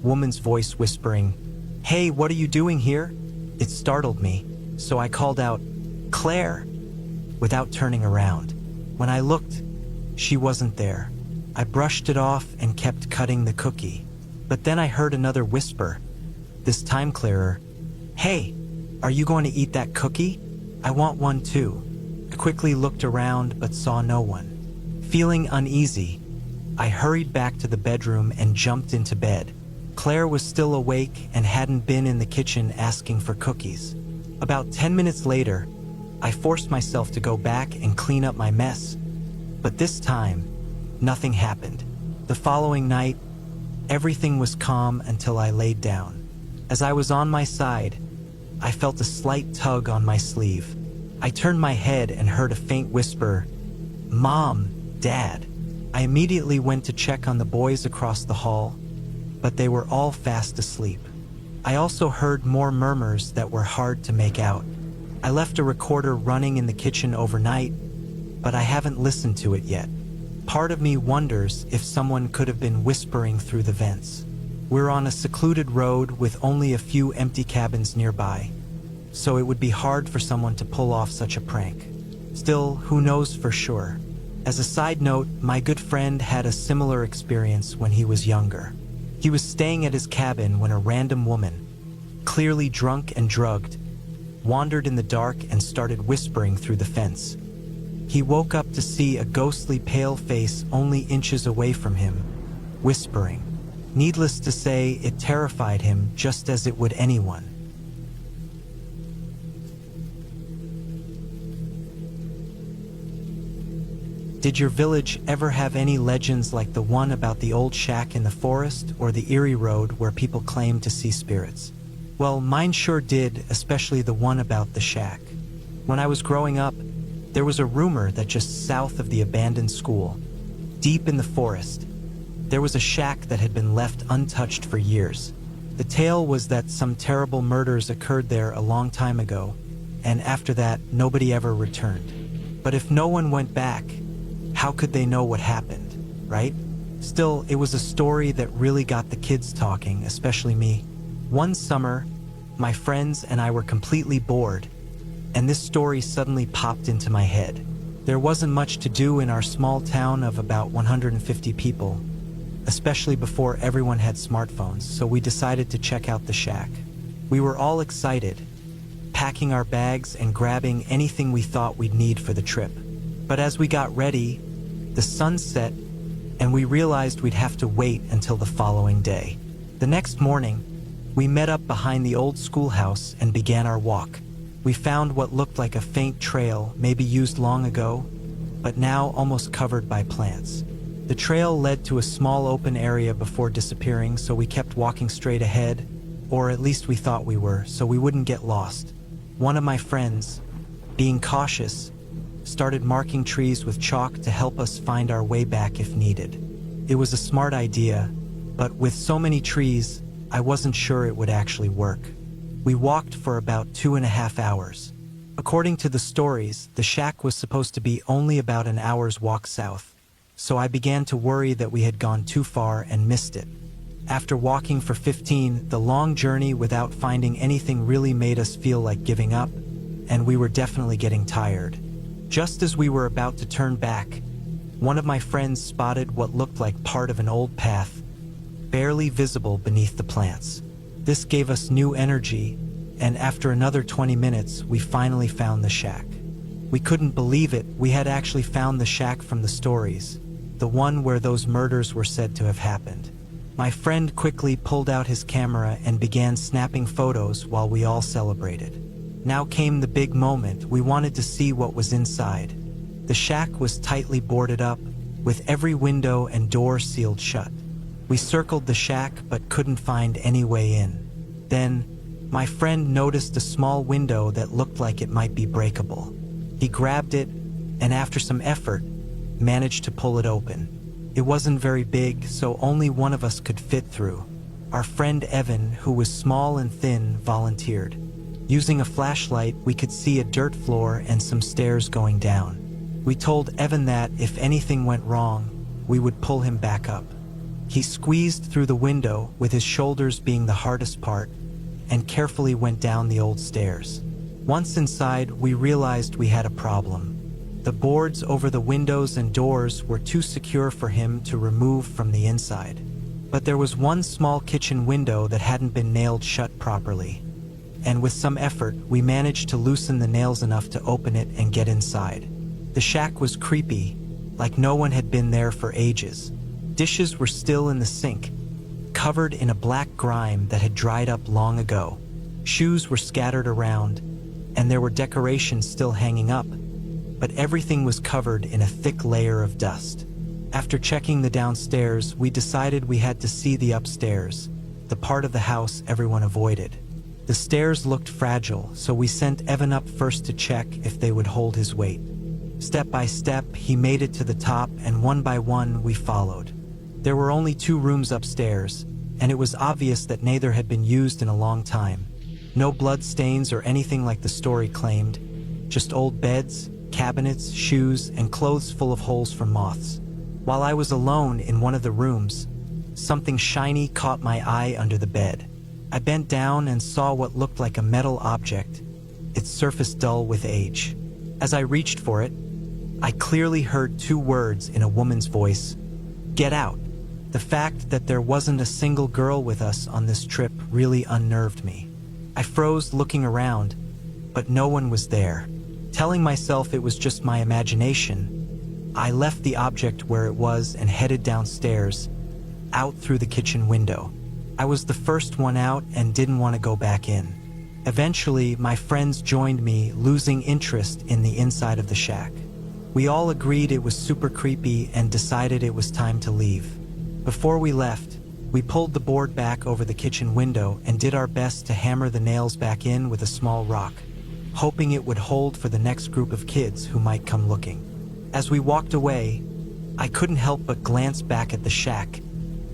woman's voice whispering, "Hey, what are you doing here?" It startled me, so I called out, "Claire," without turning around. When I looked, she wasn't there. I brushed it off and kept cutting the cookie. But then I heard another whisper, this time clearer, "Hey, are you going to eat that cookie? I want one too." I quickly looked around but saw no one. Feeling uneasy, I hurried back to the bedroom and jumped into bed. Claire was still awake and hadn't been in the kitchen asking for cookies. About 10 minutes later, I forced myself to go back and clean up my mess. But this time, nothing happened. The following night, everything was calm until I laid down. As I was on my side, I felt a slight tug on my sleeve. I turned my head and heard a faint whisper, "Mom, Dad." I immediately went to check on the boys across the hall, but they were all fast asleep. I also heard more murmurs that were hard to make out. I left a recorder running in the kitchen overnight, but I haven't listened to it yet. Part of me wonders if someone could have been whispering through the vents. We're on a secluded road with only a few empty cabins nearby, so it would be hard for someone to pull off such a prank. Still, who knows for sure? As a side note, my good friend had a similar experience when he was younger. He was staying at his cabin when a random woman, clearly drunk and drugged, wandered in the dark and started whispering through the fence. He woke up to see a ghostly pale face only inches away from him, whispering. Needless to say, it terrified him just as it would anyone. Did your village ever have any legends like the one about the old shack in the forest or the Erie Road where people claim to see spirits? Well, mine sure did, especially the one about the shack. When I was growing up, there was a rumor that just south of the abandoned school, deep in the forest, there was a shack that had been left untouched for years. The tale was that some terrible murders occurred there a long time ago, and after that, nobody ever returned. But if no one went back, how could they know what happened, right? Still, it was a story that really got the kids talking, especially me. One summer, my friends and I were completely bored, and this story suddenly popped into my head. There wasn't much to do in our small town of about 150 people, especially before everyone had smartphones, so we decided to check out the shack. We were all excited, packing our bags and grabbing anything we thought we'd need for the trip. But as we got ready, the sun set, and we realized we'd have to wait until the following day. The next morning, we met up behind the old schoolhouse and began our walk. We found what looked like a faint trail, maybe used long ago, but now almost covered by plants. The trail led to a small open area before disappearing, so we kept walking straight ahead, or at least we thought we were, so we wouldn't get lost. One of my friends, being cautious, started marking trees with chalk to help us find our way back if needed. It was a smart idea, but with so many trees, I wasn't sure it would actually work. We walked for about 2.5 hours. According to the stories, the shack was supposed to be only about an hour's walk south, so I began to worry that we had gone too far and missed it. After walking for 15, the long journey without finding anything really made us feel like giving up, and we were definitely getting tired. Just as we were about to turn back, one of my friends spotted what looked like part of an old path, barely visible beneath the plants. This gave us new energy, and after another 20 minutes, we finally found the shack. We couldn't believe it, we had actually found the shack from the stories, the one where those murders were said to have happened. My friend quickly pulled out his camera and began snapping photos while we all celebrated. Now came the big moment. We wanted to see what was inside. The shack was tightly boarded up, with every window and door sealed shut. We circled the shack but couldn't find any way in. Then, my friend noticed a small window that looked like it might be breakable. He grabbed it, and after some effort, managed to pull it open. It wasn't very big, so only one of us could fit through. Our friend Evan, who was small and thin, volunteered. Using a flashlight, we could see a dirt floor and some stairs going down. We told Evan that if anything went wrong, we would pull him back up. He squeezed through the window, with his shoulders being the hardest part, and carefully went down the old stairs. Once inside, we realized we had a problem. The boards over the windows and doors were too secure for him to remove from the inside. But there was one small kitchen window that hadn't been nailed shut properly. And with some effort, we managed to loosen the nails enough to open it and get inside. The shack was creepy, like no one had been there for ages. Dishes were still in the sink, covered in a black grime that had dried up long ago. Shoes were scattered around, and there were decorations still hanging up, but everything was covered in a thick layer of dust. After checking the downstairs, we decided we had to see the upstairs, the part of the house everyone avoided. The stairs looked fragile, so we sent Evan up first to check if they would hold his weight. Step by step, he made it to the top, and one by one, we followed. There were only 2 rooms upstairs, and it was obvious that neither had been used in a long time. No blood stains or anything like the story claimed, just old beds, cabinets, shoes, and clothes full of holes from moths. While I was alone in one of the rooms, something shiny caught my eye under the bed. I bent down and saw what looked like a metal object, its surface dull with age. As I reached for it, I clearly heard 2 words in a woman's voice: "Get out." The fact that there wasn't a single girl with us on this trip really unnerved me. I froze looking around, but no one was there. Telling myself it was just my imagination, I left the object where it was and headed downstairs, out through the kitchen window. I was the first one out and didn't want to go back in. Eventually, my friends joined me, losing interest in the inside of the shack. We all agreed it was super creepy and decided it was time to leave. Before we left, we pulled the board back over the kitchen window and did our best to hammer the nails back in with a small rock, hoping it would hold for the next group of kids who might come looking. As we walked away, I couldn't help but glance back at the shack,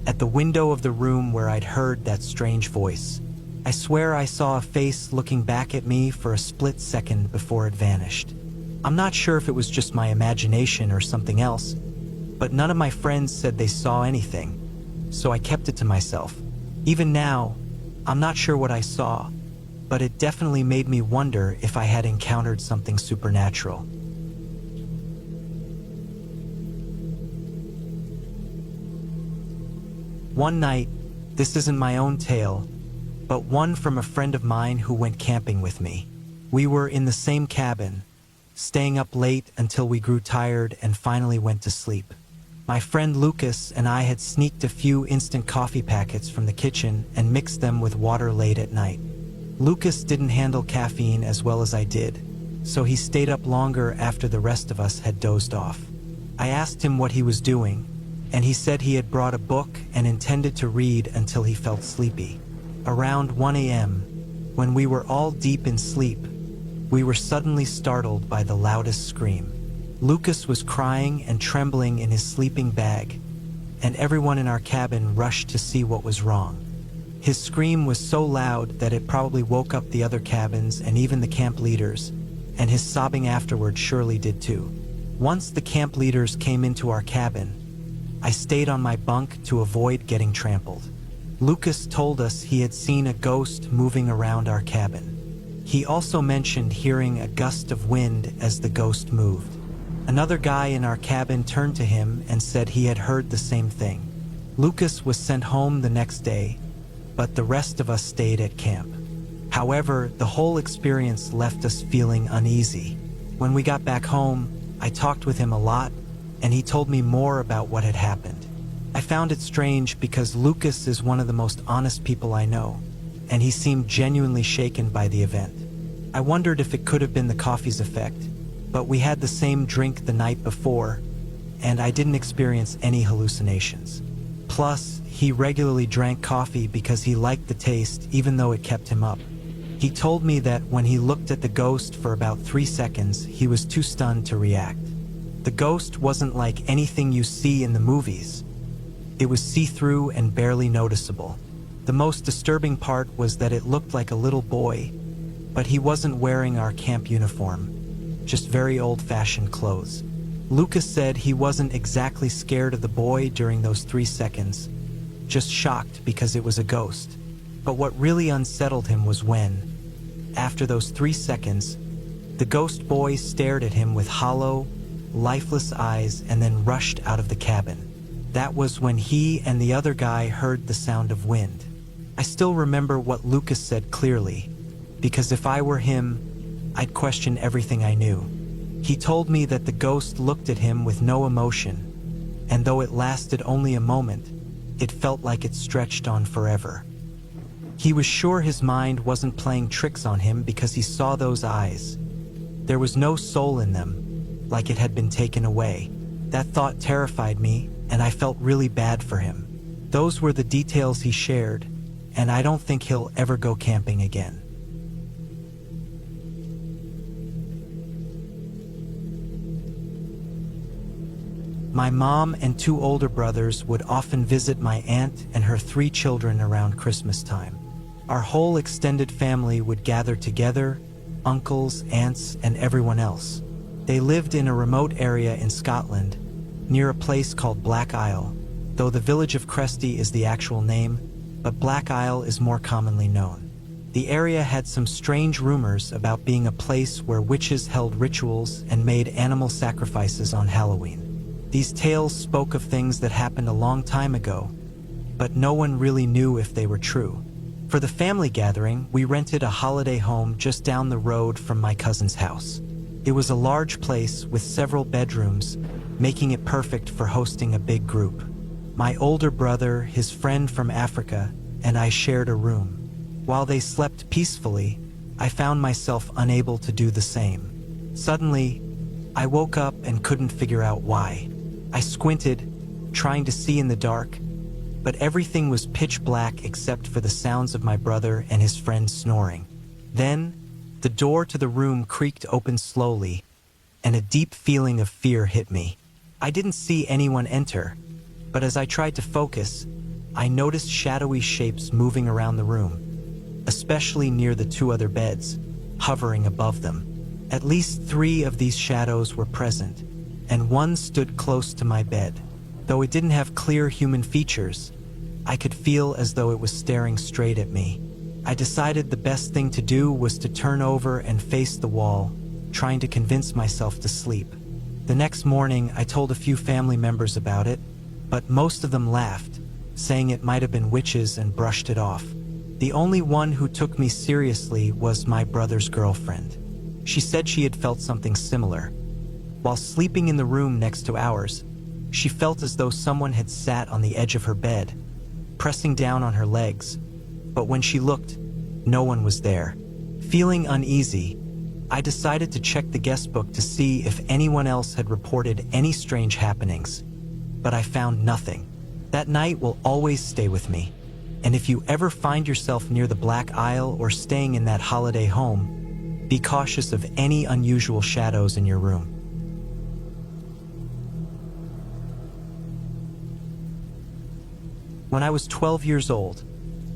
at the window of the room where I'd heard that strange voice. I swear I saw a face looking back at me for a split second before it vanished. I'm not sure if it was just my imagination or something else, but none of my friends said they saw anything, so I kept it to myself. Even now, I'm not sure what I saw, but it definitely made me wonder if I had encountered something supernatural. One night, this isn't my own tale, but one from a friend of mine who went camping with me. We were in the same cabin, staying up late until we grew tired and finally went to sleep. My friend Lucas and I had sneaked a few instant coffee packets from the kitchen and mixed them with water late at night. Lucas didn't handle caffeine as well as I did, so he stayed up longer after the rest of us had dozed off. I asked him what he was doing, and he said he had brought a book and intended to read until he felt sleepy. Around 1 a.m., when we were all deep in sleep, we were suddenly startled by the loudest scream. Lucas was crying and trembling in his sleeping bag, and everyone in our cabin rushed to see what was wrong. His scream was so loud that it probably woke up the other cabins and even the camp leaders, and his sobbing afterward surely did too. Once the camp leaders came into our cabin, I stayed on my bunk to avoid getting trampled. Lucas told us he had seen a ghost moving around our cabin. He also mentioned hearing a gust of wind as the ghost moved. Another guy in our cabin turned to him and said he had heard the same thing. Lucas was sent home the next day, but the rest of us stayed at camp. However, the whole experience left us feeling uneasy. When we got back home, I talked with him a lot, and he told me more about what had happened. I found it strange because Lucas is one of the most honest people I know, and he seemed genuinely shaken by the event. I wondered if it could have been the coffee's effect, but we had the same drink the night before, and I didn't experience any hallucinations. Plus, he regularly drank coffee because he liked the taste even though it kept him up. He told me that when he looked at the ghost for about 3 seconds, he was too stunned to react. The ghost wasn't like anything you see in the movies. It was see-through and barely noticeable. The most disturbing part was that it looked like a little boy, but he wasn't wearing our camp uniform, just very old-fashioned clothes. Lucas said he wasn't exactly scared of the boy during those 3 seconds, just shocked because it was a ghost. But what really unsettled him was when, after those 3 seconds, the ghost boy stared at him with hollow, lifeless eyes and then rushed out of the cabin. That was when he and the other guy heard the sound of wind. I still remember what Lucas said clearly, because if I were him, I'd question everything I knew. He told me that the ghost looked at him with no emotion, and though it lasted only a moment, it felt like it stretched on forever. He was sure his mind wasn't playing tricks on him because he saw those eyes. There was no soul in them, like it had been taken away. That thought terrified me, and I felt really bad for him. Those were the details he shared, and I don't think he'll ever go camping again. My mom and 2 older brothers would often visit my aunt and her 3 children around Christmas time. Our whole extended family would gather together, uncles, aunts, and everyone else. They lived in a remote area in Scotland, near a place called Black Isle, though the village of Cresty is the actual name, but Black Isle is more commonly known. The area had some strange rumors about being a place where witches held rituals and made animal sacrifices on Halloween. These tales spoke of things that happened a long time ago, but no one really knew if they were true. For the family gathering, we rented a holiday home just down the road from my cousin's house. It was a large place with several bedrooms, making it perfect for hosting a big group. My older brother, his friend from Africa, and I shared a room. While they slept peacefully, I found myself unable to do the same. Suddenly, I woke up and couldn't figure out why. I squinted, trying to see in the dark, but everything was pitch black except for the sounds of my brother and his friend snoring. Then, the door to the room creaked open slowly, and a deep feeling of fear hit me. I didn't see anyone enter, but as I tried to focus, I noticed shadowy shapes moving around the room, especially near the 2 other beds, hovering above them. At least 3 of these shadows were present, and one stood close to my bed. Though it didn't have clear human features, I could feel as though it was staring straight at me. I decided the best thing to do was to turn over and face the wall, trying to convince myself to sleep. The next morning, I told a few family members about it, but most of them laughed, saying it might have been witches and brushed it off. The only one who took me seriously was my brother's girlfriend. She said she had felt something similar. While sleeping in the room next to ours, she felt as though someone had sat on the edge of her bed, pressing down on her legs, but when she looked, no one was there. Feeling uneasy, I decided to check the guest book to see if anyone else had reported any strange happenings, but I found nothing. That night will always stay with me, and if you ever find yourself near the Black Isle or staying in that holiday home, be cautious of any unusual shadows in your room. When I was 12 years old,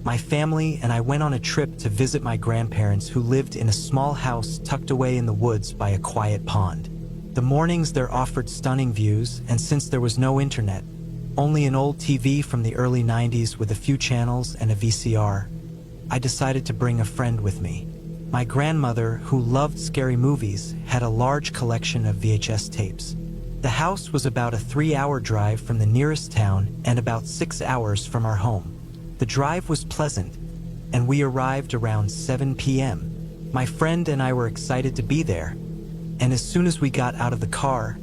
my family and I went on a trip to visit my grandparents who lived in a small house tucked away in the woods by a quiet pond. The mornings there offered stunning views, and since there was no internet, only an old TV from the early 90s with a few channels and a VCR, I decided to bring a friend with me. My grandmother, who loved scary movies, had a large collection of VHS tapes. The house was about a 3-hour drive from the nearest town and about 6 hours from our home. The drive was pleasant, and we arrived around 7 p.m. My friend and I were excited to be there, and as soon as we got out of the car,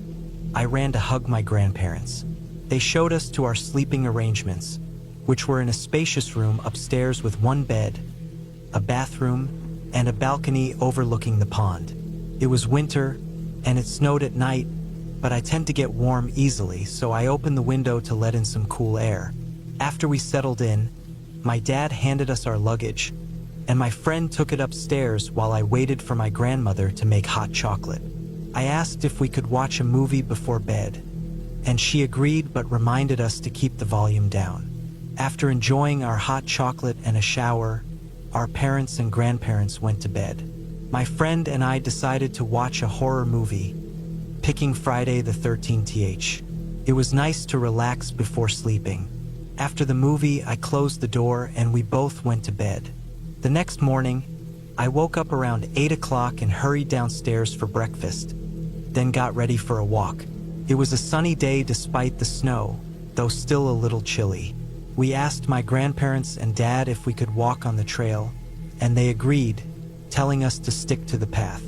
I ran to hug my grandparents. They showed us to our sleeping arrangements, which were in a spacious room upstairs with 1 bed, a bathroom, and a balcony overlooking the pond. It was winter, and it snowed at night, but I tend to get warm easily, so I opened the window to let in some cool air. After we settled in, my dad handed us our luggage, and my friend took it upstairs while I waited for my grandmother to make hot chocolate. I asked if we could watch a movie before bed, and she agreed but reminded us to keep the volume down. After enjoying our hot chocolate and a shower, our parents and grandparents went to bed. My friend and I decided to watch a horror movie, picking Friday the 13th. It was nice to relax before sleeping. After the movie, I closed the door and we both went to bed. The next morning, I woke up around 8 o'clock and hurried downstairs for breakfast, then got ready for a walk. It was a sunny day despite the snow, though still a little chilly. We asked my grandparents and dad if we could walk on the trail, and they agreed, telling us to stick to the path.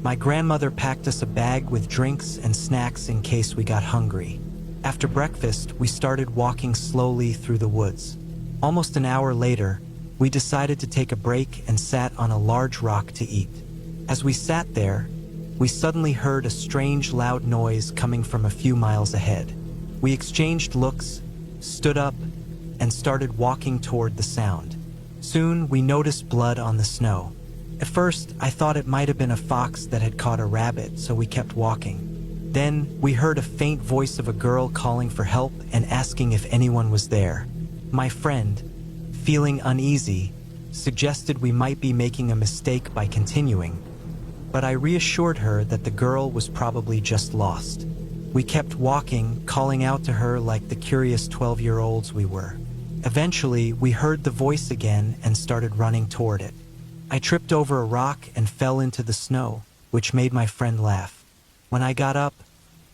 My grandmother packed us a bag with drinks and snacks in case we got hungry. After breakfast, we started walking slowly through the woods. Almost an hour later, we decided to take a break and sat on a large rock to eat. As we sat there, we suddenly heard a strange loud noise coming from a few miles ahead. We exchanged looks, stood up, and started walking toward the sound. Soon, we noticed blood on the snow. At first, I thought it might have been a fox that had caught a rabbit, so we kept walking. Then, we heard a faint voice of a girl calling for help and asking if anyone was there. My friend, feeling uneasy, suggested we might be making a mistake by continuing, but I reassured her that the girl was probably just lost. We kept walking, calling out to her like the curious 12-year-olds we were. Eventually, we heard the voice again and started running toward it. I tripped over a rock and fell into the snow, which made my friend laugh. When I got up,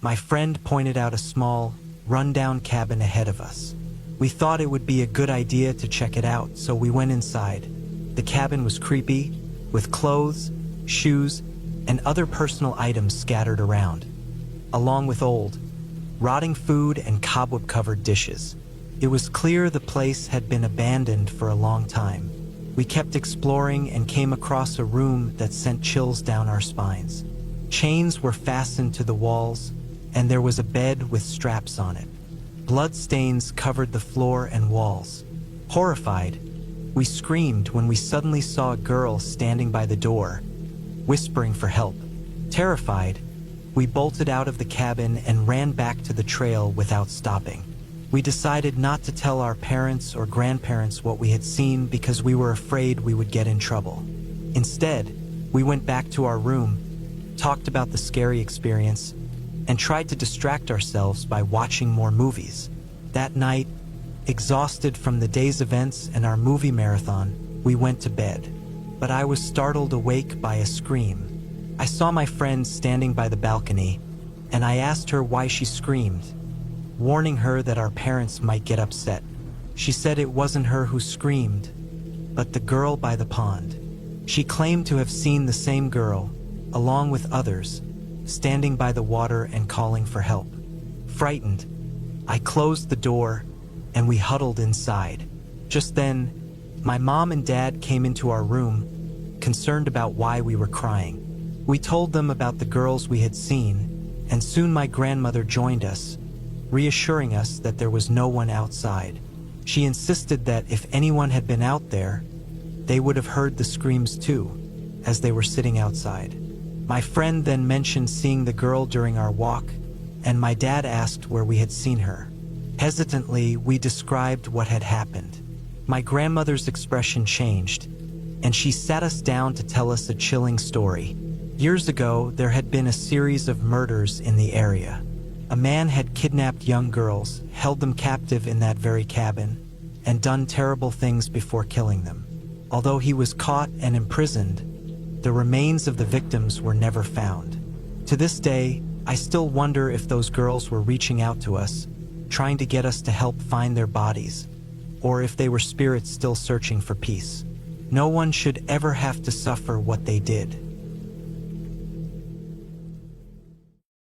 my friend pointed out a small, run-down cabin ahead of us. We thought it would be a good idea to check it out, so we went inside. The cabin was creepy, with clothes, shoes, and other personal items scattered around, along with old, rotting food and cobweb-covered dishes. It was clear the place had been abandoned for a long time. We kept exploring and came across a room that sent chills down our spines. Chains were fastened to the walls, and there was a bed with straps on it. Blood stains covered the floor and walls. Horrified, we screamed when we suddenly saw a girl standing by the door, whispering for help. Terrified, we bolted out of the cabin and ran back to the trail without stopping. We decided not to tell our parents or grandparents what we had seen because we were afraid we would get in trouble. Instead, we went back to our room, talked about the scary experience, and tried to distract ourselves by watching more movies. That night, exhausted from the day's events and our movie marathon, we went to bed. But I was startled awake by a scream. I saw my friend standing by the balcony, and I asked her why she screamed, warning her that our parents might get upset. She said it wasn't her who screamed, but the girl by the pond. She claimed to have seen the same girl, along with others, standing by the water and calling for help. Frightened, I closed the door and we huddled inside. Just then, my mom and dad came into our room, concerned about why we were crying. We told them about the girls we had seen, and soon my grandmother joined us, reassuring us that there was no one outside. She insisted that if anyone had been out there, they would have heard the screams too, as they were sitting outside. My friend then mentioned seeing the girl during our walk, and my dad asked where we had seen her. Hesitantly, we described what had happened. My grandmother's expression changed, and she sat us down to tell us a chilling story. Years ago, there had been a series of murders in the area. A man had kidnapped young girls, held them captive in that very cabin, and done terrible things before killing them. Although he was caught and imprisoned, the remains of the victims were never found. To this day, I still wonder if those girls were reaching out to us, trying to get us to help find their bodies, or if they were spirits still searching for peace. No one should ever have to suffer what they did.